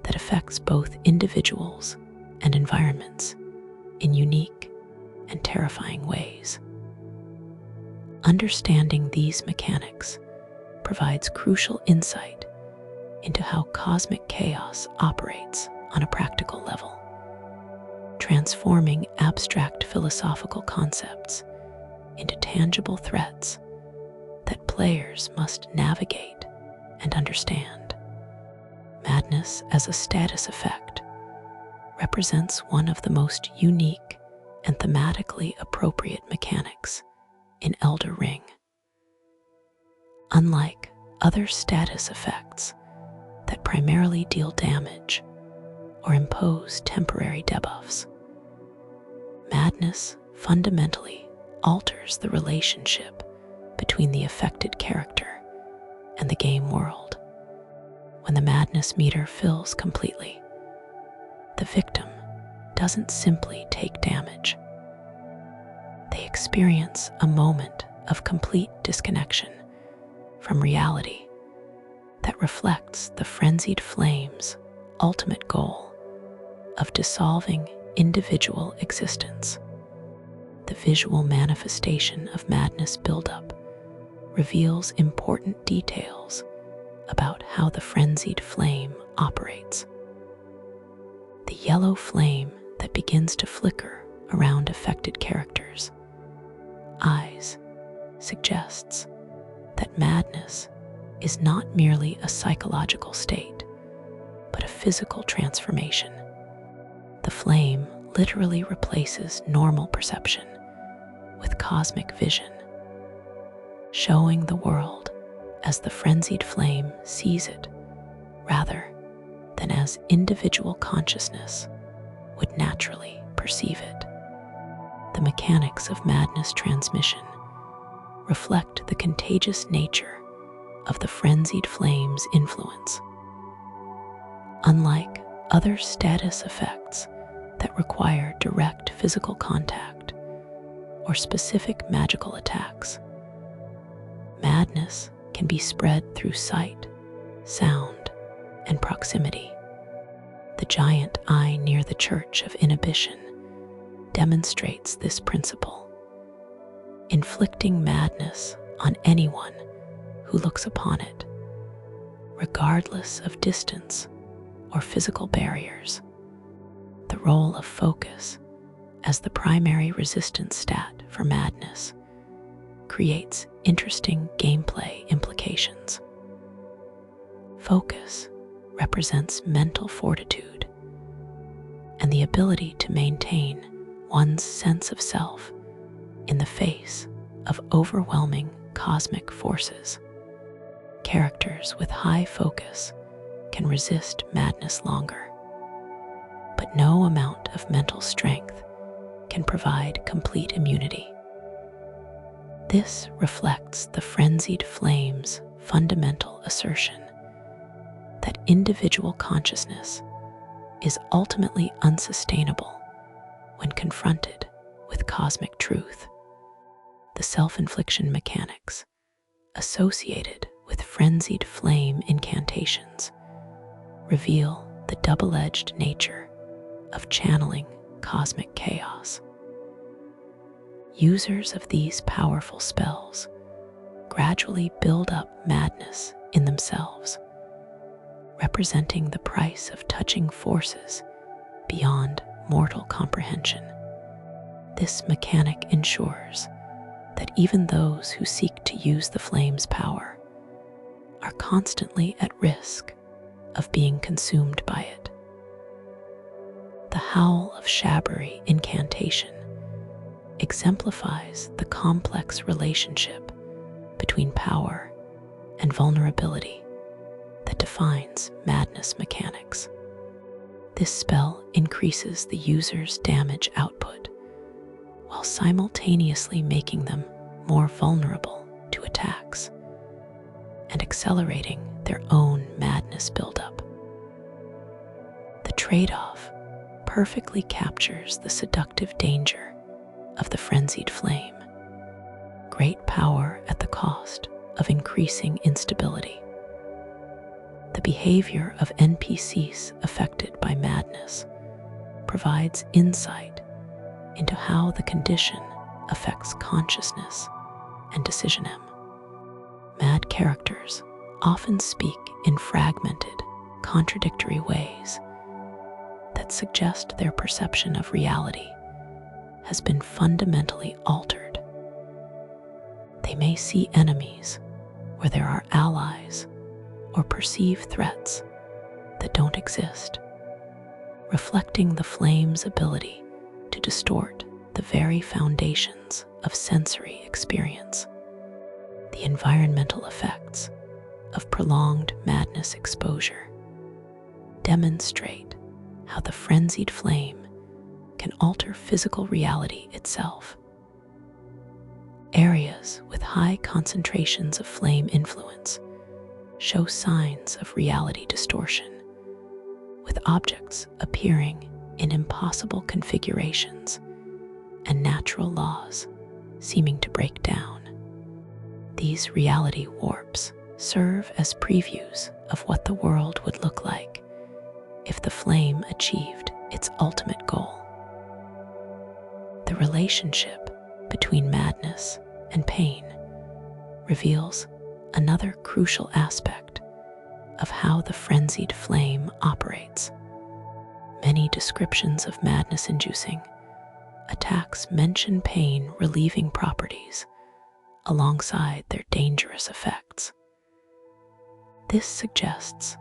that affects both individuals and environments in unique and terrifying ways. Understanding these mechanics provides crucial insight into how cosmic chaos operates on a practical level, transforming abstract philosophical concepts into tangible threats that players must navigate and understand. Madness as a status effect represents one of the most unique and thematically appropriate mechanics in Elden Ring. Unlike other status effects that primarily deal damage or impose temporary debuffs, madness fundamentally alters the relationship between the affected character and the game world. When the madness meter fills completely, the victim doesn't simply take damage. They experience a moment of complete disconnection from reality that reflects the Frenzied Flame's ultimate goal of dissolving individual existence. The visual manifestation of madness buildup reveals important details about how the Frenzied Flame operates. The yellow flame that begins to flicker around affected characters' eyes suggests that madness is not merely a psychological state, but a physical transformation. The flame literally replaces normal perception with cosmic vision, showing the world as the Frenzied Flame sees it, rather than as individual consciousness would naturally perceive it. The mechanics of madness transmission reflect the contagious nature of the Frenzied Flame's influence. Unlike other status effects that require direct physical contact or specific magical attacks, madness can be spread through sight, sound, and proximity. The giant eye near the Church of Inhibition demonstrates this principle, inflicting madness on anyone who looks upon it, regardless of distance or physical barriers. The role of focus as the primary resistance stat for madness creates interesting gameplay implications. Focus represents mental fortitude and the ability to maintain one's sense of self in the face of overwhelming cosmic forces. Characters with high focus can resist madness longer, but no amount of mental strength can provide complete immunity. This reflects the Frenzied Flame's fundamental assertion that individual consciousness is ultimately unsustainable when confronted with cosmic truth. The self-infliction mechanics associated with Frenzied Flame incantations reveal the double-edged nature of channeling cosmic chaos. Users of these powerful spells gradually build up madness in themselves, representing the price of touching forces beyond mortal comprehension. This mechanic ensures that even those who seek to use the flame's power are constantly at risk of being consumed by it. The Howl of Shabriri incantation exemplifies the complex relationship between power and vulnerability that defines madness mechanics. This spell increases the user's damage output while simultaneously making them more vulnerable to attacks and accelerating their own madness buildup. The trade-off perfectly captures the seductive danger of the Frenzied Flame: great power at the cost of increasing instability. The behavior of NPCs affected by madness provides insight into how the condition affects consciousness and decision. Mad characters often speak in fragmented, contradictory ways that suggest their perception of reality has been fundamentally altered. They may see enemies where there are allies or perceive threats that don't exist, reflecting the flame's ability to distort the very foundations of sensory experience. The environmental effects of prolonged madness exposure demonstrate how the Frenzied Flame can alter physical reality itself. Areas with high concentrations of flame influence show signs of reality distortion, with objects appearing in impossible configurations and natural laws seeming to break down. These reality warps serve as previews of what the world would look like if the flame achieved its ultimate goal. The relationship between madness and pain reveals another crucial aspect of how the Frenzied Flame operates. Many descriptions of madness-inducing attacks mention pain-relieving properties alongside their dangerous effects. This suggests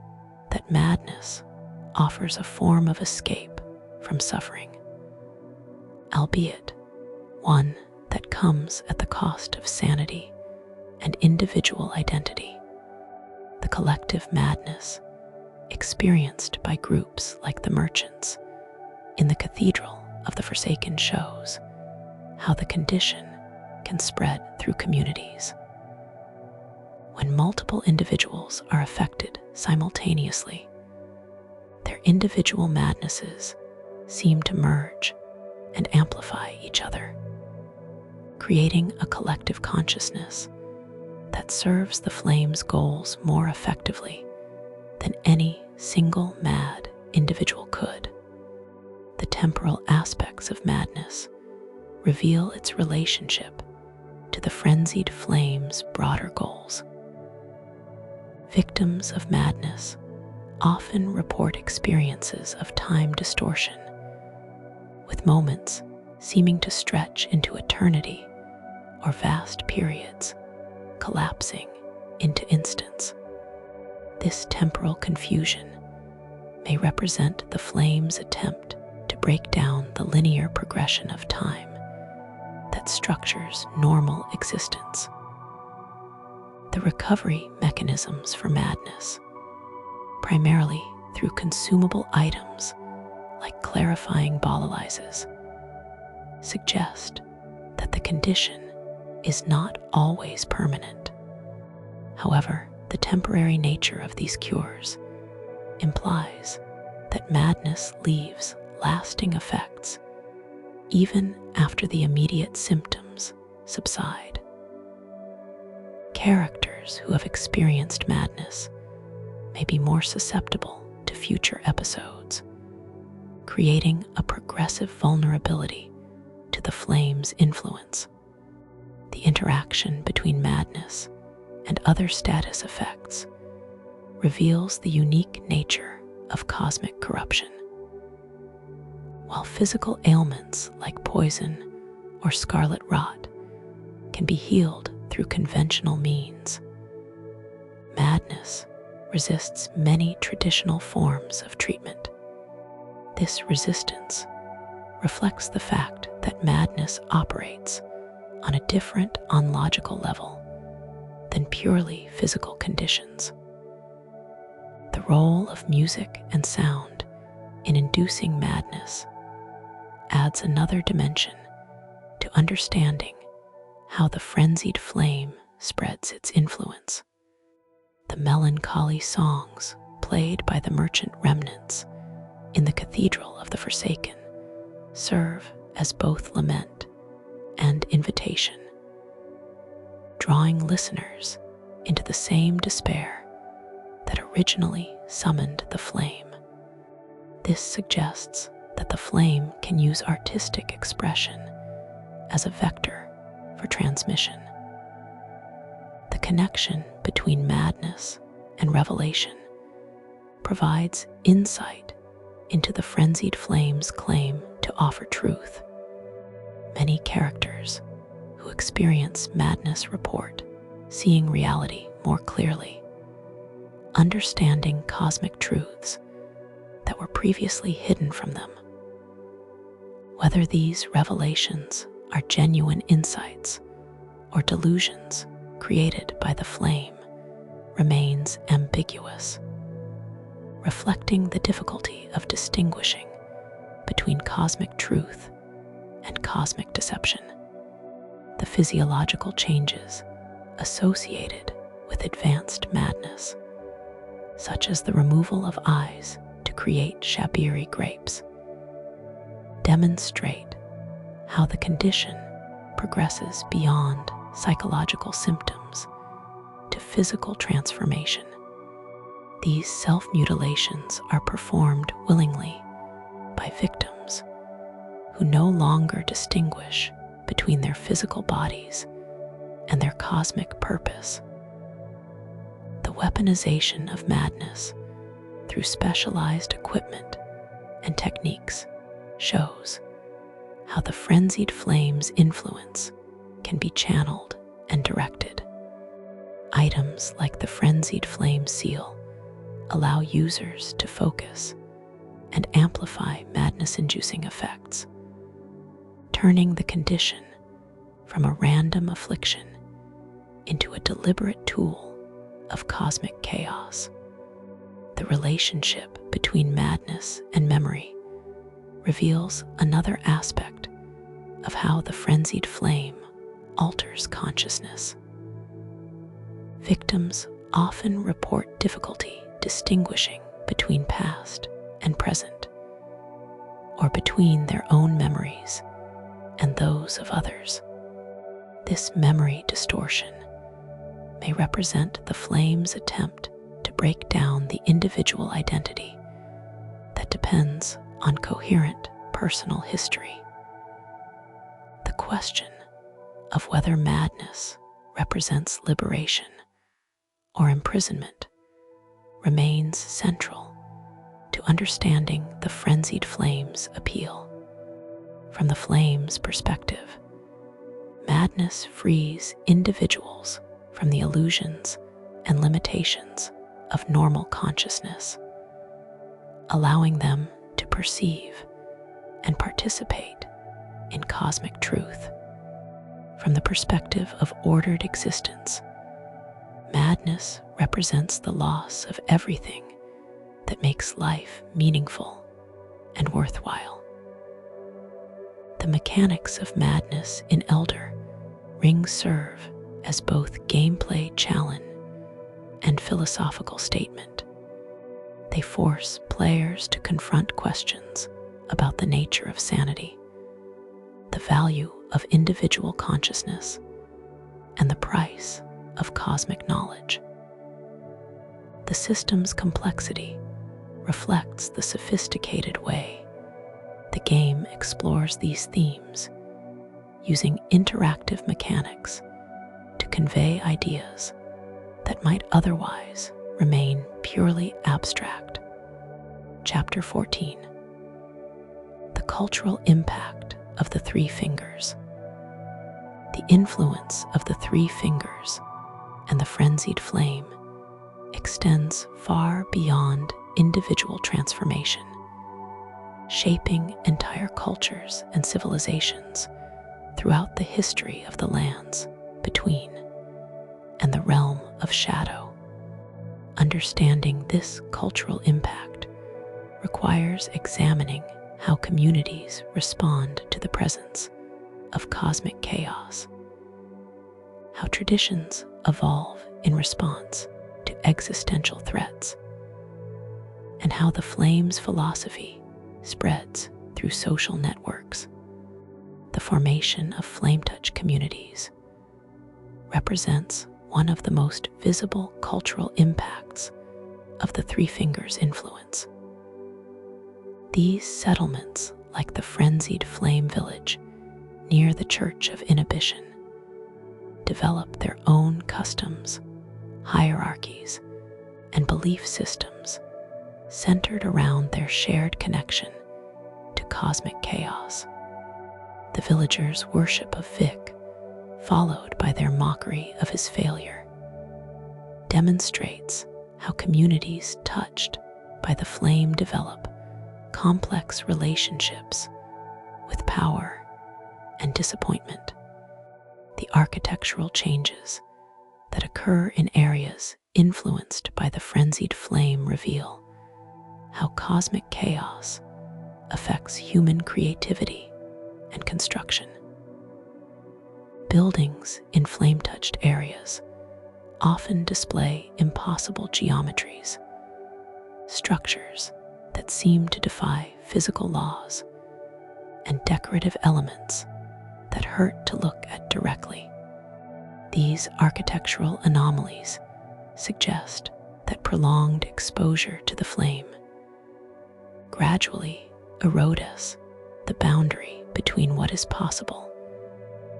that madness offers a form of escape from suffering, albeit one that comes at the cost of sanity and individual identity. The collective madness experienced by groups like the merchants in the Cathedral of the Forsaken shows how the condition can spread through communities. When multiple individuals are affected simultaneously, their individual madnesses seem to merge and amplify each other, creating a collective consciousness that serves the flame's goals more effectively than any single mad individual could. The temporal aspects of madness reveal its relationship to the frenzied flame's broader goals. Victims of madness often report experiences of time distortion, with moments seeming to stretch into eternity or vast periods collapsing into instants. This temporal confusion may represent the flame's attempt to break down the linear progression of time that structures normal existence. The recovery mechanisms for madness, primarily through consumable items like clarifying volatiles, suggest that the condition is not always permanent. However, the temporary nature of these cures implies that madness leaves lasting effects even after the immediate symptoms subside. Characters who have experienced madness may be more susceptible to future episodes, creating a progressive vulnerability to the flame's influence. The interaction between madness and other status effects reveals the unique nature of cosmic corruption. While physical ailments like poison or scarlet rot can be healed through conventional means, madness resists many traditional forms of treatment. This resistance reflects the fact that madness operates on a different ontological level than purely physical conditions. The role of music and sound in inducing madness adds another dimension to understanding how the frenzied flame spreads its influence. The melancholy songs played by the merchant remnants in the Cathedral of the Forsaken serve as both lament and invitation, drawing listeners into the same despair that originally summoned the flame. This suggests that the flame can use artistic expression as a vector for transmission. The connection between madness and revelation provides insight into the frenzied flame's claim to offer truth. Many characters who experience madness report seeing reality more clearly, understanding cosmic truths that were previously hidden from them. Whether these revelations are genuine insights or delusions created by the flame remains ambiguous, reflecting the difficulty of distinguishing between cosmic truth and cosmic deception. The physiological changes associated with advanced madness, such as the removal of eyes to create Shabriri grapes, demonstrate how the condition progresses beyond psychological symptoms to physical transformation. These self-mutilations are performed willingly by victims who no longer distinguish between their physical bodies and their cosmic purpose. The weaponization of madness through specialized equipment and techniques shows how the frenzied flame's influence can be channeled and directed. Items like the Frenzied Flame seal allow users to focus and amplify madness-inducing effects, turning the condition from a random affliction into a deliberate tool of cosmic chaos. The relationship between madness and memory reveals another aspect of how the frenzied flame alters consciousness. Victims often report difficulty distinguishing between past and present, or between their own memories and those of others. This memory distortion may represent the flame's attempt to break down the individual identity that depends on coherent personal history. The question of whether madness represents liberation or imprisonment remains central to understanding the Frenzied Flame's appeal. From the flame's perspective, madness frees individuals from the illusions and limitations of normal consciousness, allowing them to perceive and participate in cosmic truth. From the perspective of ordered existence, madness represents the loss of everything that makes life meaningful and worthwhile. The mechanics of madness in Elden Ring serve as both gameplay challenge and philosophical statement. They force players to confront questions about the nature of sanity, the value of individual consciousness, and the price of cosmic knowledge. The system's complexity reflects the sophisticated way the game explores these themes, using interactive mechanics to convey ideas that might otherwise remain purely abstract. Chapter 14: The cultural impact of the Three Fingers. The influence of the Three Fingers and the Frenzied Flame extends far beyond individual transformation, shaping entire cultures and civilizations throughout the history of the lands between and the realm of shadow. Understanding this cultural impact requires examining how communities respond to the presence of cosmic chaos, how traditions evolve in response to existential threats, and how the flame's philosophy spreads through social networks. The formation of flame-touch communities represents one of the most visible cultural impacts of the Three Fingers' influence. These settlements, like the Frenzied Flame village near the Church of Inhibition, develop their own customs, hierarchies, and belief systems centered around their shared connection to cosmic chaos. The villagers' worship of Vyke, followed by their mockery of his failure, demonstrates how communities touched by the flame develop complex relationships with power and disappointment. The architectural changes that occur in areas influenced by the Frenzied Flame reveal how cosmic chaos affects human creativity and construction. Buildings in flame-touched areas often display impossible geometries, structures that seem to defy physical laws, and decorative elements that hurt to look at directly. These architectural anomalies suggest that prolonged exposure to the flame gradually erodes the boundary between what is possible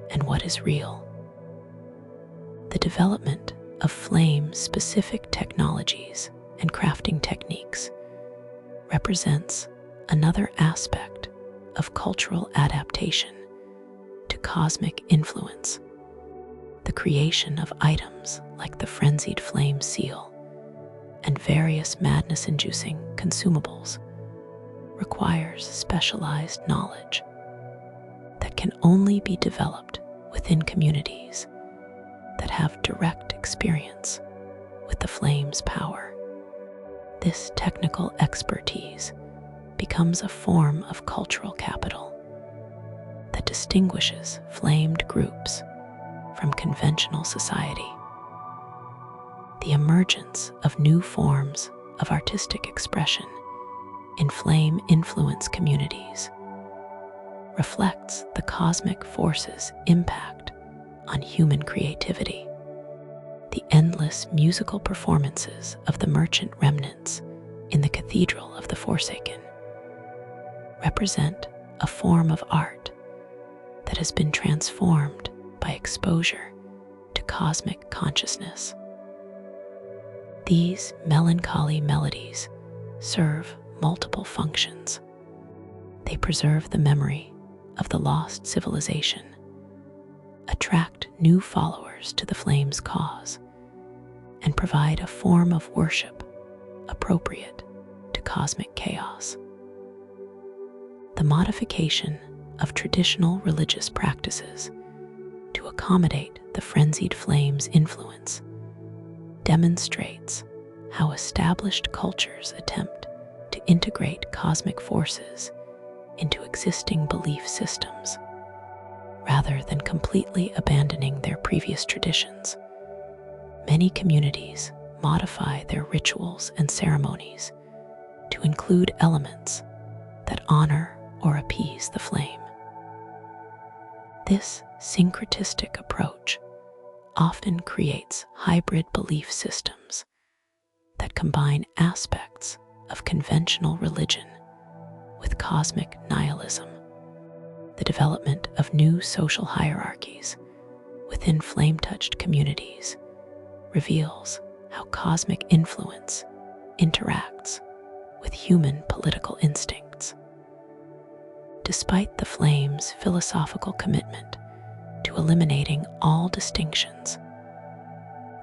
and what is real. The development of flame-specific technologies and crafting techniques represents another aspect of cultural adaptation to cosmic influence. The creation of items like the Frenzied Flame seal and various madness-inducing consumables requires specialized knowledge that can only be developed within communities that have direct experience with the flame's power. This technical expertise becomes a form of cultural capital that distinguishes flamed groups from conventional society. The emergence of new forms of artistic expression in flame-influenced communities reflects the cosmic force's impact on human creativity. The endless musical performances of the merchant remnants in the Cathedral of the Forsaken represent a form of art that has been transformed by exposure to cosmic consciousness. These melancholy melodies serve multiple functions. They preserve the memory of the lost civilization, attract new followers to the flame's cause, and provide a form of worship appropriate to cosmic chaos. The modification of traditional religious practices to accommodate the frenzied flame's influence demonstrates how established cultures attempt to integrate cosmic forces into existing belief systems, rather than completely abandoning their previous traditions. Many communities modify their rituals and ceremonies to include elements that honor or appease the flame. This syncretistic approach often creates hybrid belief systems that combine aspects of conventional religion with cosmic nihilism. The development of new social hierarchies within flame-touched communities reveals how cosmic influence interacts with human political instincts. Despite the flame's philosophical commitment to eliminating all distinctions,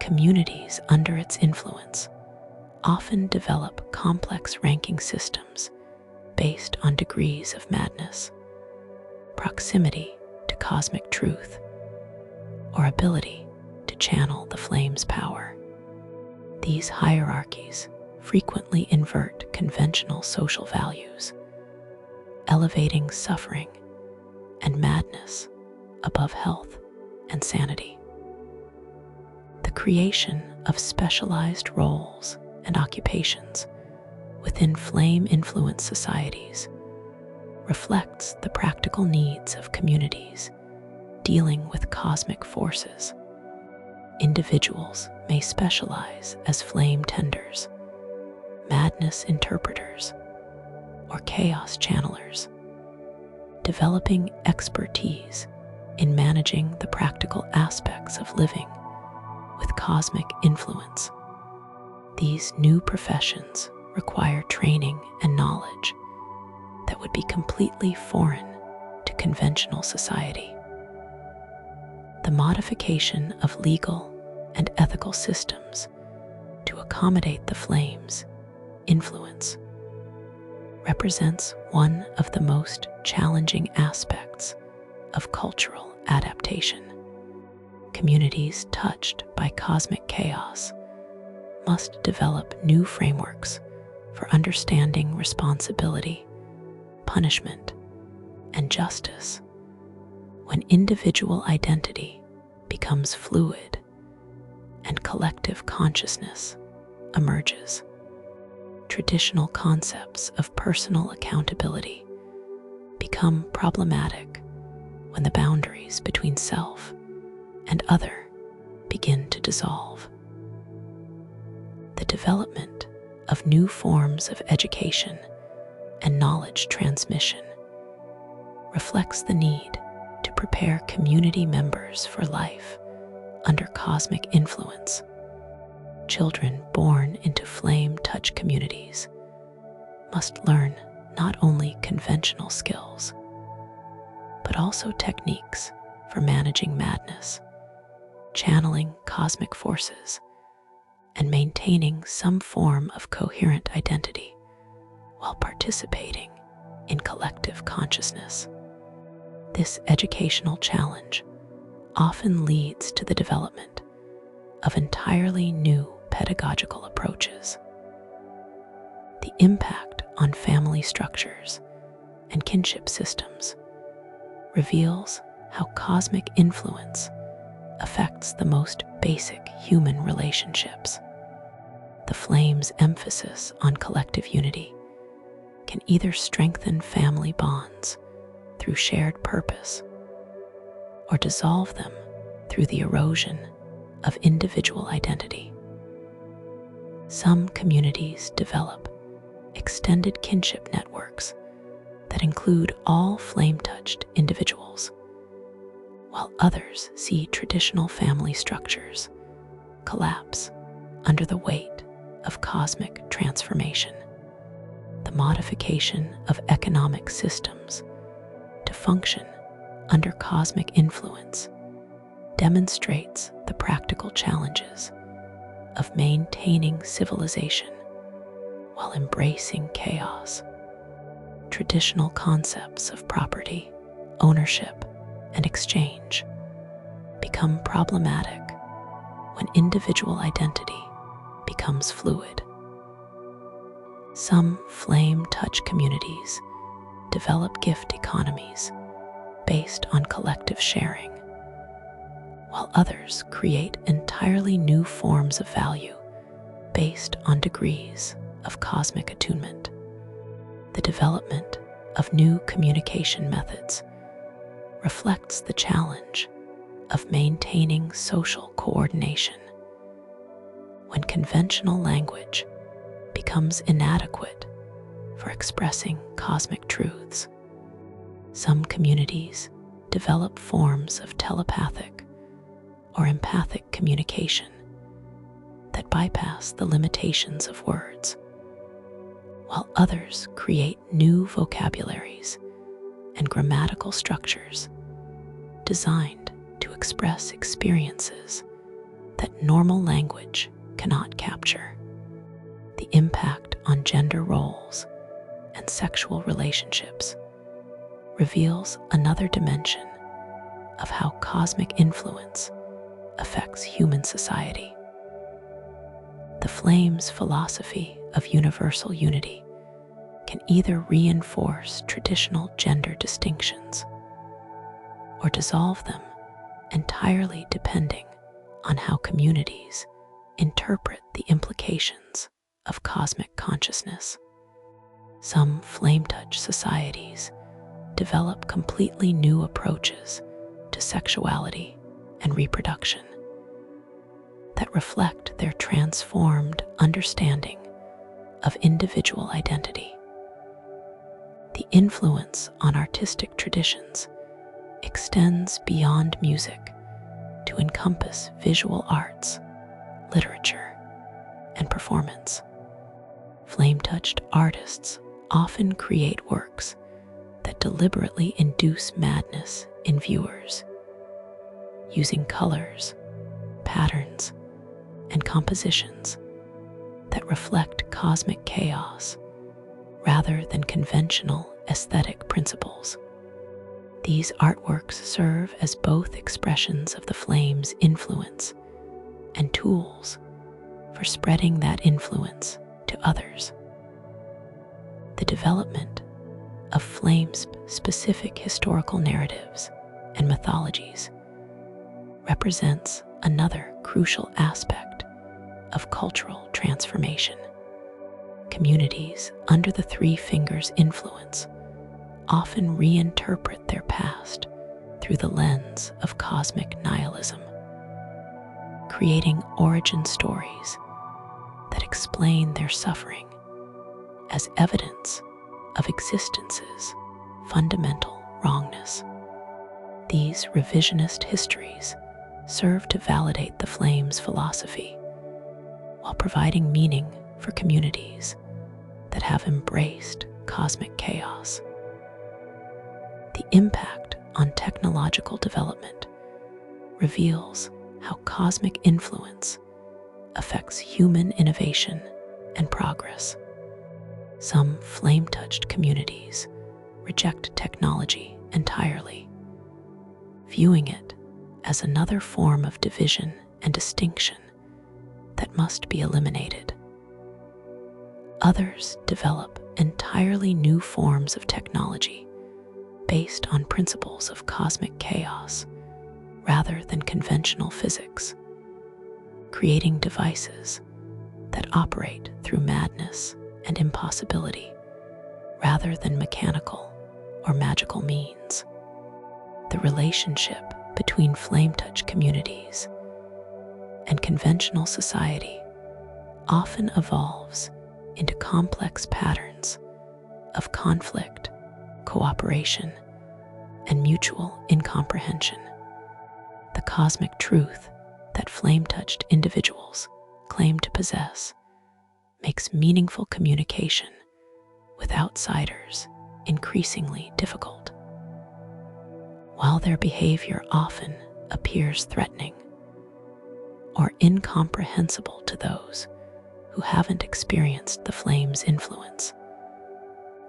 communities under its influence often develop complex ranking systems based on degrees of madness, proximity to cosmic truth, or ability to channel the flame's power. These hierarchies frequently invert conventional social values, elevating suffering and madness above health and sanity. The creation of specialized roles and occupations within flame-influenced societies reflects the practical needs of communities dealing with cosmic forces. Individuals may specialize as flame tenders, madness interpreters, or chaos channelers, developing expertise in managing the practical aspects of living with cosmic influence. These new professions require training and knowledge that would be completely foreign to conventional society. The modification of legal and ethical systems to accommodate the flame's influence represents one of the most challenging aspects of cultural adaptation. Communities touched by cosmic chaos must develop new frameworks for understanding responsibility, punishment, and justice when individual identity becomes fluid and collective consciousness emerges. Traditional concepts of personal accountability become problematic when the boundaries between self and other begin to dissolve. The development of new forms of education and knowledge transmission reflects the need to prepare community members for life under cosmic influence. Children born into flame-touch communities must learn not only conventional skills, but also techniques for managing madness, channeling cosmic forces, and maintaining some form of coherent identity while participating in collective consciousness. This educational challenge often leads to the development of entirely new pedagogical approaches. The impact on family structures and kinship systems reveals how cosmic influence affects the most basic human relationships. The flame's emphasis on collective unity can either strengthen family bonds through shared purpose or dissolve them through the erosion of individual identity. Some communities develop extended kinship networks that include all flame-touched individuals, while others see traditional family structures collapse under the weight of cosmic transformation. The modification of economic systems to function under cosmic influence demonstrates the practical challenges of maintaining civilization while embracing chaos. Traditional concepts of property, ownership, and exchange become problematic when individual identity becomes fluid. Some flame-touch communities develop gift economies based on collective sharing, while others create entirely new forms of value based on degrees of cosmic attunement. The development of new communication methods reflects the challenge of maintaining social coordination. When conventional language becomes inadequate for expressing cosmic truths, some communities develop forms of telepathic or empathic communication that bypass the limitations of words, while others create new vocabularies and grammatical structures designed to express experiences that normal language cannot capture. The impact on gender roles and sexual relationships reveals another dimension of how cosmic influence affects human society. The flame's philosophy of universal unity can either reinforce traditional gender distinctions or dissolve them entirely, depending on how communities interpret the implications of cosmic consciousness. Some flame-touch societies develop completely new approaches to sexuality and reproduction that reflect their transformed understanding of individual identity. The influence on artistic traditions extends beyond music to encompass visual arts, literature, and performance. Flame-touched artists often create works that deliberately induce madness in viewers, using colors, patterns, and compositions that reflect cosmic chaos rather than conventional aesthetic principles. These artworks serve as both expressions of the flame's influence and tools for spreading that influence to others. The development of flame-specific historical narratives and mythologies represents another crucial aspect of cultural transformation. Communities under the Three Fingers influence often reinterpret their past through the lens of cosmic nihilism, creating origin stories that explain their suffering as evidence of existence's fundamental wrongness. These revisionist histories serve to validate the flame's philosophy while providing meaning for communities that have embraced cosmic chaos. The impact on technological development reveals how cosmic influence affects human innovation and progress. Some flame-touched communities reject technology entirely, viewing it as another form of division and distinction that must be eliminated. Others develop entirely new forms of technology based on principles of cosmic chaos rather than conventional physics, creating devices that operate through madness and impossibility rather than mechanical or magical means. The relationship between flame touch communities and conventional society often evolves into complex patterns of conflict, cooperation, and mutual incomprehension. The cosmic truth that flame-touched individuals claim to possess makes meaningful communication with outsiders increasingly difficult. While their behavior often appears threatening or incomprehensible to those who haven't experienced the flame's influence,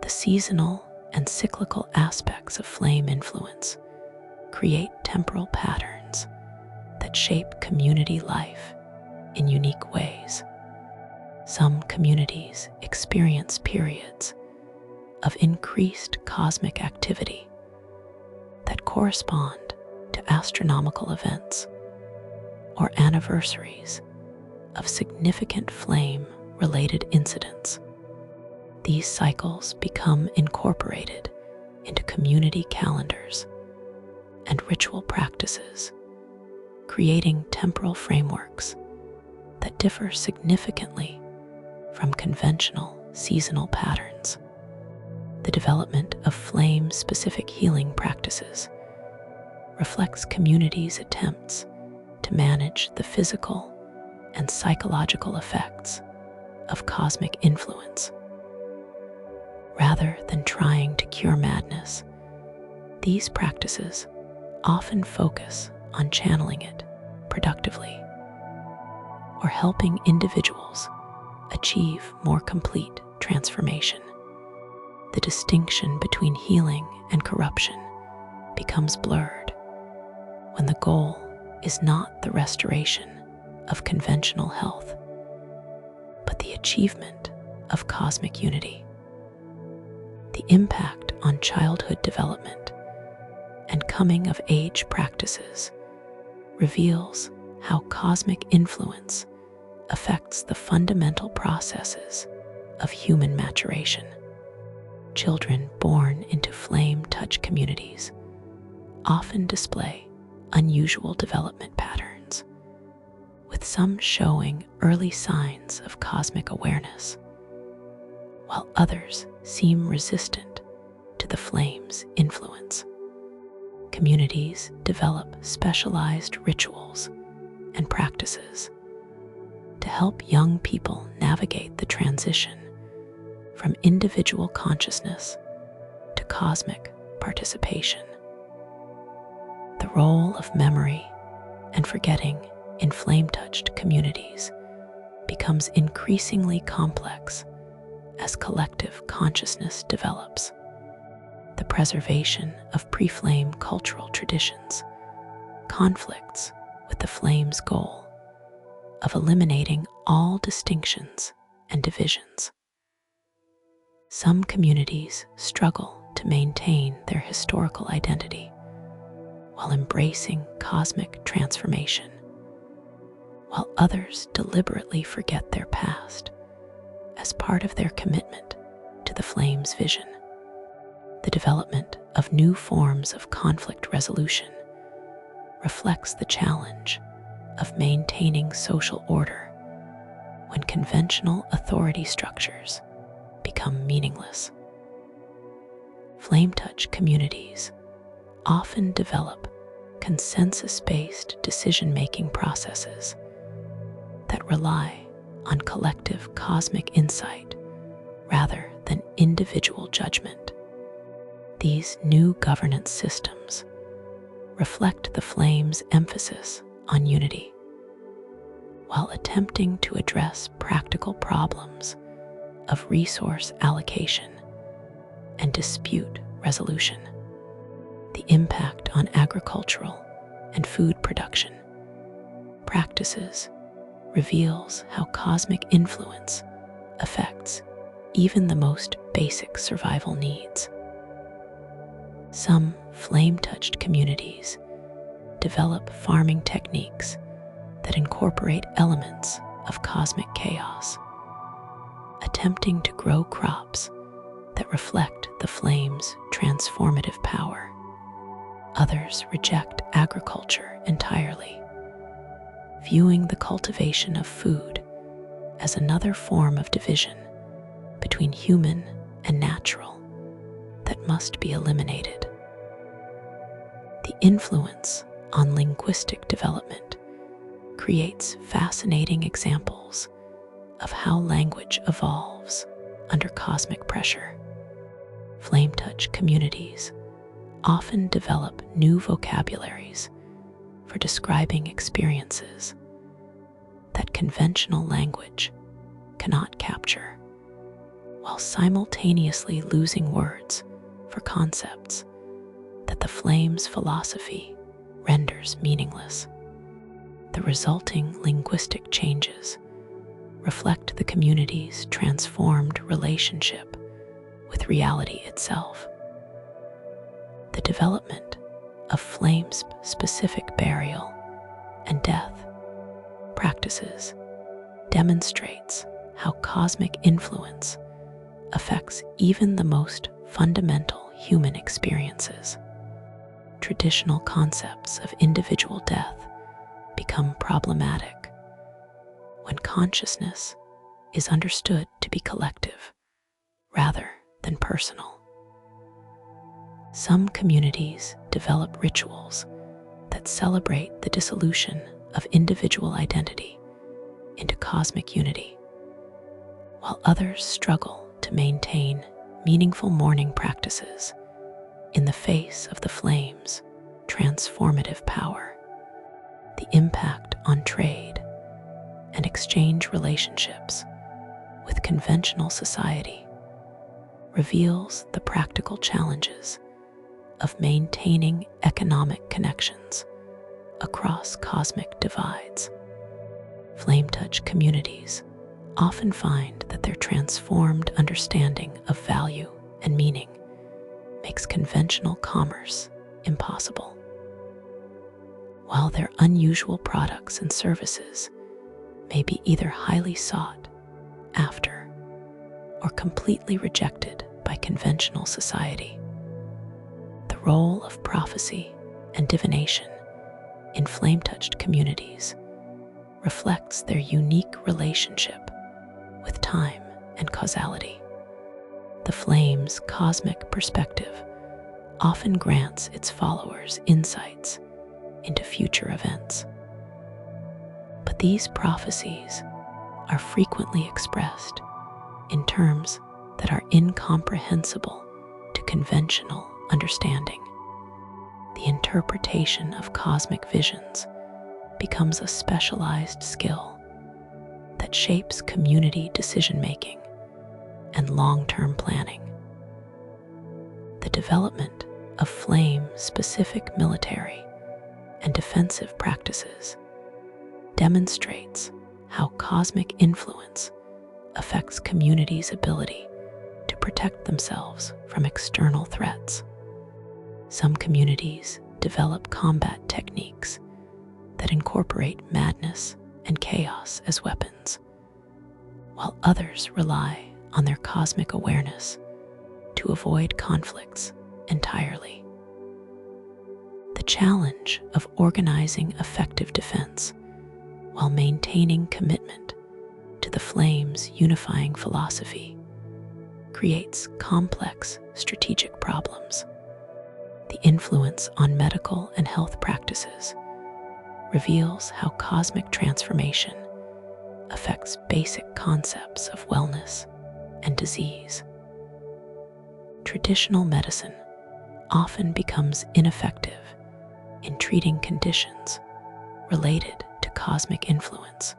the seasonal and cyclical aspects of flame influence create temporal patterns that shape community life in unique ways. Some communities experience periods of increased cosmic activity that correspond to astronomical events or anniversaries of significant flame-related incidents. These cycles become incorporated into community calendars and ritual practices, creating temporal frameworks that differ significantly from conventional seasonal patterns. The development of flame-specific healing practices reflects communities' attempts to manage the physical and psychological effects of cosmic influence. Rather than trying to cure madness, these practices often focus on channeling it productively or helping individuals achieve more complete transformation. The distinction between healing and corruption becomes blurred when the goal is not the restoration of conventional health, but the achievement of cosmic unity. The impact on childhood development and coming-of-age practices reveals how cosmic influence affects the fundamental processes of human maturation. Children born into flame-touch communities often display unusual development patterns, with some showing early signs of cosmic awareness, while others seem resistant to the flame's influence. Communities develop specialized rituals and practices to help young people navigate the transition from individual consciousness to cosmic participation. The role of memory and forgetting in flame-touched communities becomes increasingly complex as collective consciousness develops. The preservation of pre-flame cultural traditions conflicts with the flame's goal of eliminating all distinctions and divisions. Some communities struggle to maintain their historical identity while embracing cosmic transformation, while others deliberately forget their past as part of their commitment to the flame's vision. The development of new forms of conflict resolution reflects the challenge of maintaining social order when conventional authority structures become meaningless. Flame-touch communities often develop consensus-based decision-making processes that rely on collective cosmic insight rather than individual judgment. These new governance systems reflect the flame's emphasis on unity, while attempting to address practical problems of resource allocation and dispute resolution. The impact on agricultural and food production practices reveals how cosmic influence affects even the most basic survival needs. Some flame-touched communities develop farming techniques that incorporate elements of cosmic chaos, attempting to grow crops that reflect the flame's transformative power. Others reject agriculture entirely, viewing the cultivation of food as another form of division between human and natural that must be eliminated. The influence on linguistic development creates fascinating examples of how language evolves under cosmic pressure. Flame touch communities often develop new vocabularies for describing experiences that conventional language cannot capture, while simultaneously losing words for concepts that the flame's philosophy renders meaningless. The resulting linguistic changes reflect the community's transformed relationship with reality itself. The development of flame-specific burial and death practices demonstrates how cosmic influence affects even the most fundamental human experiences. Traditional concepts of individual death become problematic when consciousness is understood to be collective rather than personal. Some communities develop rituals that celebrate the dissolution of individual identity into cosmic unity, while others struggle to maintain meaningful mourning practices in the face of the flame's transformative power. The impact on trade and exchange relationships with conventional society reveals the practical challenges of maintaining economic connections across cosmic divides. Flame touch communities often find that their transformed understanding of value and meaning makes conventional commerce impossible. While their unusual products and services may be either highly sought after or completely rejected by conventional society, the role of prophecy and divination in flame-touched communities reflects their unique relationship with time and causality. The flame's cosmic perspective often grants its followers insights into future events. But these prophecies are frequently expressed in terms that are incomprehensible to conventional understanding. The interpretation of cosmic visions becomes a specialized skill that shapes community decision-making and long-term planning. The development of flame-specific military and defensive practices demonstrates how cosmic influence affects communities' ability to protect themselves from external threats. Some communities develop combat techniques that incorporate madness and chaos as weapons, while others rely on their cosmic awareness to avoid conflicts entirely. The challenge of organizing effective defense while maintaining commitment to the flame's unifying philosophy creates complex strategic problems. The influence on medical and health practices reveals how cosmic transformation affects basic concepts of wellness and disease. Traditional medicine often becomes ineffective in treating conditions related to cosmic influence,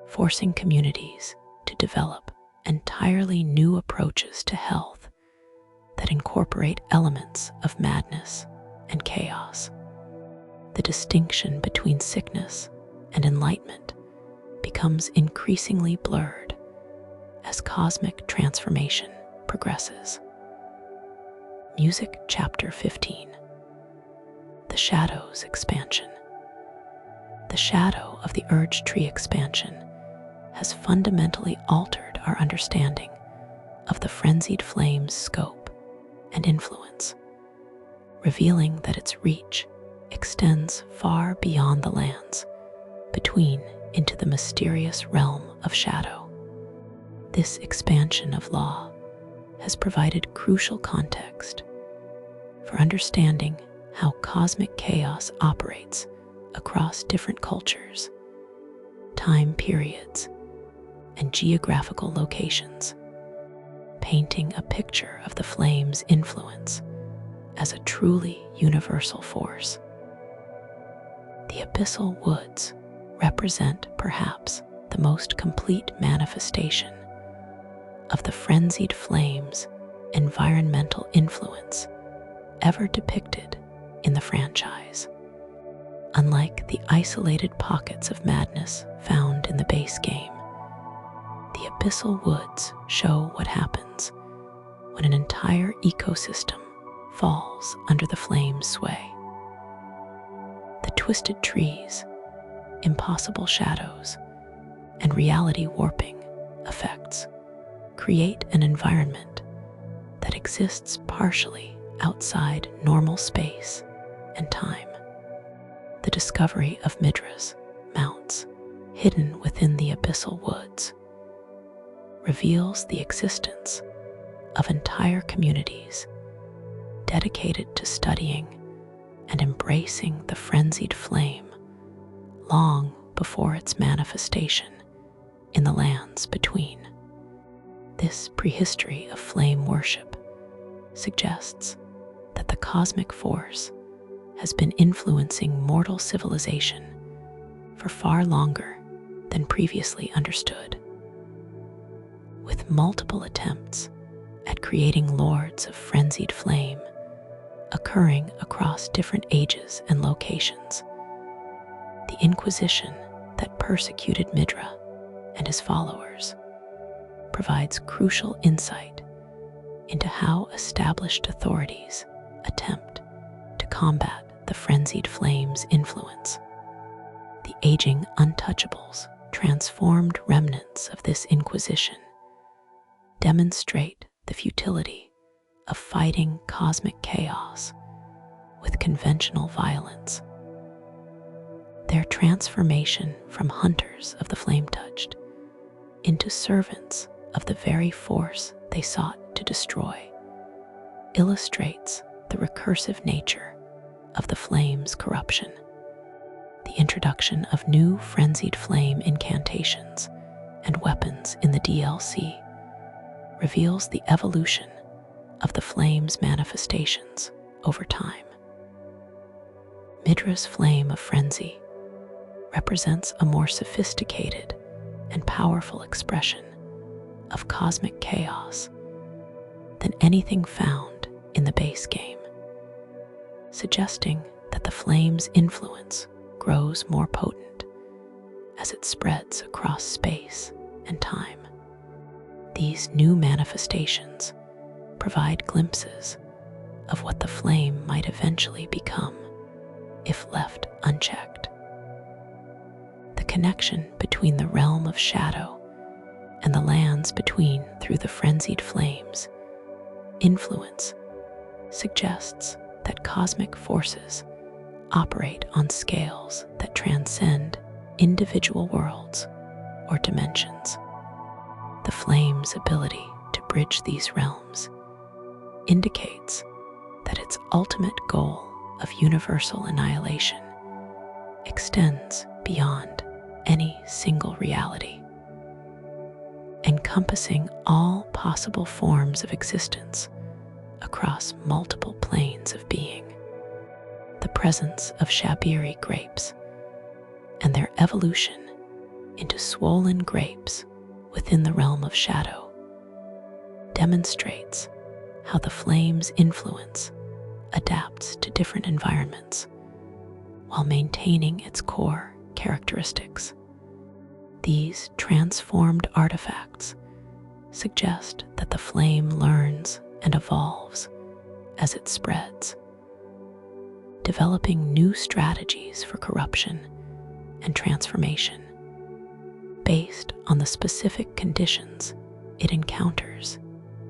forcing communities to develop entirely new approaches to health that incorporate elements of madness and chaos. The distinction between sickness and enlightenment becomes increasingly blurred as cosmic transformation progresses. Music Chapter 15. The Shadow's expansion. The shadow of the Urge Tree expansion has fundamentally altered our understanding of the Frenzied Flame's scope and influence, revealing that its reach extends far beyond the lands between into the mysterious realm of shadow. This expansion of law has provided crucial context for understanding how cosmic chaos operates across different cultures, time periods, and geographical locations, painting a picture of the flame's influence as a truly universal force. The abyssal woods represent perhaps the most complete manifestation of the Frenzied Flame's environmental influence ever depicted in the franchise. Unlike the isolated pockets of madness found in the base game, the abyssal woods show what happens when an entire ecosystem falls under the flame's sway. The twisted trees, impossible shadows, and reality warping effects create an environment that exists partially outside normal space and time. The discovery of Midra's mounts hidden within the abyssal woods reveals the existence of entire communities dedicated to studying and embracing the Frenzied Flame long before its manifestation in the lands between. This prehistory of flame worship suggests that the cosmic force has been influencing mortal civilization for far longer than previously understood. With multiple attempts at creating lords of Frenzied Flame occurring across different ages and locations, the Inquisition that persecuted Midra and his followers provides crucial insight into how established authorities attempt to combat the Frenzied Flame's influence. The aging untouchables, transformed remnants of this Inquisition, demonstrate the futility of fighting cosmic chaos with conventional violence. Their transformation from hunters of the flame-touched into servants of the very force they sought to destroy illustrates the recursive nature of the flame's corruption. The introduction of new Frenzied Flame incantations and weapons in the DLC reveals the evolution of the flame's manifestations over time. Midra's Flame of Frenzy represents a more sophisticated and powerful expression of cosmic chaos than anything found in the base game, suggesting that the flame's influence grows more potent as it spreads across space and time. These new manifestations provide glimpses of what the flame might eventually become if left unchecked. The connection between the realm of shadow and the lands between through the Frenzied Flame's influence suggests that cosmic forces operate on scales that transcend individual worlds or dimensions. The flame's ability to bridge these realms indicates that its ultimate goal of universal annihilation extends beyond any single reality, encompassing all possible forms of existence across multiple planes of being. The presence of Shabriri grapes and their evolution into swollen grapes within the realm of shadow demonstrates how the flame's influence adapts to different environments while maintaining its core characteristics. These transformed artifacts suggest that the flame learns and evolves as it spreads, developing new strategies for corruption and transformation based on the specific conditions it encounters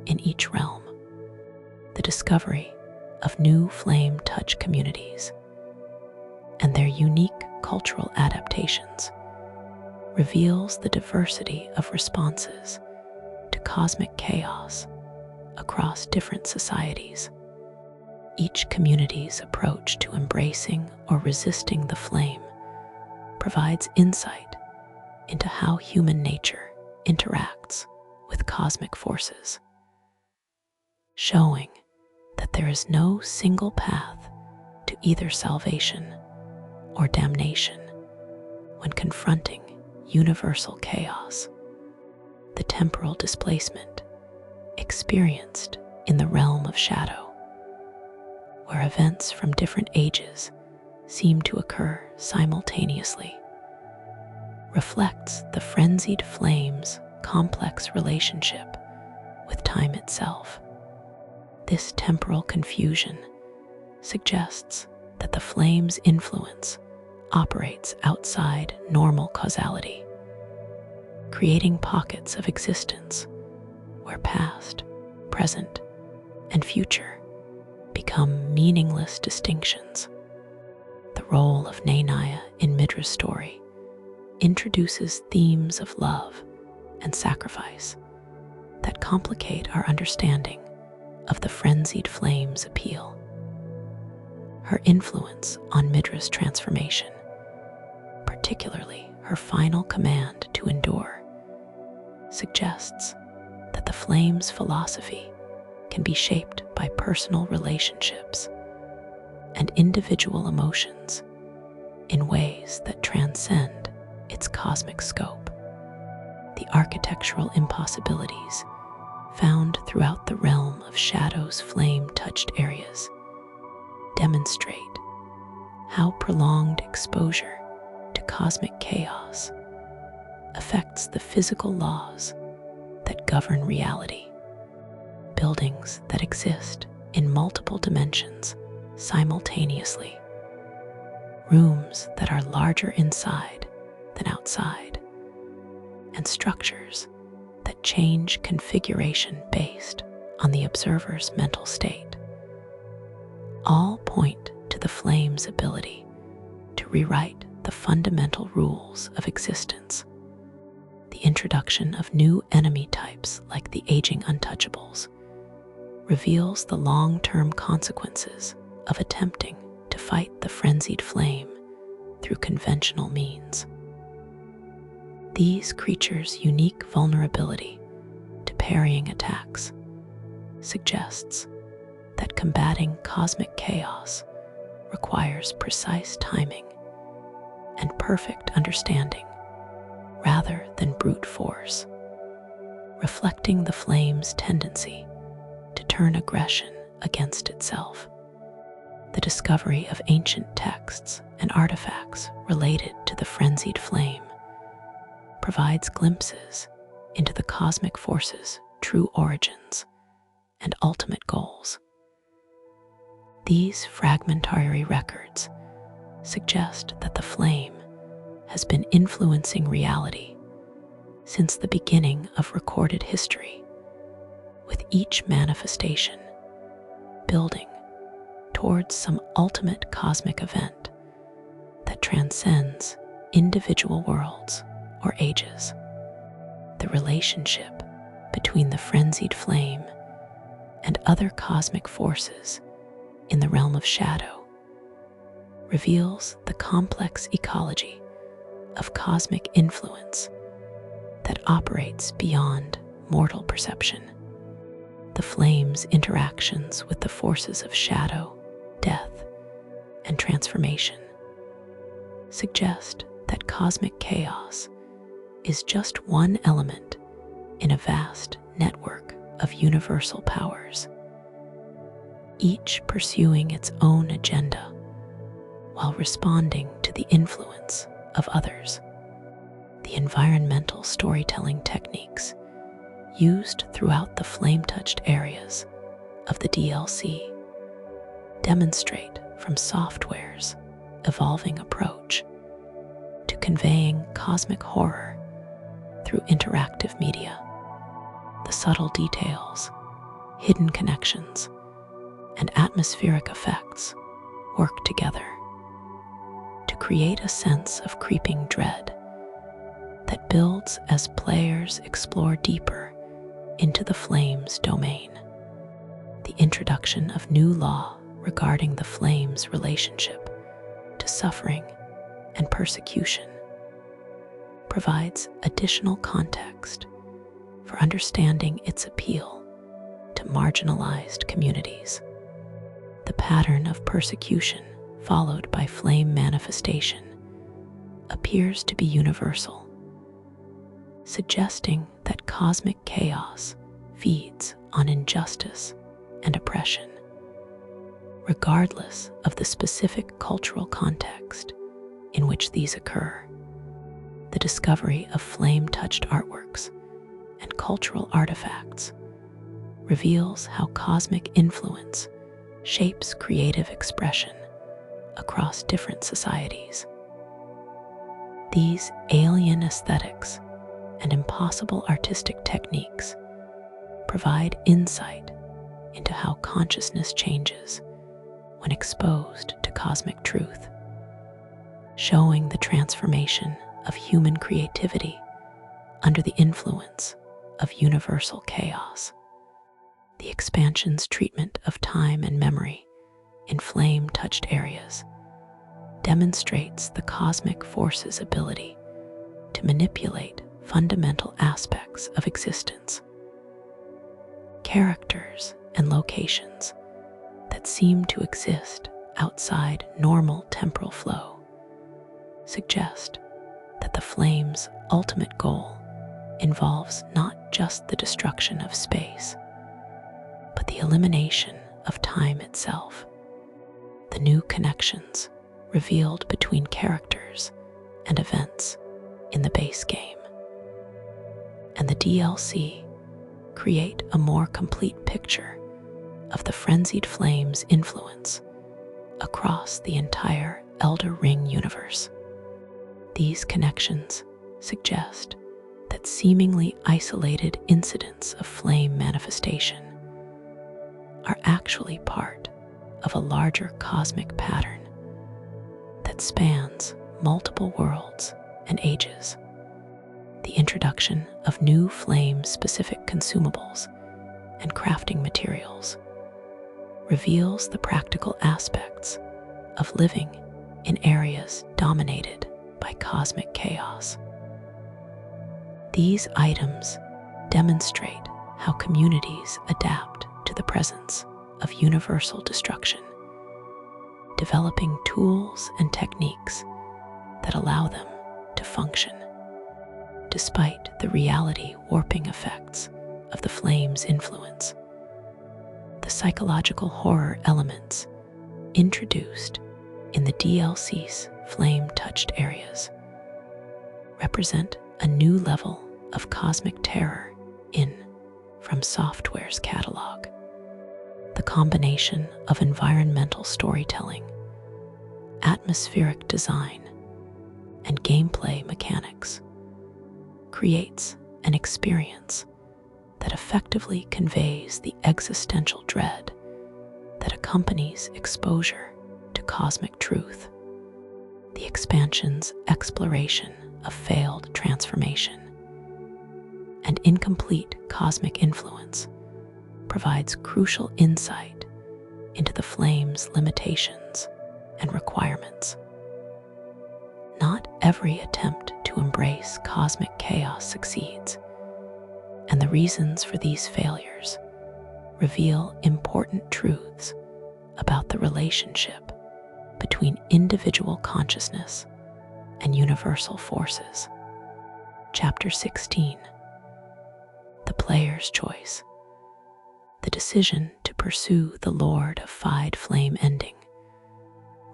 in each realm. The discovery of new flame touch communities and their unique cultural adaptations reveals the diversity of responses to cosmic chaos across different societies. Each community's approach to embracing or resisting the flame provides insight into how human nature interacts with cosmic forces, showing that there is no single path to either salvation or damnation when confronting universal chaos. The temporal displacement experienced in the realm of shadow, where events from different ages seem to occur simultaneously, reflects the frenzied flame's complex relationship with time itself. This temporal confusion suggests that the flame's influence operates outside normal causality, creating pockets of existence where past, present, and future become meaningless distinctions. The role of Nanaya in Midra's story introduces themes of love and sacrifice that complicate our understanding of the frenzied flame's appeal. Her influence on Midra's transformation, particularly her final command to endure, suggests that the flame's philosophy can be shaped by personal relationships and individual emotions in ways that transcend its cosmic scope. The architectural impossibilities found throughout the realm of Shadow's flame-touched areas demonstrate how prolonged exposure to cosmic chaos affects the physical laws that govern reality. Buildings that exist in multiple dimensions simultaneously, rooms that are larger inside than outside, and structures that change configuration based on the observer's mental state, all point to the flame's ability to rewrite the fundamental rules of existence. The introduction of new enemy types like the aging untouchables reveals the long-term consequences of attempting to fight the frenzied flame through conventional means. These creatures' unique vulnerability to parrying attacks suggests that combating cosmic chaos requires precise timing and perfect understanding rather than brute force, reflecting the flame's tendency to turn aggression against itself. The discovery of ancient texts and artifacts related to the frenzied flame provides glimpses into the cosmic force's true origins and ultimate goals. These fragmentary records suggest that the flame has been influencing reality since the beginning of recorded history, with each manifestation building towards some ultimate cosmic event that transcends individual worlds or ages. The relationship between the frenzied flame and other cosmic forces in the realm of shadow reveals the complex ecology of cosmic influence that operates beyond mortal perception. The flame's interactions with the forces of shadow, death, and transformation suggest that cosmic chaos is just one element in a vast network of universal powers, each pursuing its own agenda while responding to the influence of others. The environmental storytelling techniques used throughout the flame-touched areas of the DLC demonstrate from software's evolving approach to conveying cosmic horror through interactive media. The subtle details, hidden connections, and atmospheric effects work together to create a sense of creeping dread that builds as players explore deeper into the flame's domain. The introduction of new law regarding the flame's relationship to suffering and persecution provides additional context for understanding its appeal to marginalized communities. The pattern of persecution followed by flame manifestation appears to be universal, suggesting that cosmic chaos feeds on injustice and oppression, regardless of the specific cultural context in which these occur. The discovery of flame-touched artworks and cultural artifacts reveals how cosmic influence shapes creative expression across different societies. These alien aesthetics and impossible artistic techniques provide insight into how consciousness changes when exposed to cosmic truth, showing the transformation of human creativity under the influence of universal chaos. The expansion's treatment of time and memory in flame-touched areas demonstrates the cosmic force's ability to manipulate fundamental aspects of existence. Characters and locations that seem to exist outside normal temporal flow suggest that the flame's ultimate goal involves not just the destruction of space, but the elimination of time itself. The new connections revealed between characters and events in the base game and the DLC create a more complete picture of the Frenzied Flame's influence across the entire Elden Ring universe. These connections suggest that seemingly isolated incidents of flame manifestation are actually part of a larger cosmic pattern that spans multiple worlds and ages. The introduction of new flame-specific consumables and crafting materials reveals the practical aspects of living in areas dominated by cosmic chaos. These items demonstrate how communities adapt to the presence of universal destruction, developing tools and techniques that allow them to function despite the reality warping effects of the flame's influence. The psychological horror elements introduced in the DLC's flame-touched areas represent a new level of cosmic terror in From Software's catalog. The combination of environmental storytelling, atmospheric design, and gameplay mechanics creates an experience that effectively conveys the existential dread that accompanies exposure to cosmic truth. The expansion's exploration of failed transformation and incomplete cosmic influence provides crucial insight into the flame's limitations and requirements. Not every attempt to embrace cosmic chaos succeeds, and the reasons for these failures reveal important truths about the relationship between individual consciousness and universal forces. Chapter 16. The Player's Choice. The decision to pursue the Lord of Fide Flame ending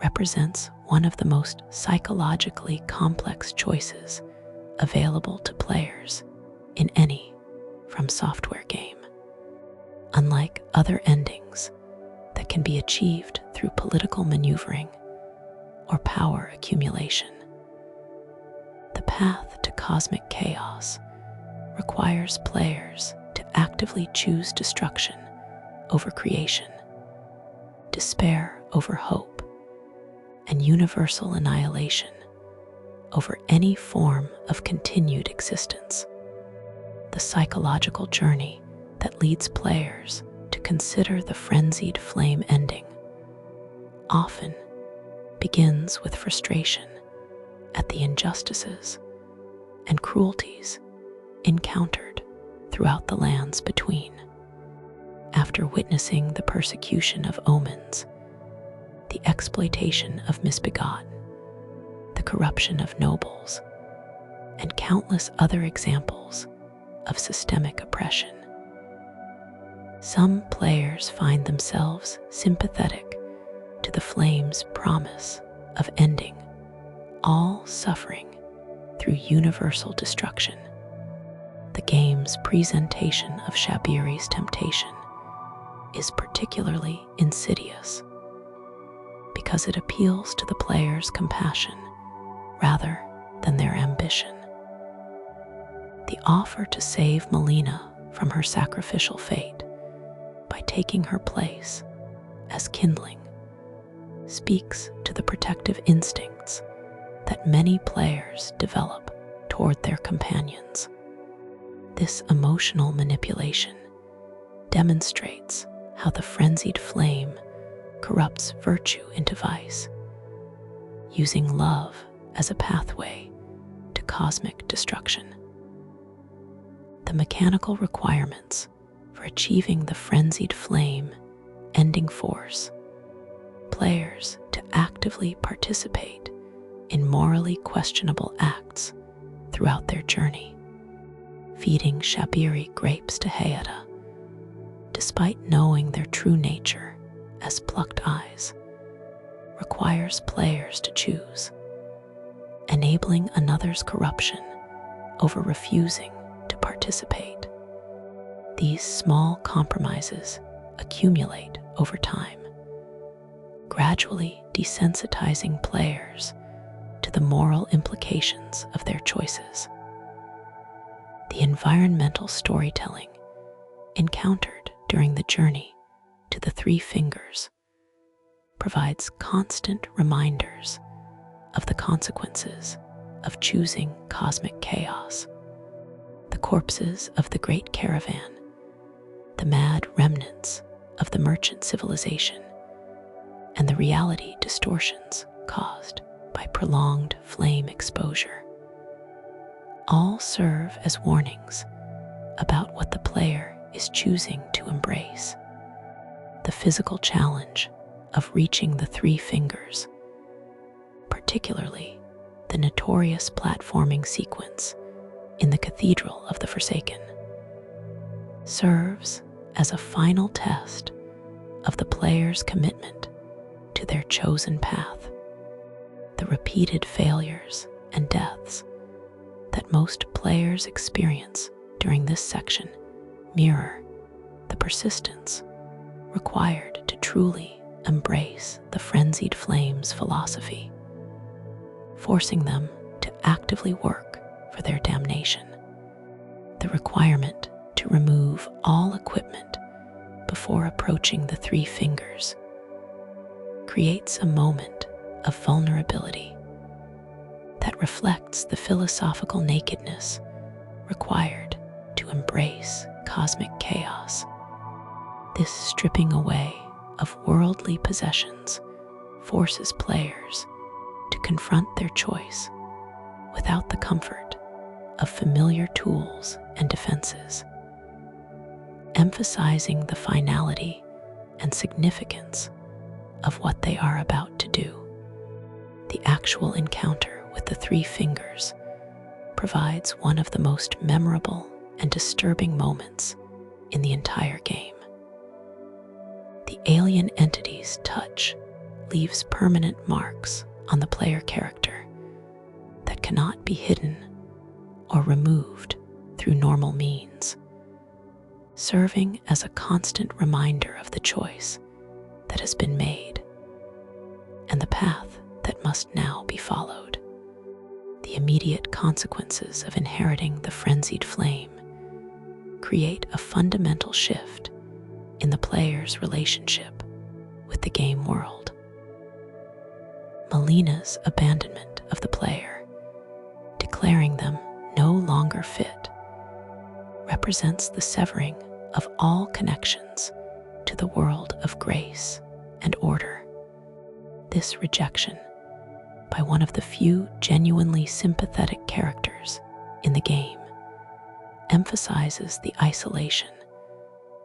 represents one of the most psychologically complex choices available to players in any From Software game. Unlike other endings that can be achieved through political maneuvering or power accumulation. The path to cosmic chaos requires players to actively choose destruction over creation, despair over hope, and universal annihilation over any form of continued existence. The psychological journey that leads players to consider the Frenzied Flame ending often begins with frustration at the injustices and cruelties encountered throughout the lands between. After witnessing the persecution of omens, the exploitation of misbegotten, the corruption of nobles, and countless other examples of systemic oppression, some players find themselves sympathetic to the flame's promise of ending all suffering through universal destruction. The game's presentation of Shabriri's temptation is particularly insidious because it appeals to the player's compassion rather than their ambition. The offer to save Melina from her sacrificial fate by taking her place as kindling speaks to the protective instincts that many players develop toward their companions. This emotional manipulation demonstrates how the Frenzied Flame corrupts virtue into vice, using love as a pathway to cosmic destruction. The mechanical requirements for achieving the Frenzied Flame ending force players to actively participate in morally questionable acts throughout their journey. Feeding Shabriri grapes to Hayata, despite knowing their true nature as plucked eyes, requires players to choose, enabling another's corruption over refusing to participate. These small compromises accumulate over time, gradually desensitizing players to the moral implications of their choices. The environmental storytelling encountered during the journey to the Three Fingers provides constant reminders of the consequences of choosing cosmic chaos. The corpses of the Great Caravan, the mad remnants of the merchant civilization, and the reality distortions caused by prolonged flame exposure all serve as warnings about what the player is choosing to embrace. The physical challenge of reaching the Three Fingers, particularly the notorious platforming sequence in the Cathedral of the Forsaken, serves as a final test of the player's commitment to their chosen path. The repeated failures and deaths that most players experience during this section mirror the persistence required to truly embrace the Frenzied Flame's philosophy, forcing them to actively work for their damnation. The requirement to remove all equipment before approaching the Three Fingers creates a moment of vulnerability that reflects the philosophical nakedness required to embrace cosmic chaos. This stripping away of worldly possessions forces players to confront their choice without the comfort of familiar tools and defenses, emphasizing the finality and significance of what they are about to do. The actual encounter with the Three Fingers provides one of the most memorable and disturbing moments in the entire game. The alien entity's touch leaves permanent marks on the player character that cannot be hidden or removed through normal means, serving as a constant reminder of the choice that has been made and the path that must now be followed. The immediate consequences of inheriting the Frenzied Flame create a fundamental shift in the player's relationship with the game world. Melina's abandonment of the player, declaring them no longer fit, represents the severing of all connections to the world of grace and order. This rejection by one of the few genuinely sympathetic characters in the game emphasizes the isolation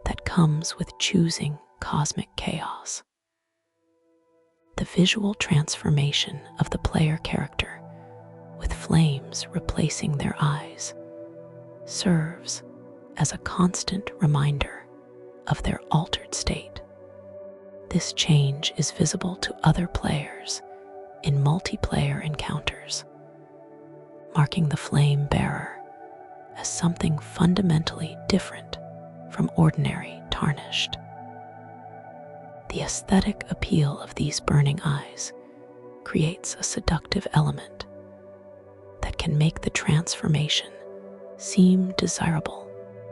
that comes with choosing cosmic chaos. The visual transformation of the player character, with flames replacing their eyes, serves as a constant reminder of their altered state. This change is visible to other players in multiplayer encounters, marking the flame bearer as something fundamentally different from ordinary tarnished. The aesthetic appeal of these burning eyes creates a seductive element that can make the transformation seem desirable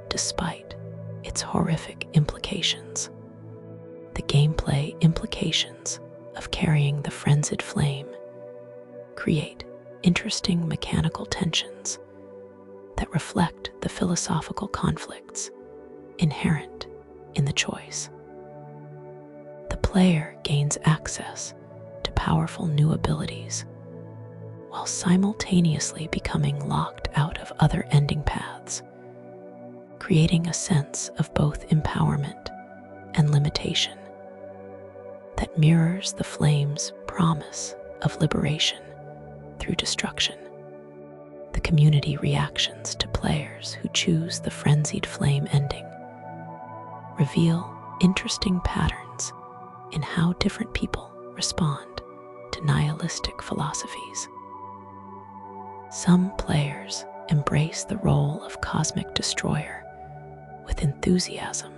despite its horrific implications. The gameplay implications of carrying the Frenzied Flame create interesting mechanical tensions that reflect the philosophical conflicts inherent in the choice. The player gains access to powerful new abilities while simultaneously becoming locked out of other ending paths, creating a sense of both empowerment and limitation that mirrors the flame's promise of liberation through destruction. The community reactions to players who choose the Frenzied Flame ending reveal interesting patterns in how different people respond to nihilistic philosophies. Some players embrace the role of cosmic destroyer with enthusiasm,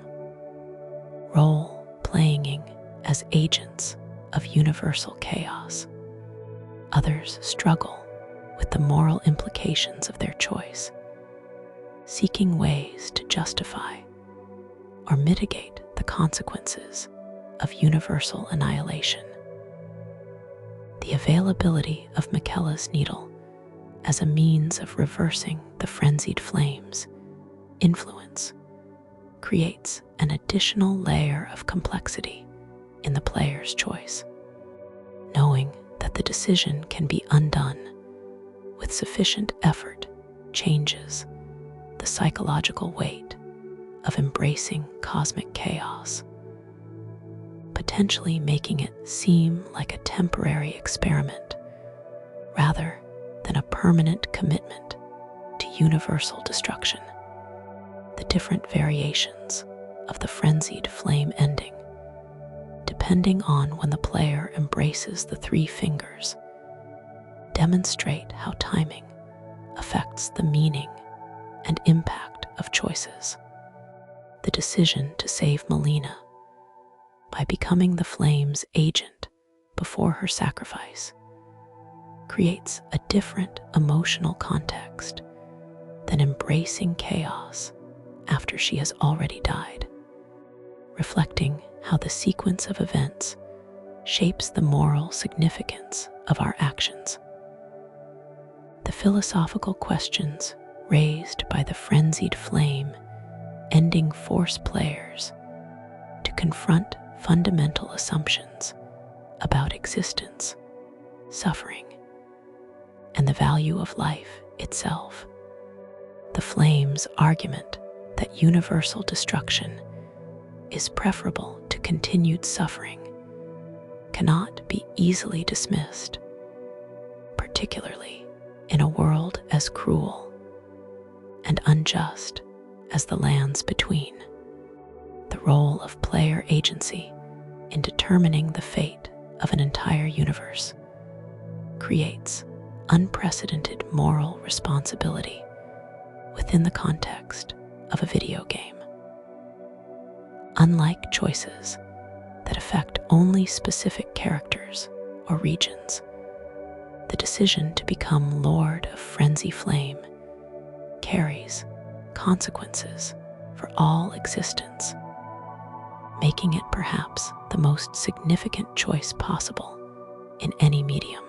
role-playing as agents of universal chaos. Others struggle with the moral implications of their choice, seeking ways to justify or mitigate the consequences of universal annihilation. The availability of Miquella's needle as a means of reversing the Frenzied Flame's influence creates an additional layer of complexity in the player's choice. Knowing that the decision can be undone with sufficient effort changes the psychological weight of embracing cosmic chaos, potentially making it seem like a temporary experiment rather than a permanent commitment to universal destruction. The different variations of the Frenzied Flame ending, depending on when the player embraces the three fingers, demonstrate how timing affects the meaning and impact of choices. The decision to save Melina by becoming the flame's agent before her sacrifice creates a different emotional context than embracing chaos after she has already died, reflecting how the sequence of events shapes the moral significance of our actions. The philosophical questions raised by the Frenzied Flame ending force players to confront fundamental assumptions about existence, suffering, and the value of life itself. The flame's argument that universal destruction is preferable to continued suffering cannot be easily dismissed, particularly in a world as cruel and unjust as the lands between. The role of player agency in determining the fate of an entire universe creates unprecedented moral responsibility within the context of a video game. Unlike choices that affect only specific characters or regions. The decision to become Lord of Frenzied Flame carries consequences for all existence, making it perhaps the most significant choice possible in any medium.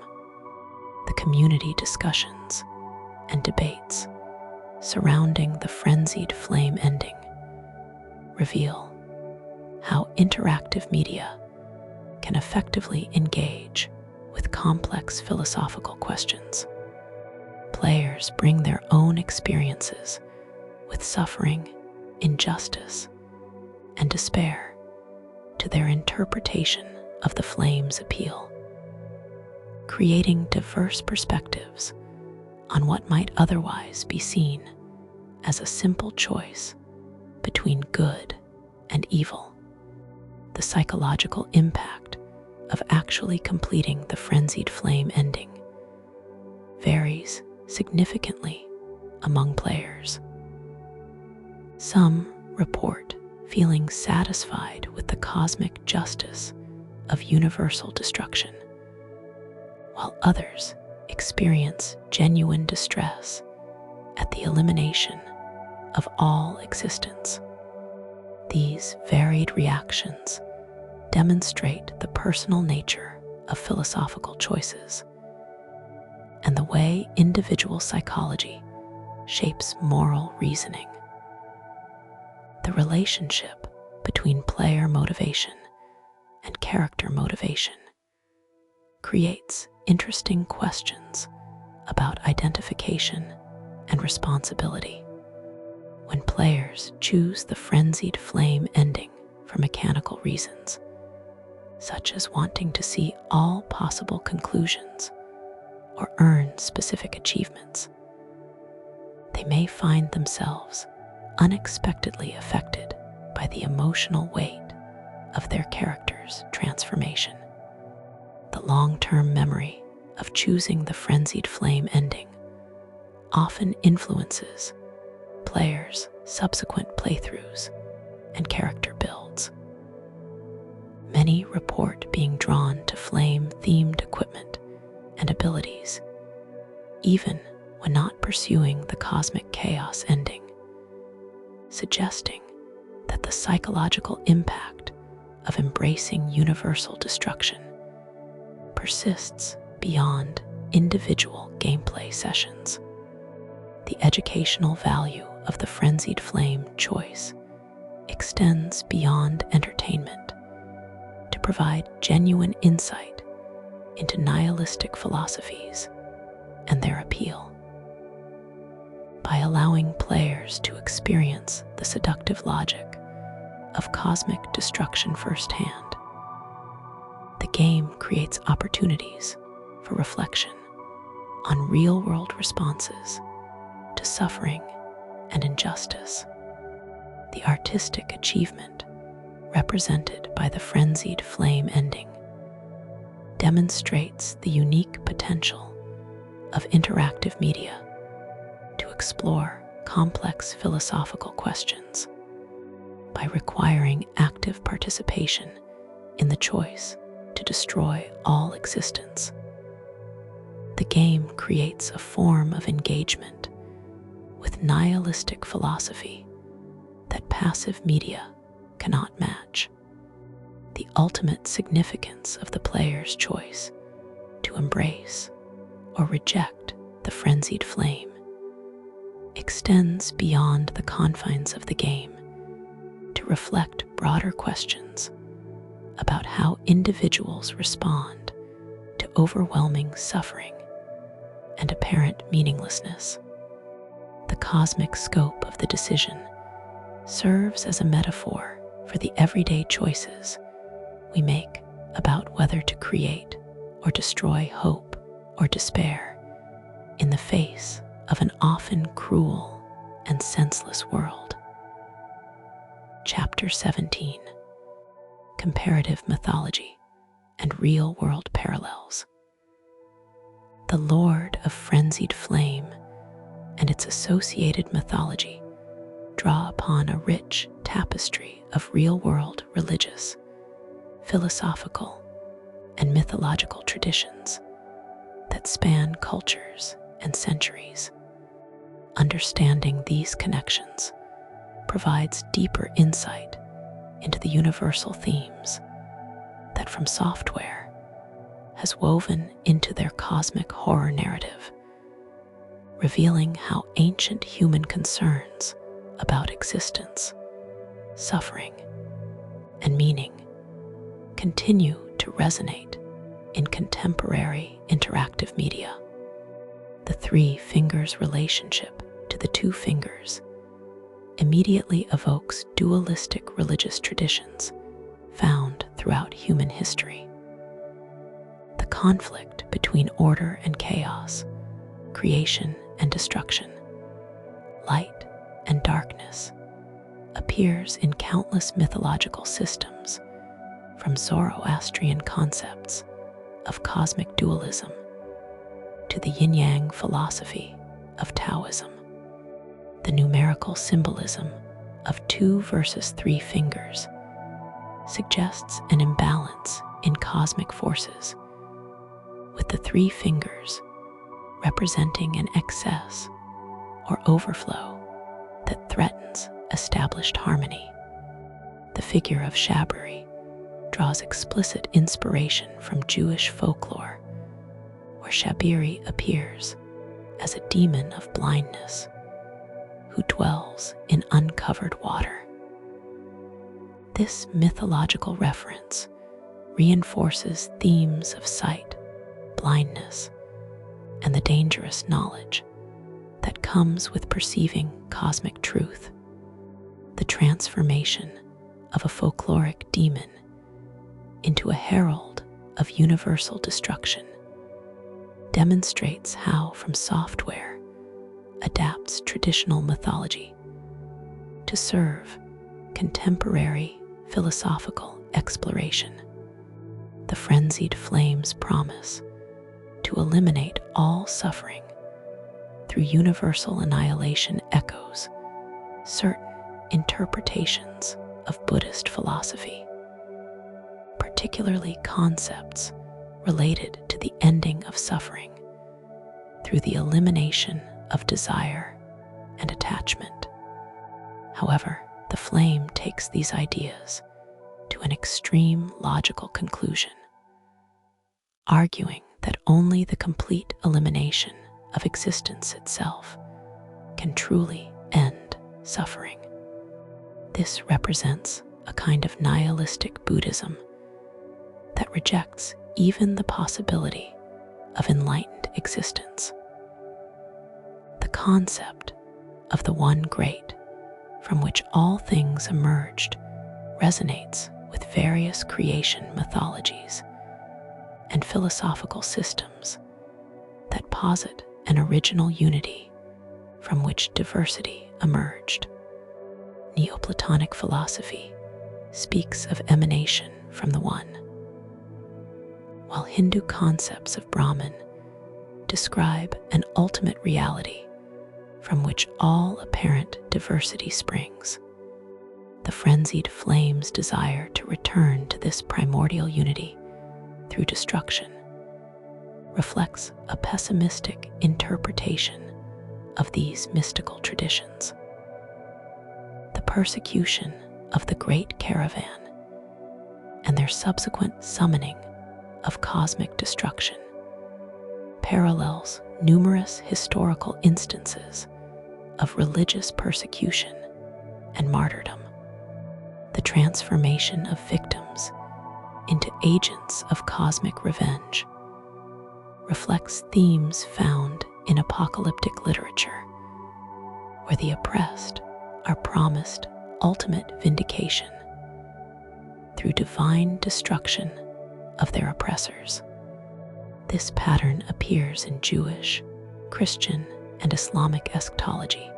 The community discussions and debates surrounding the Frenzied Flame ending reveal how interactive media can effectively engage with complex philosophical questions. Players bring their own experiences with suffering, injustice, and despair to their interpretation of the flame's appeal, creating diverse perspectives on what might otherwise be seen as a simple choice between good and evil. The psychological impact of actually completing the Frenzied Flame ending varies significantly among players. Some report feeling satisfied with the cosmic justice of universal destruction, while others experience genuine distress at the elimination of all existence. These varied reactions demonstrate the personal nature of philosophical choices and the way individual psychology shapes moral reasoning. The relationship between player motivation and character motivation creates interesting questions about identification and responsibility. When players choose the Frenzied Flame ending for mechanical reasons, such as wanting to see all possible conclusions or earn specific achievements, they may find themselves unexpectedly affected by the emotional weight of their character's transformation. The long-term memory of choosing the Frenzied Flame ending often influences players' subsequent playthroughs and character builds. Many report being drawn to flame-themed equipment and abilities, even when not pursuing the cosmic chaos ending, suggesting that the psychological impact of embracing universal destruction persists beyond individual gameplay sessions. The educational value of the Frenzied Flame choice extends beyond entertainment to provide genuine insight into nihilistic philosophies and their appeal. By allowing players to experience the seductive logic of cosmic destruction firsthand, the game creates opportunities for reflection on real-world responses to suffering and injustice. The artistic achievement represented by the Frenzied Flame ending demonstrates the unique potential of interactive media to explore complex philosophical questions. By requiring active participation in the choice to destroy all existence, the game creates a form of engagement with nihilistic philosophy that passive media cannot match. The ultimate significance of the player's choice to embrace or reject the Frenzied Flame extends beyond the confines of the game to reflect broader questions about how individuals respond to overwhelming suffering and apparent meaninglessness. The cosmic scope of the decision serves as a metaphor for the everyday choices we make about whether to create or destroy hope or despair in the face of an often cruel and senseless world. Chapter 17: Comparative Mythology and Real-World Parallels. The Lord of Frenzied Flame and its associated mythology draw upon a rich tapestry of real-world religious, philosophical, and mythological traditions that span cultures and centuries. Understanding these connections provides deeper insight into the universal themes that From Software has woven into their cosmic horror narrative, revealing how ancient human concerns about existence, suffering, and meaning continue to resonate in contemporary interactive media. The three fingers relationship to the two fingers immediately evokes dualistic religious traditions found throughout human history. The conflict between order and chaos, creation and destruction, light and darkness, appears in countless mythological systems, from Zoroastrian concepts of cosmic dualism to the yin-yang philosophy of Taoism. The numerical symbolism of 2 versus 3 fingers suggests an imbalance in cosmic forces, with the 3 fingers representing an excess or overflow that threatens established harmony. The figure of Shabriri draws explicit inspiration from Jewish folklore, where Shabriri appears as a demon of blindness who dwells in uncovered water. This mythological reference reinforces themes of sight, blindness, and the dangerous knowledge that comes with perceiving cosmic truth. The transformation of a folkloric demon into a herald of universal destruction demonstrates how From Software adapts traditional mythology to serve contemporary philosophical exploration. The Frenzied Flame's promise to eliminate all suffering through universal annihilation echoes certain interpretations of Buddhist philosophy, particularly concepts related to the ending of suffering through the elimination of desire and attachment. However, the flame takes these ideas to an extreme logical conclusion, arguing that only the complete elimination of existence itself can truly end suffering. This represents a kind of nihilistic Buddhism that rejects even the possibility of enlightened existence. The concept of the one great from which all things emerged resonates with various creation mythologies and philosophical systems that posit an original unity from which diversity emerged. Neoplatonic philosophy speaks of emanation from the one, while Hindu concepts of Brahman describe an ultimate reality from which all apparent diversity springs. The Frenzied Flame's desire to return to this primordial unity through destruction reflects a pessimistic interpretation of these mystical traditions. The persecution of the Great Caravan and their subsequent summoning of cosmic destruction parallels numerous historical instances of religious persecution and martyrdom. The transformation of victims into agents of cosmic revenge reflects themes found in apocalyptic literature, where the oppressed are promised ultimate vindication through divine destruction of their oppressors. This pattern appears in Jewish, Christian, and Islamic eschatology,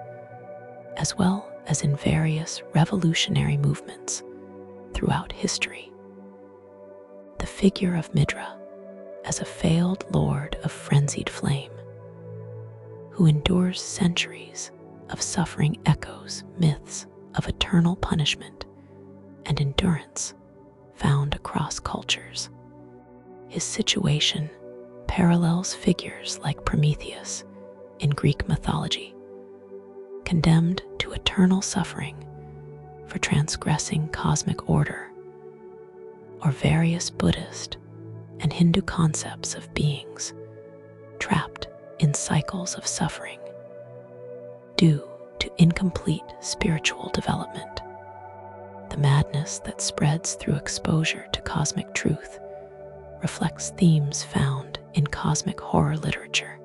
as well as in various revolutionary movements throughout history. The figure of Midra as a failed lord of Frenzied Flame, who endures centuries of suffering, echoes myths of eternal punishment and endurance found across cultures. His situation parallels figures like Prometheus in Greek mythology, condemned to eternal suffering for transgressing cosmic order, or various Buddhist and Hindu concepts of beings trapped in cycles of suffering due to incomplete spiritual development. The madness that spreads through exposure to cosmic truth reflects themes found in cosmic horror literature,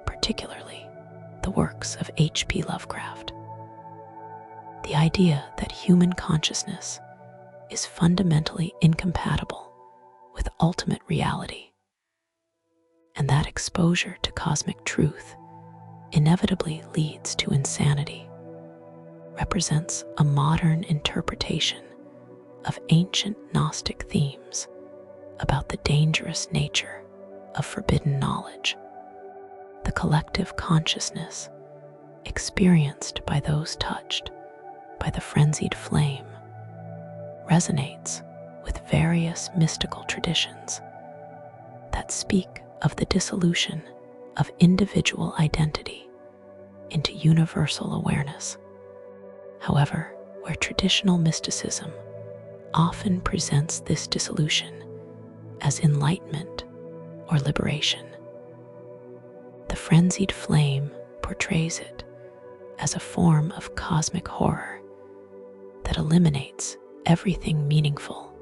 particularly the works of H.P. Lovecraft. The idea that human consciousness is fundamentally incompatible with ultimate reality, and that exposure to cosmic truth inevitably leads to insanity, represents a modern interpretation of ancient Gnostic themes about the dangerous nature of forbidden knowledge. The collective consciousness experienced by those touched by the frenzied flame resonates with various mystical traditions that speak of the dissolution of individual identity into universal awareness. However, where traditional mysticism often presents this dissolution as enlightenment or liberation, the frenzied flame portrays it as a form of cosmic horror that eliminates everything meaningful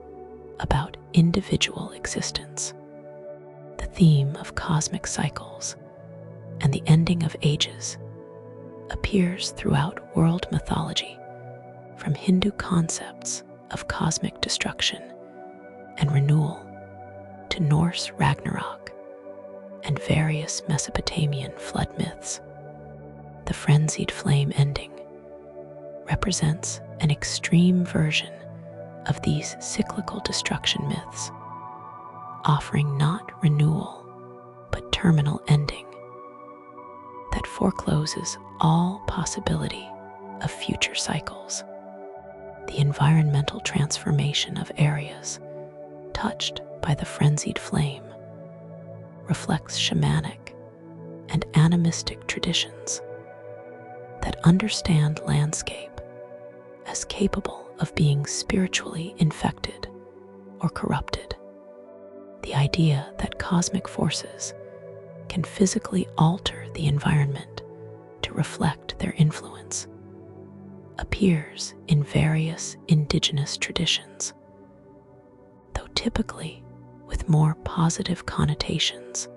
about individual existence. The theme of cosmic cycles and the ending of ages appears throughout world mythology, from Hindu concepts of cosmic destruction and renewal to Norse Ragnarok and various Mesopotamian flood myths. The frenzied flame ending represents an extreme version of these cyclical destruction myths, offering not renewal but terminal ending that forecloses all possibility of future cycles. The environmental transformation of areas touched by the frenzied flame reflects shamanic and animistic traditions that understand landscape as capable of being spiritually infected or corrupted. The idea that cosmic forces can physically alter the environment to reflect their influence appears in various indigenous traditions, though typically with more positive connotations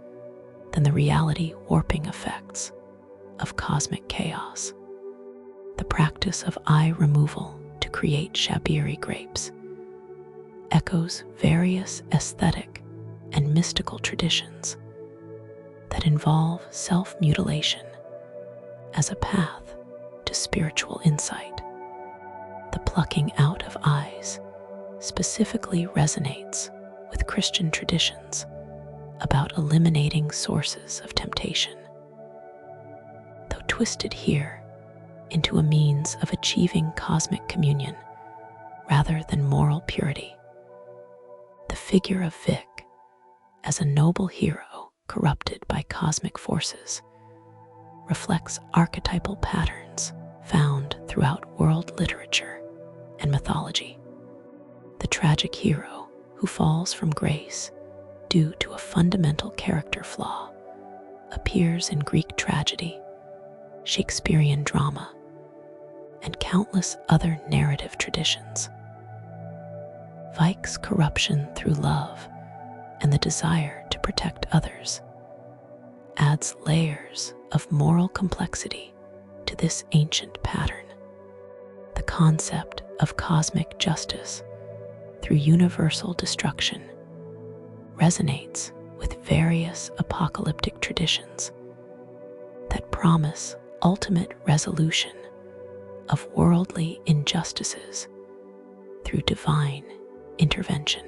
than the reality warping effects of cosmic chaos. The practice of eye removal to create Shabriri grapes echoes various aesthetic and mystical traditions that involve self-mutilation as a path to spiritual insight. The plucking out of eyes specifically resonates with Christian traditions about eliminating sources of temptation. Though twisted here into a means of achieving cosmic communion rather than moral purity, the figure of Vyke as a noble hero corrupted by cosmic forces reflects archetypal patterns found throughout world literature and mythology. The tragic hero who falls from grace due to a fundamental character flaw appears in Greek tragedy, Shakespearean drama, and countless other narrative traditions. Vyke's corruption through love and the desire to protect others adds layers of moral complexity to this ancient pattern. The concept of cosmic justice through universal destruction resonates with various apocalyptic traditions that promise ultimate resolution of worldly injustices through divine intervention.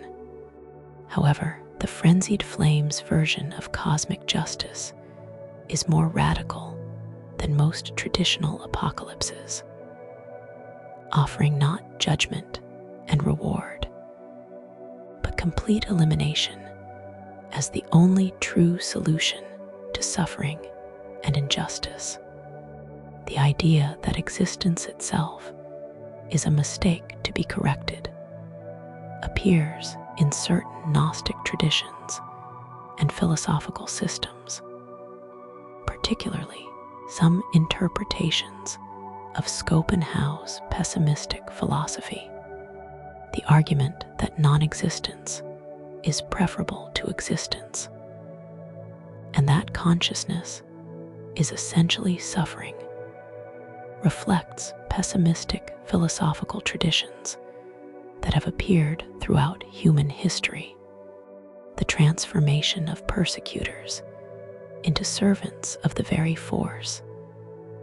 However, the frenzied flame's version of cosmic justice is more radical than most traditional apocalypses, offering not judgment and reward, but complete elimination as the only true solution to suffering and injustice. The idea that existence itself is a mistake to be corrected appears in certain Gnostic traditions and philosophical systems, particularly some interpretations of Schopenhauer's pessimistic philosophy. The argument that non-existence is preferable to existence, and that consciousness is essentially suffering, reflects pessimistic philosophical traditions that have appeared throughout human history. The transformation of persecutors into servants of the very force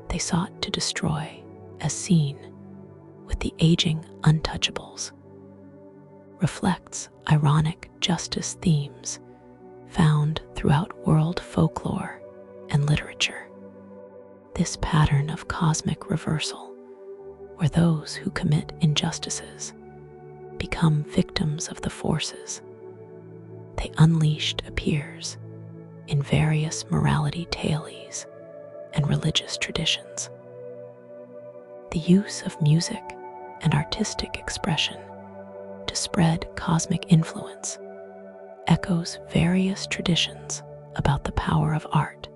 they sought to destroy, as seen with the aging untouchables, reflects ironic justice themes found throughout world folklore and literature. This pattern of cosmic reversal, where those who commit injustices become victims of the forces they unleashed, appears in various morality tales and religious traditions. The use of music and artistic expression to spread cosmic influence echoes various traditions about the power of art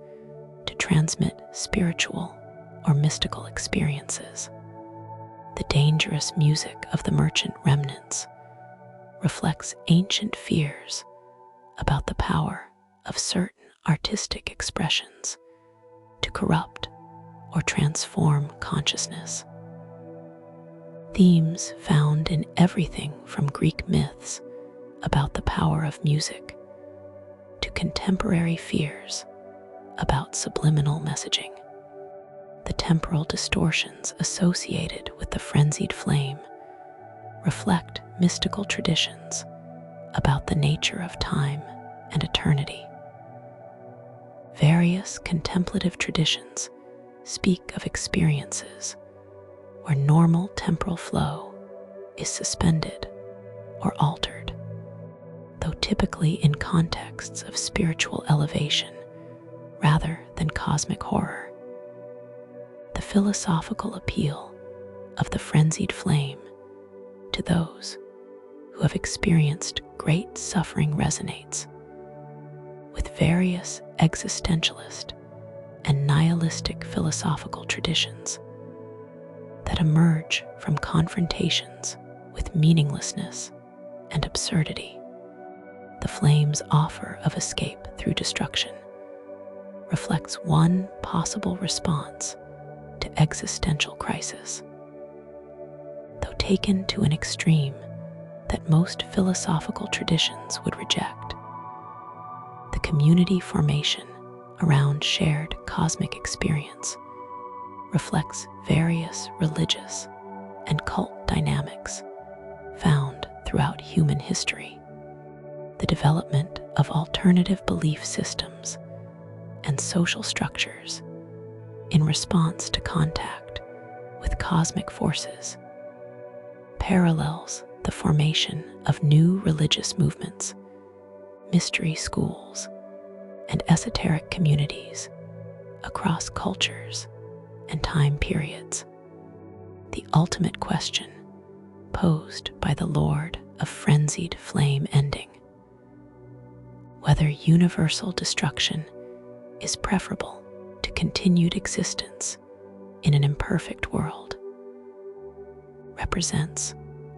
to transmit spiritual or mystical experiences. The dangerous music of the merchant remnants reflects ancient fears about the power of certain artistic expressions to corrupt or transform consciousness. Themes found in everything from Greek myths about the power of music to contemporary fears about subliminal messaging. The temporal distortions associated with the Frenzied Flame reflect mystical traditions about the nature of time and eternity. Various contemplative traditions speak of experiences where normal temporal flow is suspended or altered, though typically in contexts of spiritual elevation rather than cosmic horror. The philosophical appeal of the Frenzied Flame to those who have experienced great suffering resonates with various existentialist and nihilistic philosophical traditions that emerge from confrontations with meaninglessness and absurdity. The flame's offer of escape through destruction reflects one possible response to existential crisis, though taken to an extreme that most philosophical traditions would reject. The community formation around shared cosmic experience reflects various religious and cult dynamics found throughout human history. The development of alternative belief systems and social structures in response to contact with cosmic forces parallels the formation of new religious movements, mystery schools, and esoteric communities across cultures and time periods. The ultimate question posed by the Lord of Frenzied Flame ending: whether universal destruction is preferable to continued existence in an imperfect world, represents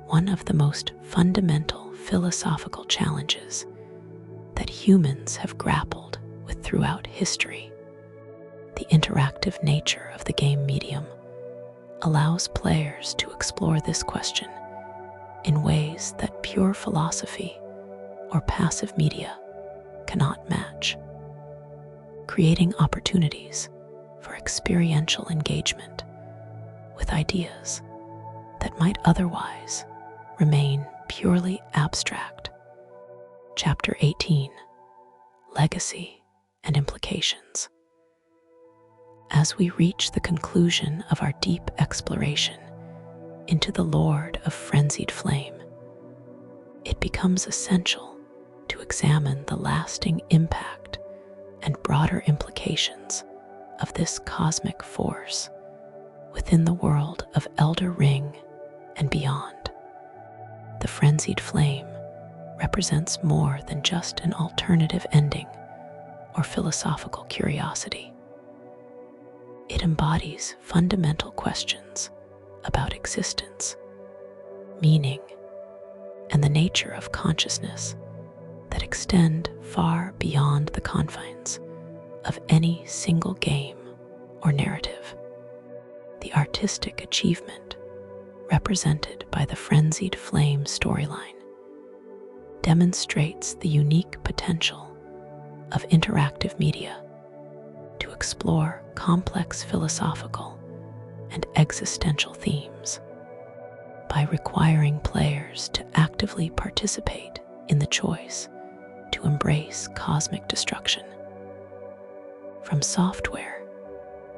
one of the most fundamental philosophical challenges that humans have grappled with throughout history. The interactive nature of the game medium allows players to explore this question in ways that pure philosophy or passive media cannot match, creating opportunities for experiential engagement with ideas that might otherwise remain purely abstract. Chapter 18: Legacy and Implications. As we reach the conclusion of our deep exploration into the Lord of Frenzied Flame, it it becomes essential to examine the lasting impact and broader implications of this cosmic force within the world of Elden Ring and beyond. The Frenzied Flame represents more than just an alternative ending or philosophical curiosity. It embodies fundamental questions about existence, meaning, and the nature of consciousness that extend far beyond the confines of any single game or narrative. The artistic achievement represented by the Frenzied Flame storyline demonstrates the unique potential of interactive media to explore complex philosophical and existential themes. By requiring players to actively participate in the choice to embrace cosmic destruction, From Software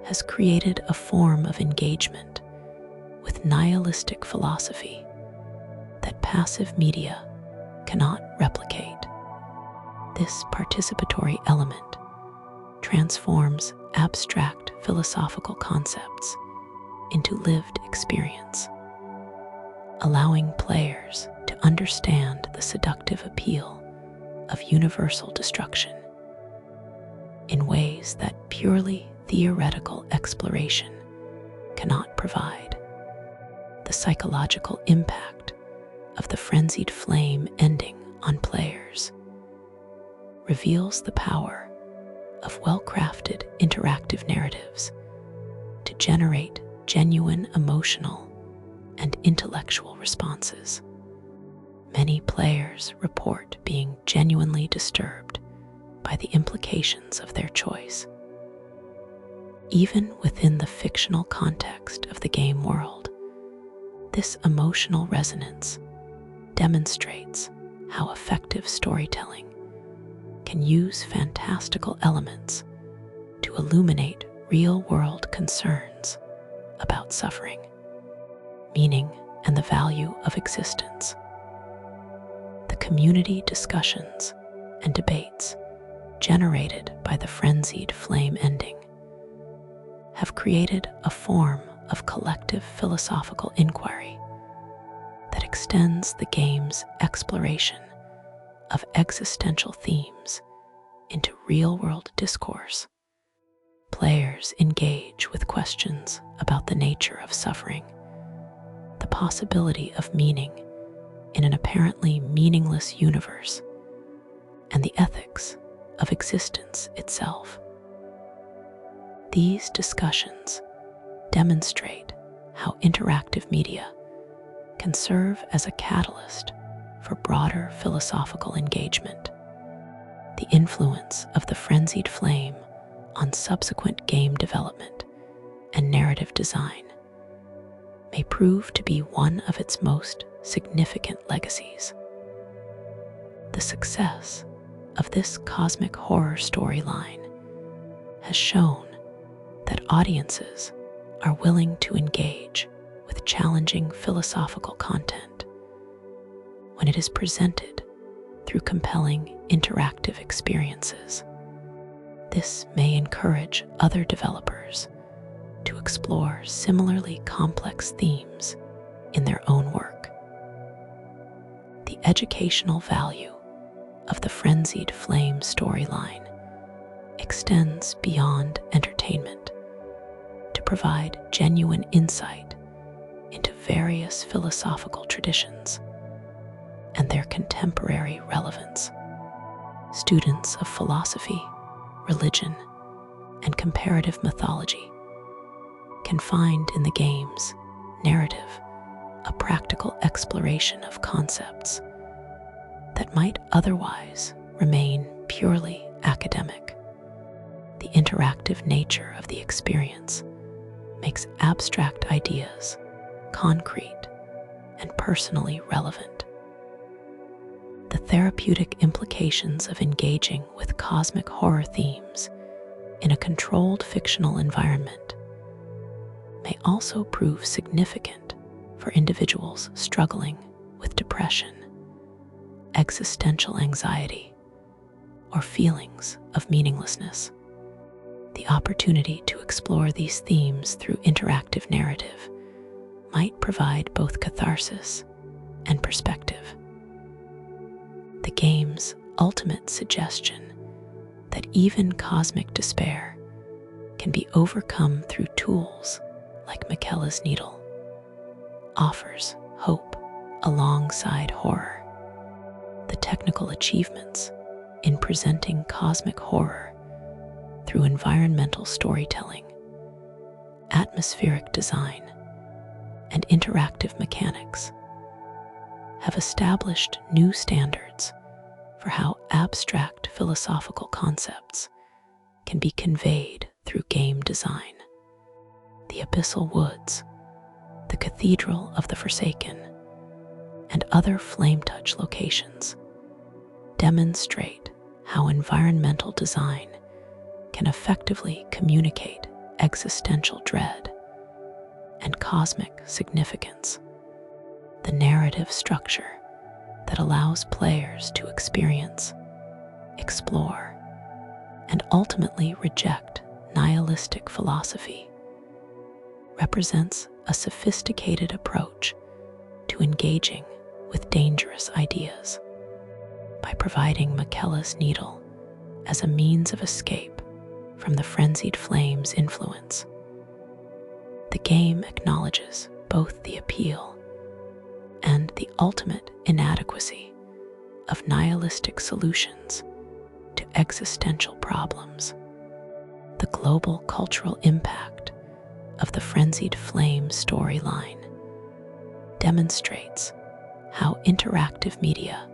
has created a form of engagement with nihilistic philosophy that passive media cannot replicate. This participatory element transforms abstract philosophical concepts into lived experience, allowing players to understand the seductive appeal of universal destruction in ways that purely theoretical exploration cannot provide. The psychological impact of the Frenzied Flame ending on players reveals the power of well-crafted interactive narratives to generate genuine emotional and intellectual responses. Many players report being genuinely disturbed by the implications of their choice. Even within the fictional context of the game world, this emotional resonance demonstrates how effective storytelling can use fantastical elements to illuminate real-world concerns about suffering, meaning, and the value of existence. The community discussions and debates generated by the Frenzied Flame ending have created a form of collective philosophical inquiry that extends the game's exploration of existential themes into real-world discourse. Players engage with questions about the nature of suffering, the possibility of meaning in an apparently meaningless universe, and the ethics of existence itself. These discussions demonstrate how interactive media can serve as a catalyst for broader philosophical engagement. The influence of the Frenzied Flame on subsequent game development and narrative design may prove to be one of its most significant legacies. The success of this cosmic horror storyline has shown that audiences are willing to engage with challenging philosophical content when it is presented through compelling interactive experiences. This may encourage other developers to explore similarly complex themes in their own work. The educational value of the Frenzied Flame storyline extends beyond entertainment to provide genuine insight into various philosophical traditions and their contemporary relevance. Students of philosophy, religion, and comparative mythology can find in the game's narrative a practical exploration of concepts that might otherwise remain purely academic. The interactive nature of the experience makes abstract ideas concrete and personally relevant. The therapeutic implications of engaging with cosmic horror themes in a controlled fictional environment may also prove significant for individuals struggling with depression, existential anxiety or feelings of meaninglessness. The opportunity to explore these themes through interactive narrative might provide both catharsis and perspective. The game's ultimate suggestion that even cosmic despair can be overcome through tools like Miquela's needle offers hope alongside horror. The technical achievements in presenting cosmic horror through environmental storytelling, atmospheric design, and interactive mechanics have established new standards for how abstract philosophical concepts can be conveyed through game design. The Abyssal Woods, the Cathedral of the Forsaken, and other flame-touch locations demonstrate how environmental design can effectively communicate existential dread and cosmic significance. The narrative structure that allows players to experience, explore, and ultimately reject nihilistic philosophy represents a sophisticated approach to engaging with dangerous ideas. By providing Miquela's needle as a means of escape from the Frenzied Flame's influence, the game acknowledges both the appeal and the ultimate inadequacy of nihilistic solutions to existential problems. The global cultural impact of the Frenzied Flame storyline demonstrates how interactive media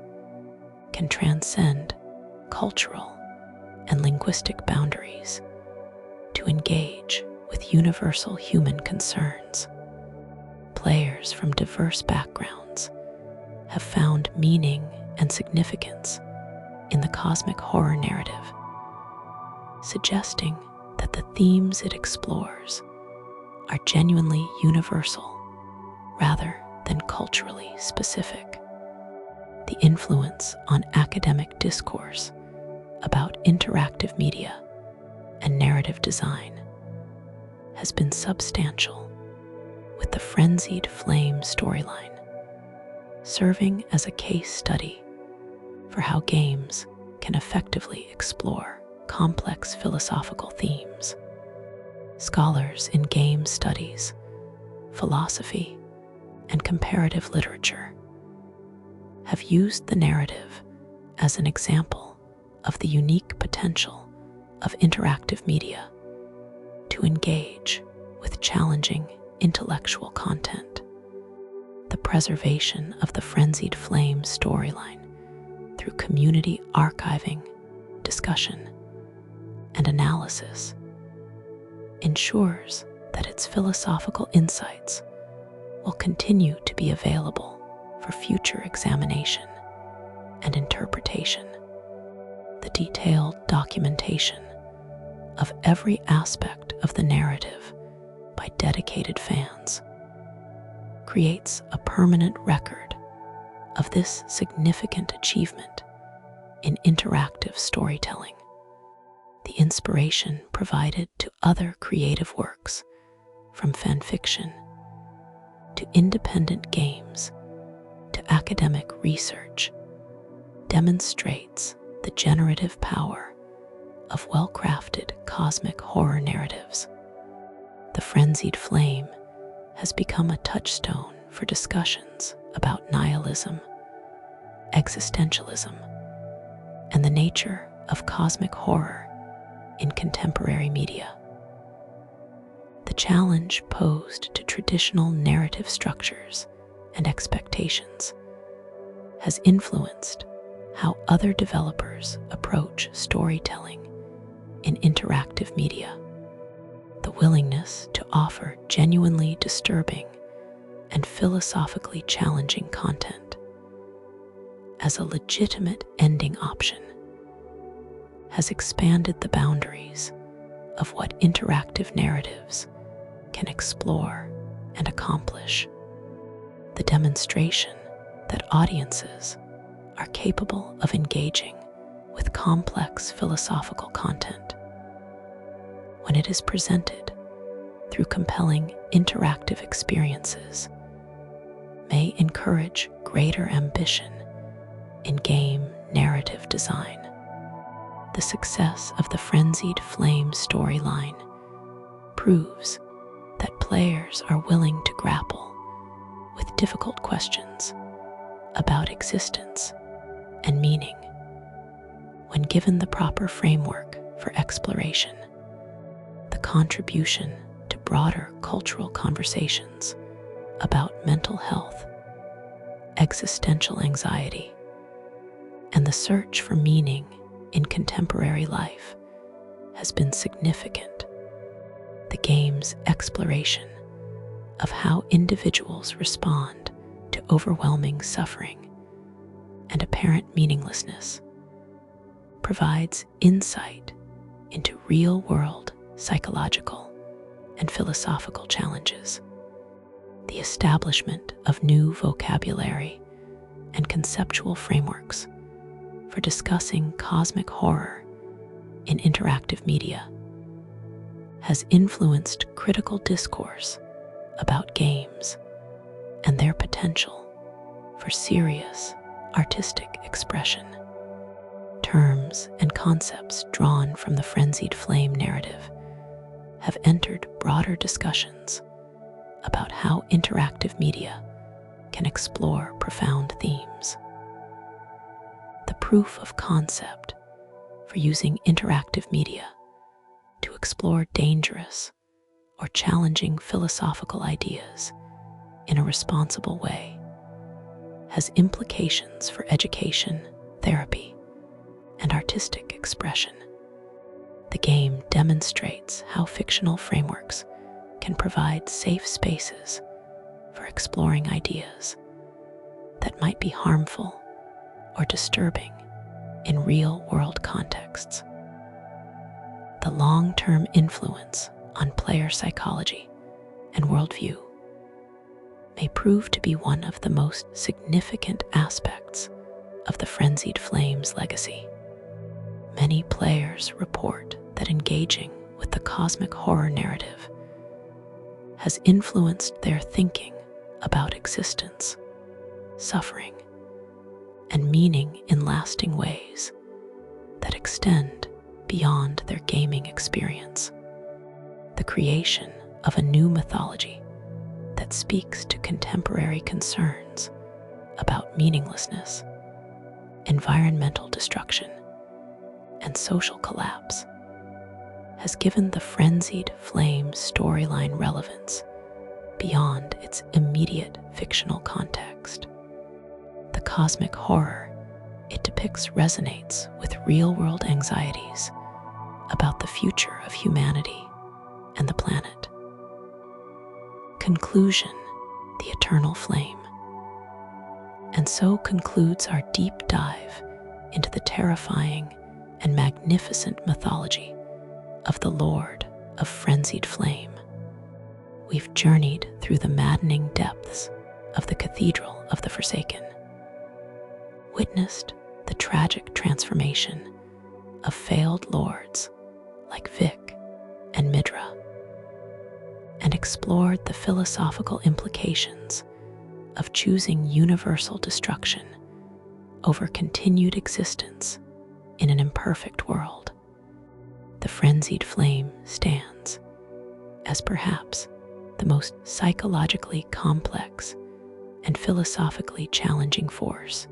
can transcend cultural and linguistic boundaries to engage with universal human concerns. Players from diverse backgrounds have found meaning and significance in the cosmic horror narrative, suggesting that the themes it explores are genuinely universal rather than culturally specific. The influence on academic discourse about interactive media and narrative design has been substantial, with the Frenzied Flame storyline serving as a case study for how games can effectively explore complex philosophical themes. Scholars in game studies, philosophy, and comparative literature have used the narrative as an example of the unique potential of interactive media to engage with challenging intellectual content. The preservation of the Frenzied Flame storyline through community archiving, discussion, and analysis ensures that its philosophical insights will continue to be available for future examination and interpretation. The detailed documentation of every aspect of the narrative by dedicated fans creates a permanent record of this significant achievement in interactive storytelling. The inspiration provided to other creative works, from fanfiction to independent games to academic research, demonstrates the generative power of well-crafted cosmic horror narratives. The Frenzied Flame has become a touchstone for discussions about nihilism, existentialism, and the nature of cosmic horror in contemporary media. The challenge posed to traditional narrative structures and expectations has influenced how other developers approach storytelling in interactive media. The willingness to offer genuinely disturbing and philosophically challenging content as a legitimate ending option has expanded the boundaries of what interactive narratives can explore and accomplish. The demonstration that audiences are capable of engaging with complex philosophical content when it is presented through compelling interactive experiences, may encourage greater ambition in game narrative design. The success of the Frenzied Flame storyline proves that players are willing to grapple with difficult questions about existence and meaning when given the proper framework for exploration. The contribution to broader cultural conversations about mental health, existential anxiety, and the search for meaning in contemporary life has been significant. The game's exploration of how individuals respond to overwhelming suffering and apparent meaninglessness provides insight into real-world psychological and philosophical challenges. The establishment of new vocabulary and conceptual frameworks for discussing cosmic horror in interactive media has influenced critical discourse about games and their potential for serious artistic expression. Terms and concepts drawn from the Frenzied Flame narrative have entered broader discussions about how interactive media can explore profound themes. The proof of concept for using interactive media to explore dangerous or challenging philosophical ideas in a responsible way has implications for education, therapy, and artistic expression. The game demonstrates how fictional frameworks can provide safe spaces for exploring ideas that might be harmful or disturbing in real-world contexts. The long-term influence on player psychology and worldview may prove to be one of the most significant aspects of the Frenzied Flame's legacy. Many players report that engaging with the cosmic horror narrative has influenced their thinking about existence, suffering, and meaning in lasting ways that extend beyond their gaming experience. The creation of a new mythology that speaks to contemporary concerns about meaninglessness, environmental destruction, and social collapse has given the Frenzied Flame storyline relevance beyond its immediate fictional context. The cosmic horror it depicts resonates with real-world anxieties about the future of humanity and the planet. Conclusion: the eternal flame. And so concludes our deep dive into the terrifying and magnificent mythology of the Lord of Frenzied Flame. We've journeyed through the maddening depths of the Cathedral of the Forsaken, witnessed the tragic transformation of failed lords like Vyke and Midra, and explored the philosophical implications of choosing universal destruction over continued existence in an imperfect world. The Frenzied Flame stands as perhaps the most psychologically complex and philosophically challenging force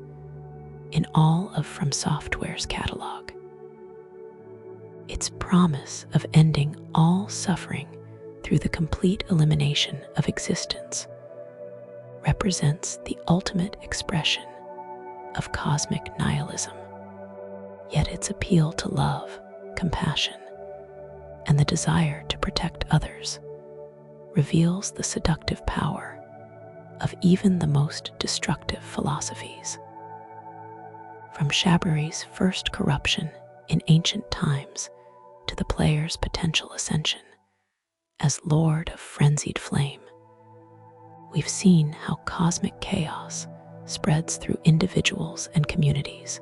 in all of From Software's catalog. Its promise of ending all suffering through the complete elimination of existence represents the ultimate expression of cosmic nihilism. Yet its appeal to love, compassion, and the desire to protect others reveals the seductive power of even the most destructive philosophies. From Shabriri's first corruption in ancient times to the player's potential ascension as Lord of Frenzied Flame, we've seen how cosmic chaos spreads through individuals and communities,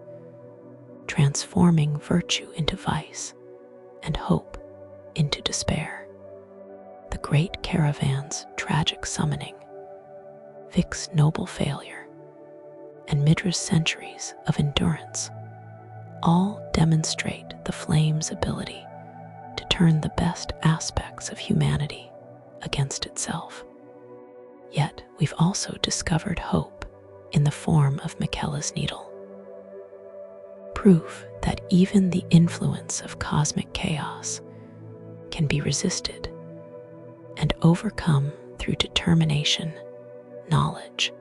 transforming virtue into vice and hope into despair. The Great Caravan's tragic summoning, Vyke's noble failure, and Midra's centuries of endurance all demonstrate the flame's ability to turn the best aspects of humanity against itself. Yet we've also discovered hope in the form of Miquella's needle. Proof that even the influence of cosmic chaos can be resisted and overcome through determination, knowledge,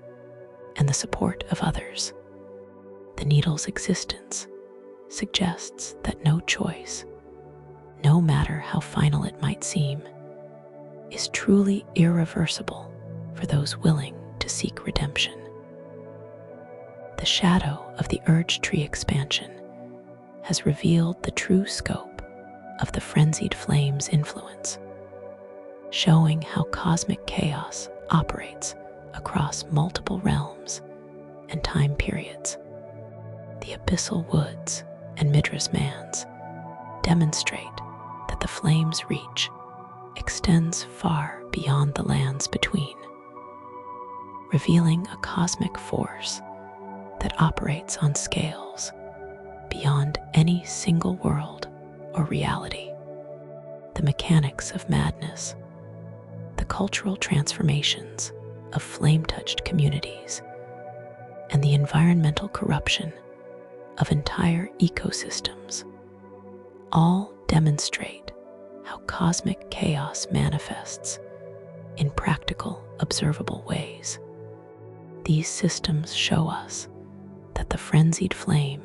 and the support of others. The needle's existence suggests that no choice, no matter how final it might seem, is truly irreversible for those willing to seek redemption. The shadow of the Urge Tree expansion has revealed the true scope of the Frenzied Flame's influence, showing how cosmic chaos operates across multiple realms and time periods. The Abyssal Woods and Midra's Manse demonstrate that the flame's reach extends far beyond the lands between, revealing a cosmic force that operates on scales beyond any single world or reality. The mechanics of madness, the cultural transformations of flame-touched communities, and the environmental corruption of entire ecosystems all demonstrate how cosmic chaos manifests in practical, observable ways. These systems show us that the Frenzied Flame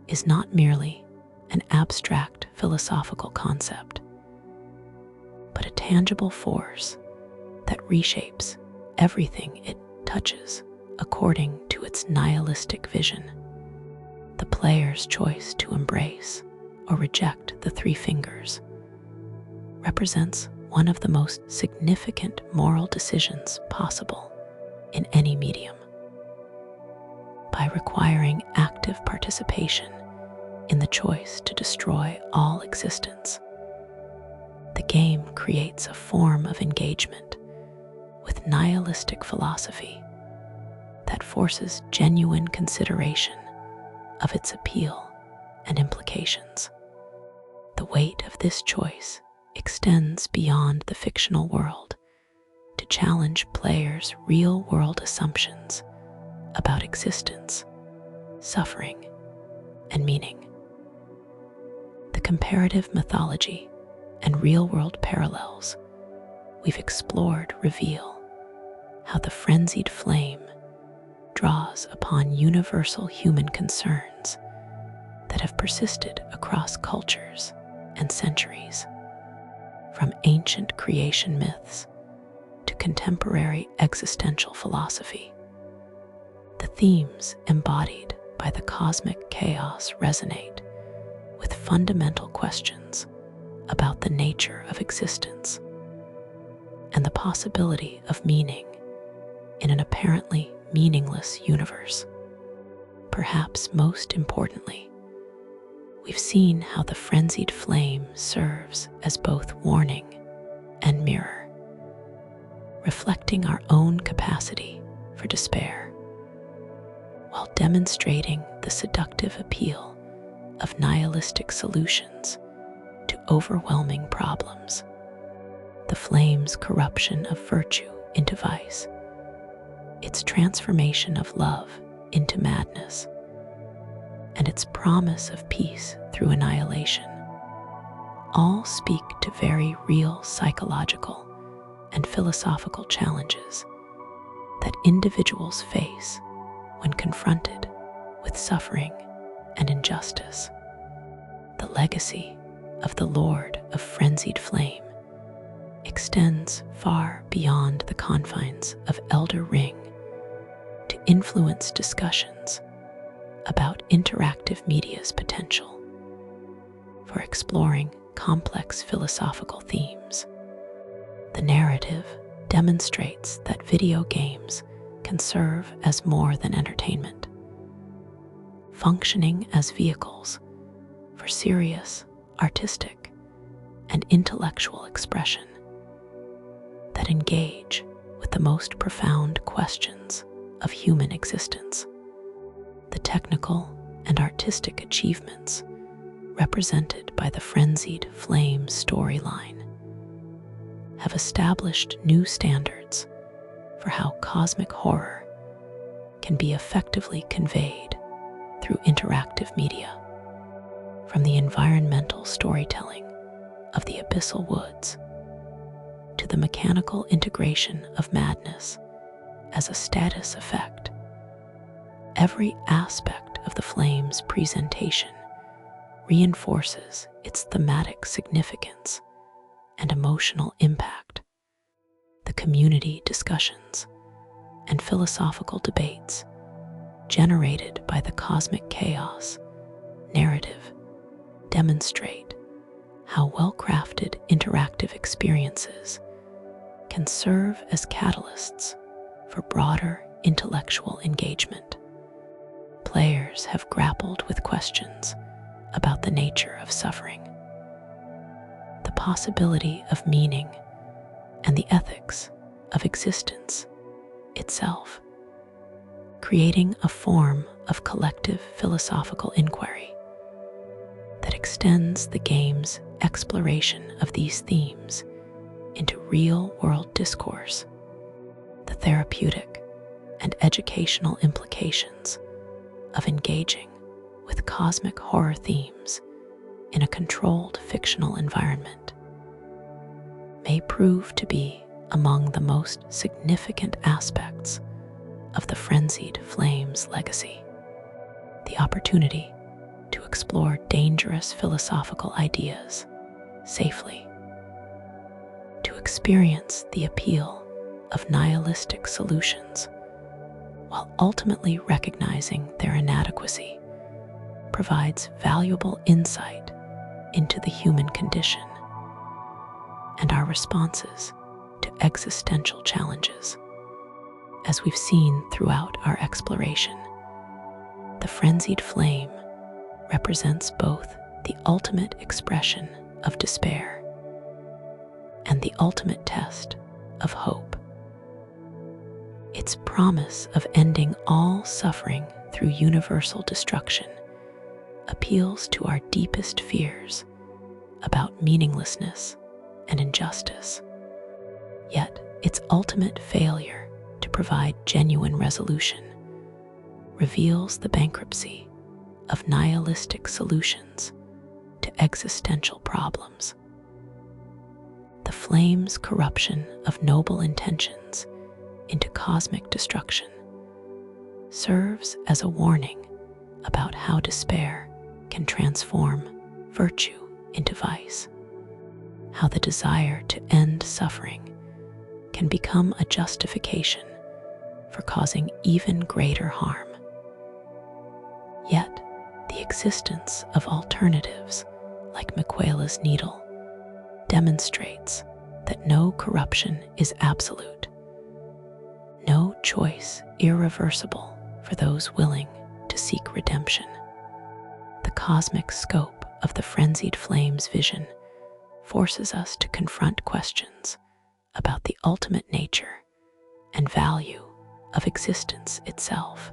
is not merely an abstract philosophical concept, but a tangible force that reshapes everything it touches according to its nihilistic vision. The player's choice to embrace or reject the three fingers represents one of the most significant moral decisions possible in any medium. By requiring active participation in the choice to destroy all existence, the game creates a form of engagement with nihilistic philosophy that forces genuine consideration of its appeal and implications. The weight of this choice extends beyond the fictional world to challenge players' real-world assumptions about existence, suffering, and meaning. The comparative mythology and real-world parallels we've explored reveal how the Frenzied Flame draws upon universal human concerns that have persisted across cultures and centuries. From ancient creation myths to contemporary existential philosophy, the themes embodied by the cosmic chaos resonate with fundamental questions about the nature of existence and the possibility of meaning in an apparently meaningless universe. Perhaps most importantly, we've seen how the Frenzied Flame serves as both warning and mirror, reflecting our own capacity for despair, while demonstrating the seductive appeal of nihilistic solutions to overwhelming problems. The flame's corruption of virtue into vice, its transformation of love into madness, and its promise of peace through annihilation, all speak to very real psychological and philosophical challenges that individuals face when confronted with suffering and injustice. The legacy of the Lord of Frenzied Flame extends far beyond the confines of Elden Ring to influence discussions about interactive media's potential for exploring complex philosophical themes. The narrative demonstrates that video games can serve as more than entertainment, functioning as vehicles for serious, artistic, and intellectual expression that engage with the most profound questions of human existence. The technical and artistic achievements represented by the Frenzied Flame storyline have established new standards for how cosmic horror can be effectively conveyed through interactive media. From the environmental storytelling of the abyssal woods to the mechanical integration of madness as a status effect, every aspect of the Flame's presentation reinforces its thematic significance and emotional impact. The community discussions and philosophical debates generated by the cosmic chaos narrative demonstrate how well-crafted interactive experiences can serve as catalysts for broader intellectual engagement. Players have grappled with questions about the nature of suffering, the possibility of meaning, and the ethics of existence itself, creating a form of collective philosophical inquiry that extends the game's exploration of these themes into real-world discourse. The therapeutic and educational implications of engaging with cosmic horror themes in a controlled fictional environment may prove to be among the most significant aspects of the Frenzied Flame's legacy. The opportunity to explore dangerous philosophical ideas safely, to experience the appeal of nihilistic solutions while ultimately recognizing their inadequacy, provides valuable insight into the human condition and our responses to existential challenges. As we've seen throughout our exploration, the Frenzied Flame represents both the ultimate expression of despair and the ultimate test of hope. Its promise of ending all suffering through universal destruction appeals to our deepest fears about meaninglessness and injustice. Yet its ultimate failure to provide genuine resolution reveals the bankruptcy of nihilistic solutions to existential problems. The Flame's corruption of noble intentions into cosmic destruction serves as a warning about how despair can transform virtue into vice, how the desire to end suffering can become a justification for causing even greater harm. Yet, the existence of alternatives like Miquela's needle demonstrates that no corruption is absolute, no choice irreversible for those willing to seek redemption. The cosmic scope of the Frenzied Flame's vision forces us to confront questions about the ultimate nature and value of existence itself.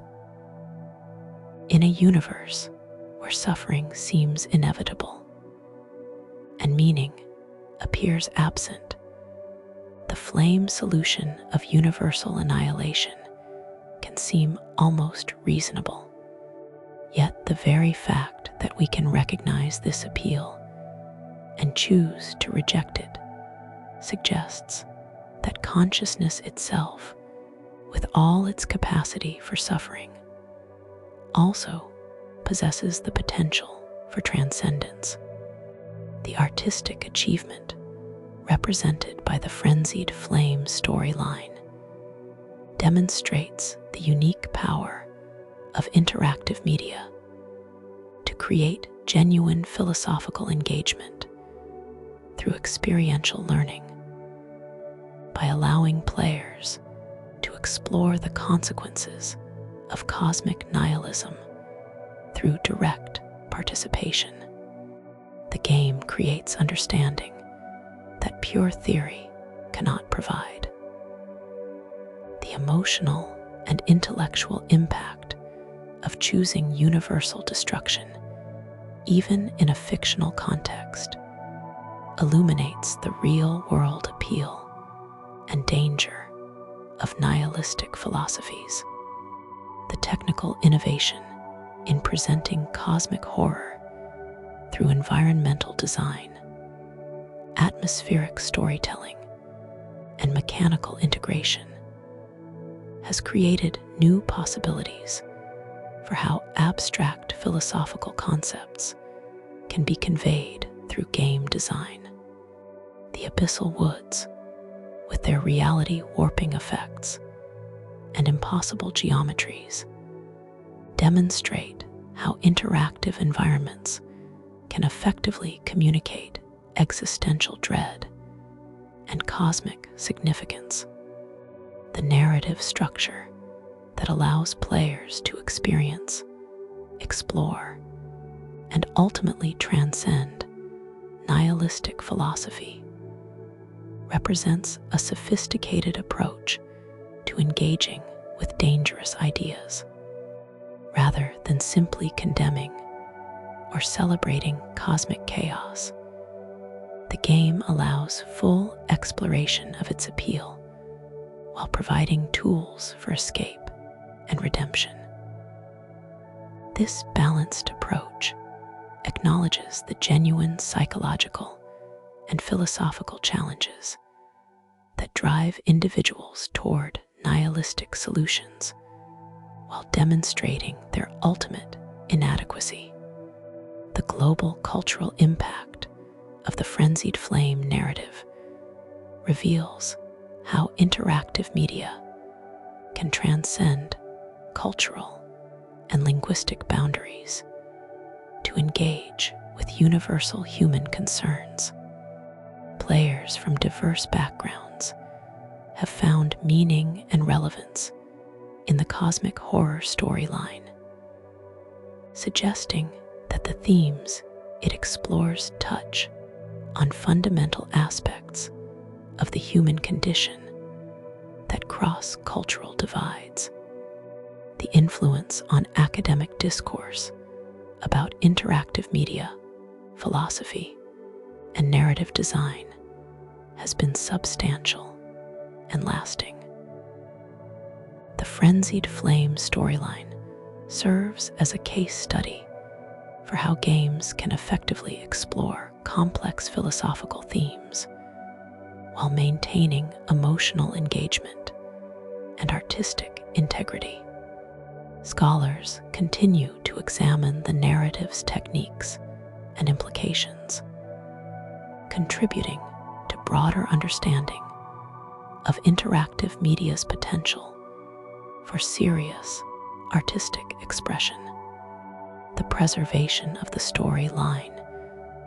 In a universe where suffering seems inevitable and meaning appears absent, the Flame solution of universal annihilation can seem almost reasonable. Yet the very fact that we can recognize this appeal and choose to reject it suggests that consciousness itself, with all its capacity for suffering, also possesses the potential for transcendence. The artistic achievement represented by the Frenzied Flame storyline demonstrates the unique power of interactive media to create genuine philosophical engagement through experiential learning. By allowing players to explore the consequences of cosmic nihilism through direct participation. The game creates understanding that pure theory cannot provide. The emotional and intellectual impact of choosing universal destruction, even in a fictional context, illuminates the real-world appeal and danger of nihilistic philosophies. The technical innovation in presenting cosmic horror through environmental design, atmospheric storytelling, and mechanical integration has created new possibilities for how abstract philosophical concepts can be conveyed through game design. The abyssal woods, with their reality warping effects and impossible geometries, demonstrate how interactive environments can effectively communicate existential dread and cosmic significance. The narrative structure that allows players to experience, explore, and ultimately transcend nihilistic philosophy represents a sophisticated approach to engaging with dangerous ideas. Rather than simply condemning or celebrating cosmic chaos, the game allows full exploration of its appeal while providing tools for escape and redemption. This balanced approach acknowledges the genuine psychological and philosophical challenges that drive individuals toward nihilistic solutions while demonstrating their ultimate inadequacy. The global cultural impact of the Frenzied Flame narrative reveals how interactive media can transcend cultural and linguistic boundaries to engage with universal human concerns. Players from diverse backgrounds have found meaning and relevance in the cosmic horror storyline, suggesting that the themes it explores touch on fundamental aspects of the human condition that cross cultural divides. The influence on academic discourse about interactive media, philosophy, and narrative design has been substantial and lasting. The Frenzied Flame storyline serves as a case study for how games can effectively explore complex philosophical themes while maintaining emotional engagement and artistic integrity. Scholars continue to examine the narrative's techniques and implications, contributing to broader understanding of interactive media's potential for serious artistic expression. The preservation of the storyline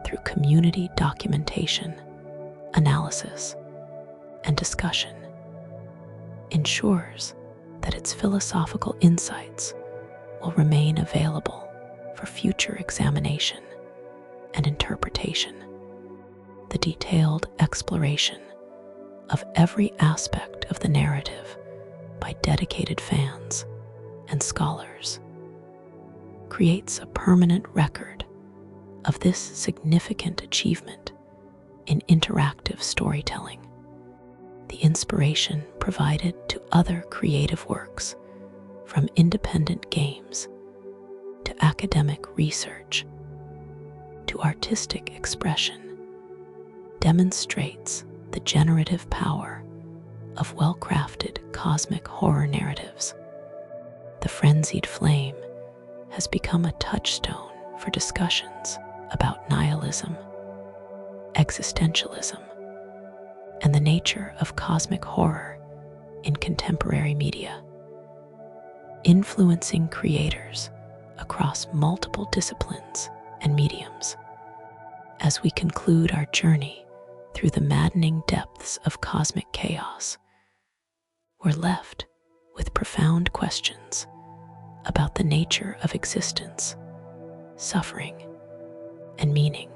through community documentation, analysis, and discussion ensures that its philosophical insights will remain available for future examination and interpretation. The detailed exploration of every aspect of the narrative by dedicated fans and scholars creates a permanent record of this significant achievement in interactive storytelling. The inspiration provided to other creative works, from independent games to academic research to artistic expression, demonstrates the generative power of well-crafted cosmic horror narratives. The Frenzied Flame has become a touchstone for discussions about nihilism, existentialism, and the nature of cosmic horror in contemporary media, influencing creators across multiple disciplines and mediums. As we conclude our journey through the maddening depths of cosmic chaos, we're left with profound questions about the nature of existence, suffering, and meaning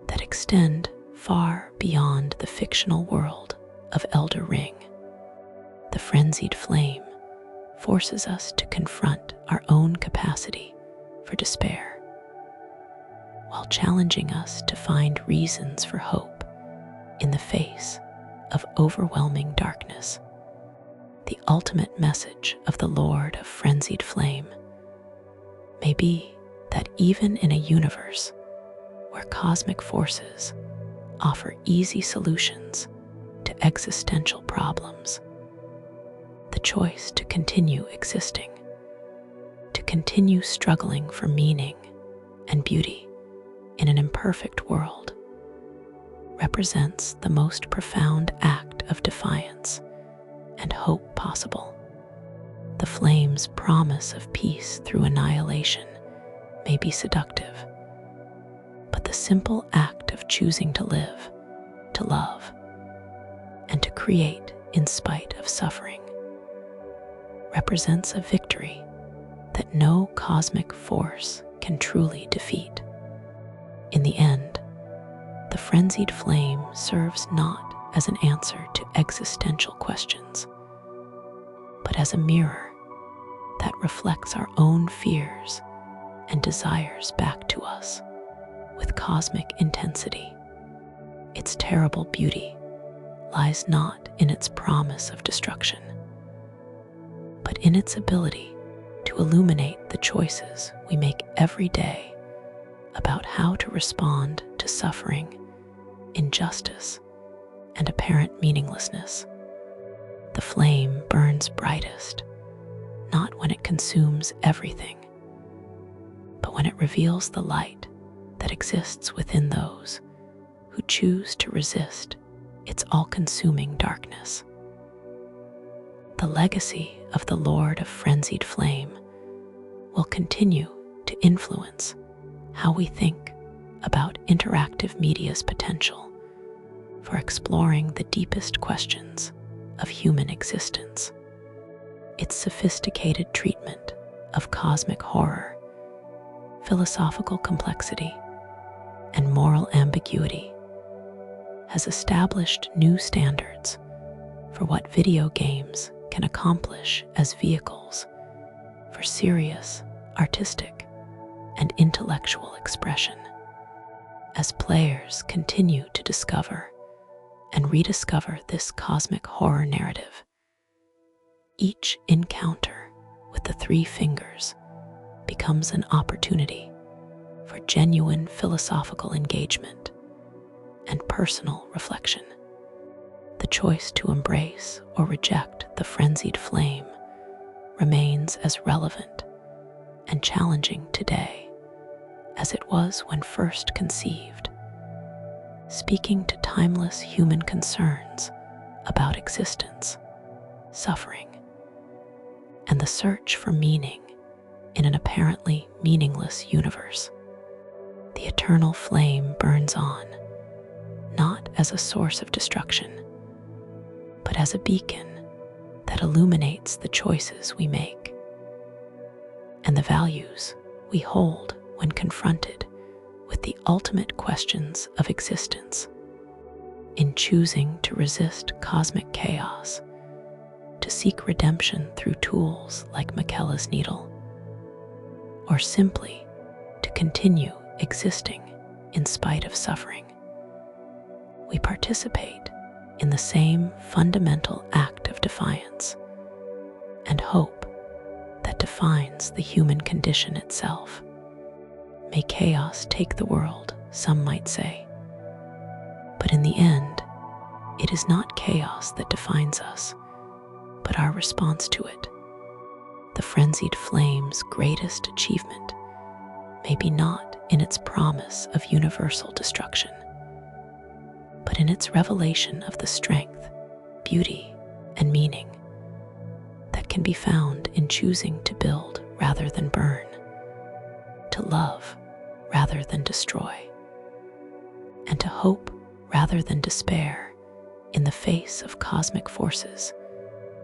that extend far beyond the fictional world of Elden Ring. The Frenzied Flame forces us to confront our own capacity for despair, while challenging us to find reasons for hope in the face of overwhelming darkness. The ultimate message of the Lord of Frenzied Flame may be that even in a universe where cosmic forces offer easy solutions to existential problems, the choice to continue existing, to continue struggling for meaning and beauty in an imperfect world, represents the most profound act of defiance and hope possible. The flame's promise of peace through annihilation may be seductive, but the simple act of choosing to live, to love, and to create in spite of suffering represents a victory that no cosmic force can truly defeat. In the end, the Frenzied Flame serves not as an answer to existential questions, but as a mirror that reflects our own fears and desires back to us with cosmic intensity. Its terrible beauty lies not in its promise of destruction, but in its ability to illuminate the choices we make every day about how to respond to suffering, injustice, and apparent meaninglessness. The flame burns brightest, not when it consumes everything, but when it reveals the light that exists within those who choose to resist its all-consuming darkness. The legacy of the Lord of Frenzied Flame will continue to influence how we think about interactive media's potential for exploring the deepest questions of human existence. Its sophisticated treatment of cosmic horror, philosophical complexity, and moral ambiguity has established new standards for what video games can accomplish as vehicles for serious, artistic, and intellectual expression. As players continue to discover and rediscover this cosmic horror narrative, each encounter with the three fingers becomes an opportunity for genuine philosophical engagement and personal reflection. The choice to embrace or reject the Frenzied Flame remains as relevant and challenging today as it was when first conceived, speaking to timeless human concerns about existence, suffering, and the search for meaning in an apparently meaningless universe. The eternal flame burns on, not as a source of destruction, but as a beacon that illuminates the choices we make and the values we hold when confronted with the ultimate questions of existence. In choosing to resist cosmic chaos, to seek redemption through tools like Michaela's needle, or simply to continue existing in spite of suffering, we participate in the same fundamental act of defiance and hope that defines the human condition itself. May chaos take the world, some might say, but in the end, it is not chaos that defines us, but our response to it. The Frenzied Flame's greatest achievement may be not in its promise of universal destruction, but in its revelation of the strength, beauty, and meaning that can be found in choosing to build rather than burn, to love rather than destroy, and to hope rather than despair in the face of cosmic forces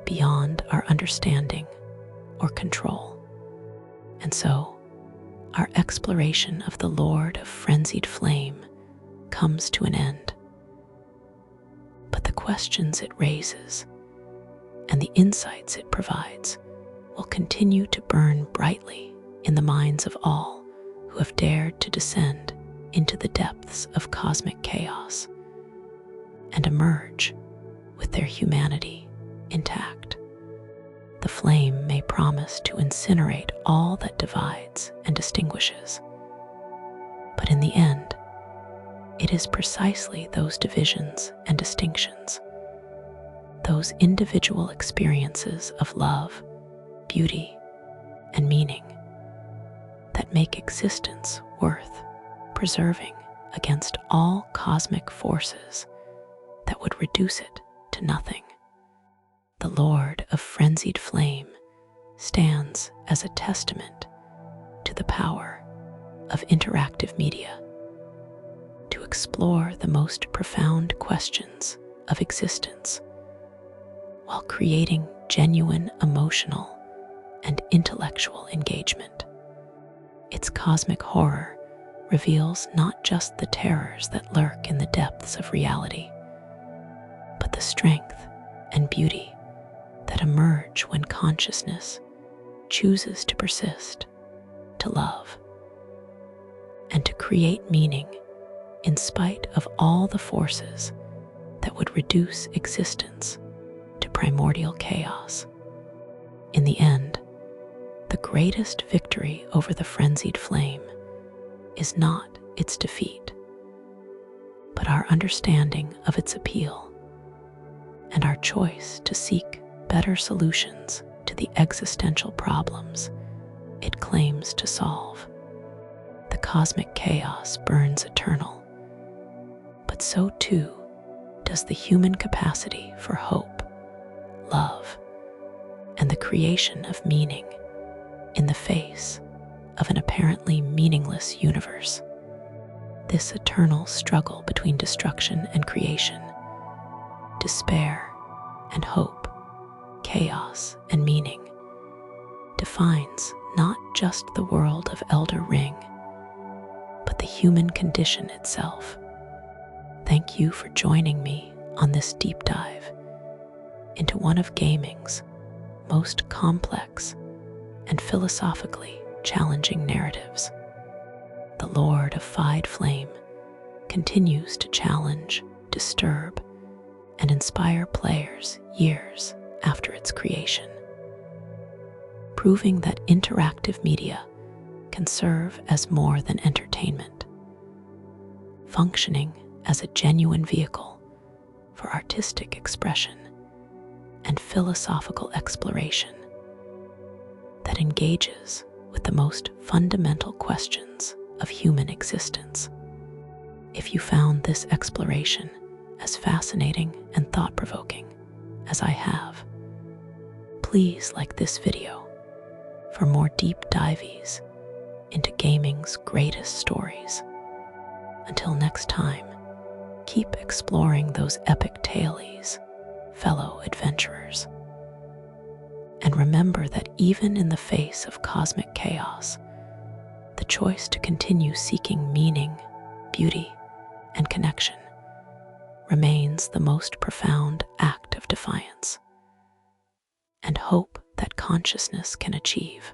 beyond our understanding or control. And so, our exploration of the Lord of Frenzied Flame comes to an end. But the questions it raises and the insights it provides will continue to burn brightly in the minds of all who have dared to descend into the depths of cosmic chaos and emerge with their humanity intact. The flame may promise to incinerate all that divides and distinguishes, but in the end, it is precisely those divisions and distinctions, those individual experiences of love, beauty, and meaning that make existence worth preserving against all cosmic forces that would reduce it to nothing. The Lord of Frenzied Flame stands as a testament to the power of interactive media to explore the most profound questions of existence while creating genuine emotional and intellectual engagement. Its cosmic horror reveals not just the terrors that lurk in the depths of reality, but the strength and beauty that emerge when consciousness chooses to persist, to love, and to create meaning in spite of all the forces that would reduce existence to primordial chaos. In the end, the greatest victory over the frenzied flame is not its defeat, but our understanding of its appeal and our choice to seek better solutions to the existential problems it claims to solve. The cosmic chaos burns eternal, but so too does the human capacity for hope, love, and the creation of meaning in the face of an apparently meaningless universe. This eternal struggle between destruction and creation, despair and hope, chaos and meaning, defines not just the world of Elden Ring, but the human condition itself. Thank you for joining me on this deep dive into one of gaming's most complex and philosophically challenging narratives. The Lord of Frenzied Flame continues to challenge, disturb, and inspire players years after its creation, proving that interactive media can serve as more than entertainment, functioning as a genuine vehicle for artistic expression and philosophical exploration that engages with the most fundamental questions of human existence. If you found this exploration as fascinating and thought-provoking as I have, please like this video for more deep dives into gaming's greatest stories. Until next time, keep exploring those epic tales, fellow adventurers. And remember that even in the face of cosmic chaos, the choice to continue seeking meaning, beauty, and connection remains the most profound act of defiance and hope that consciousness can achieve.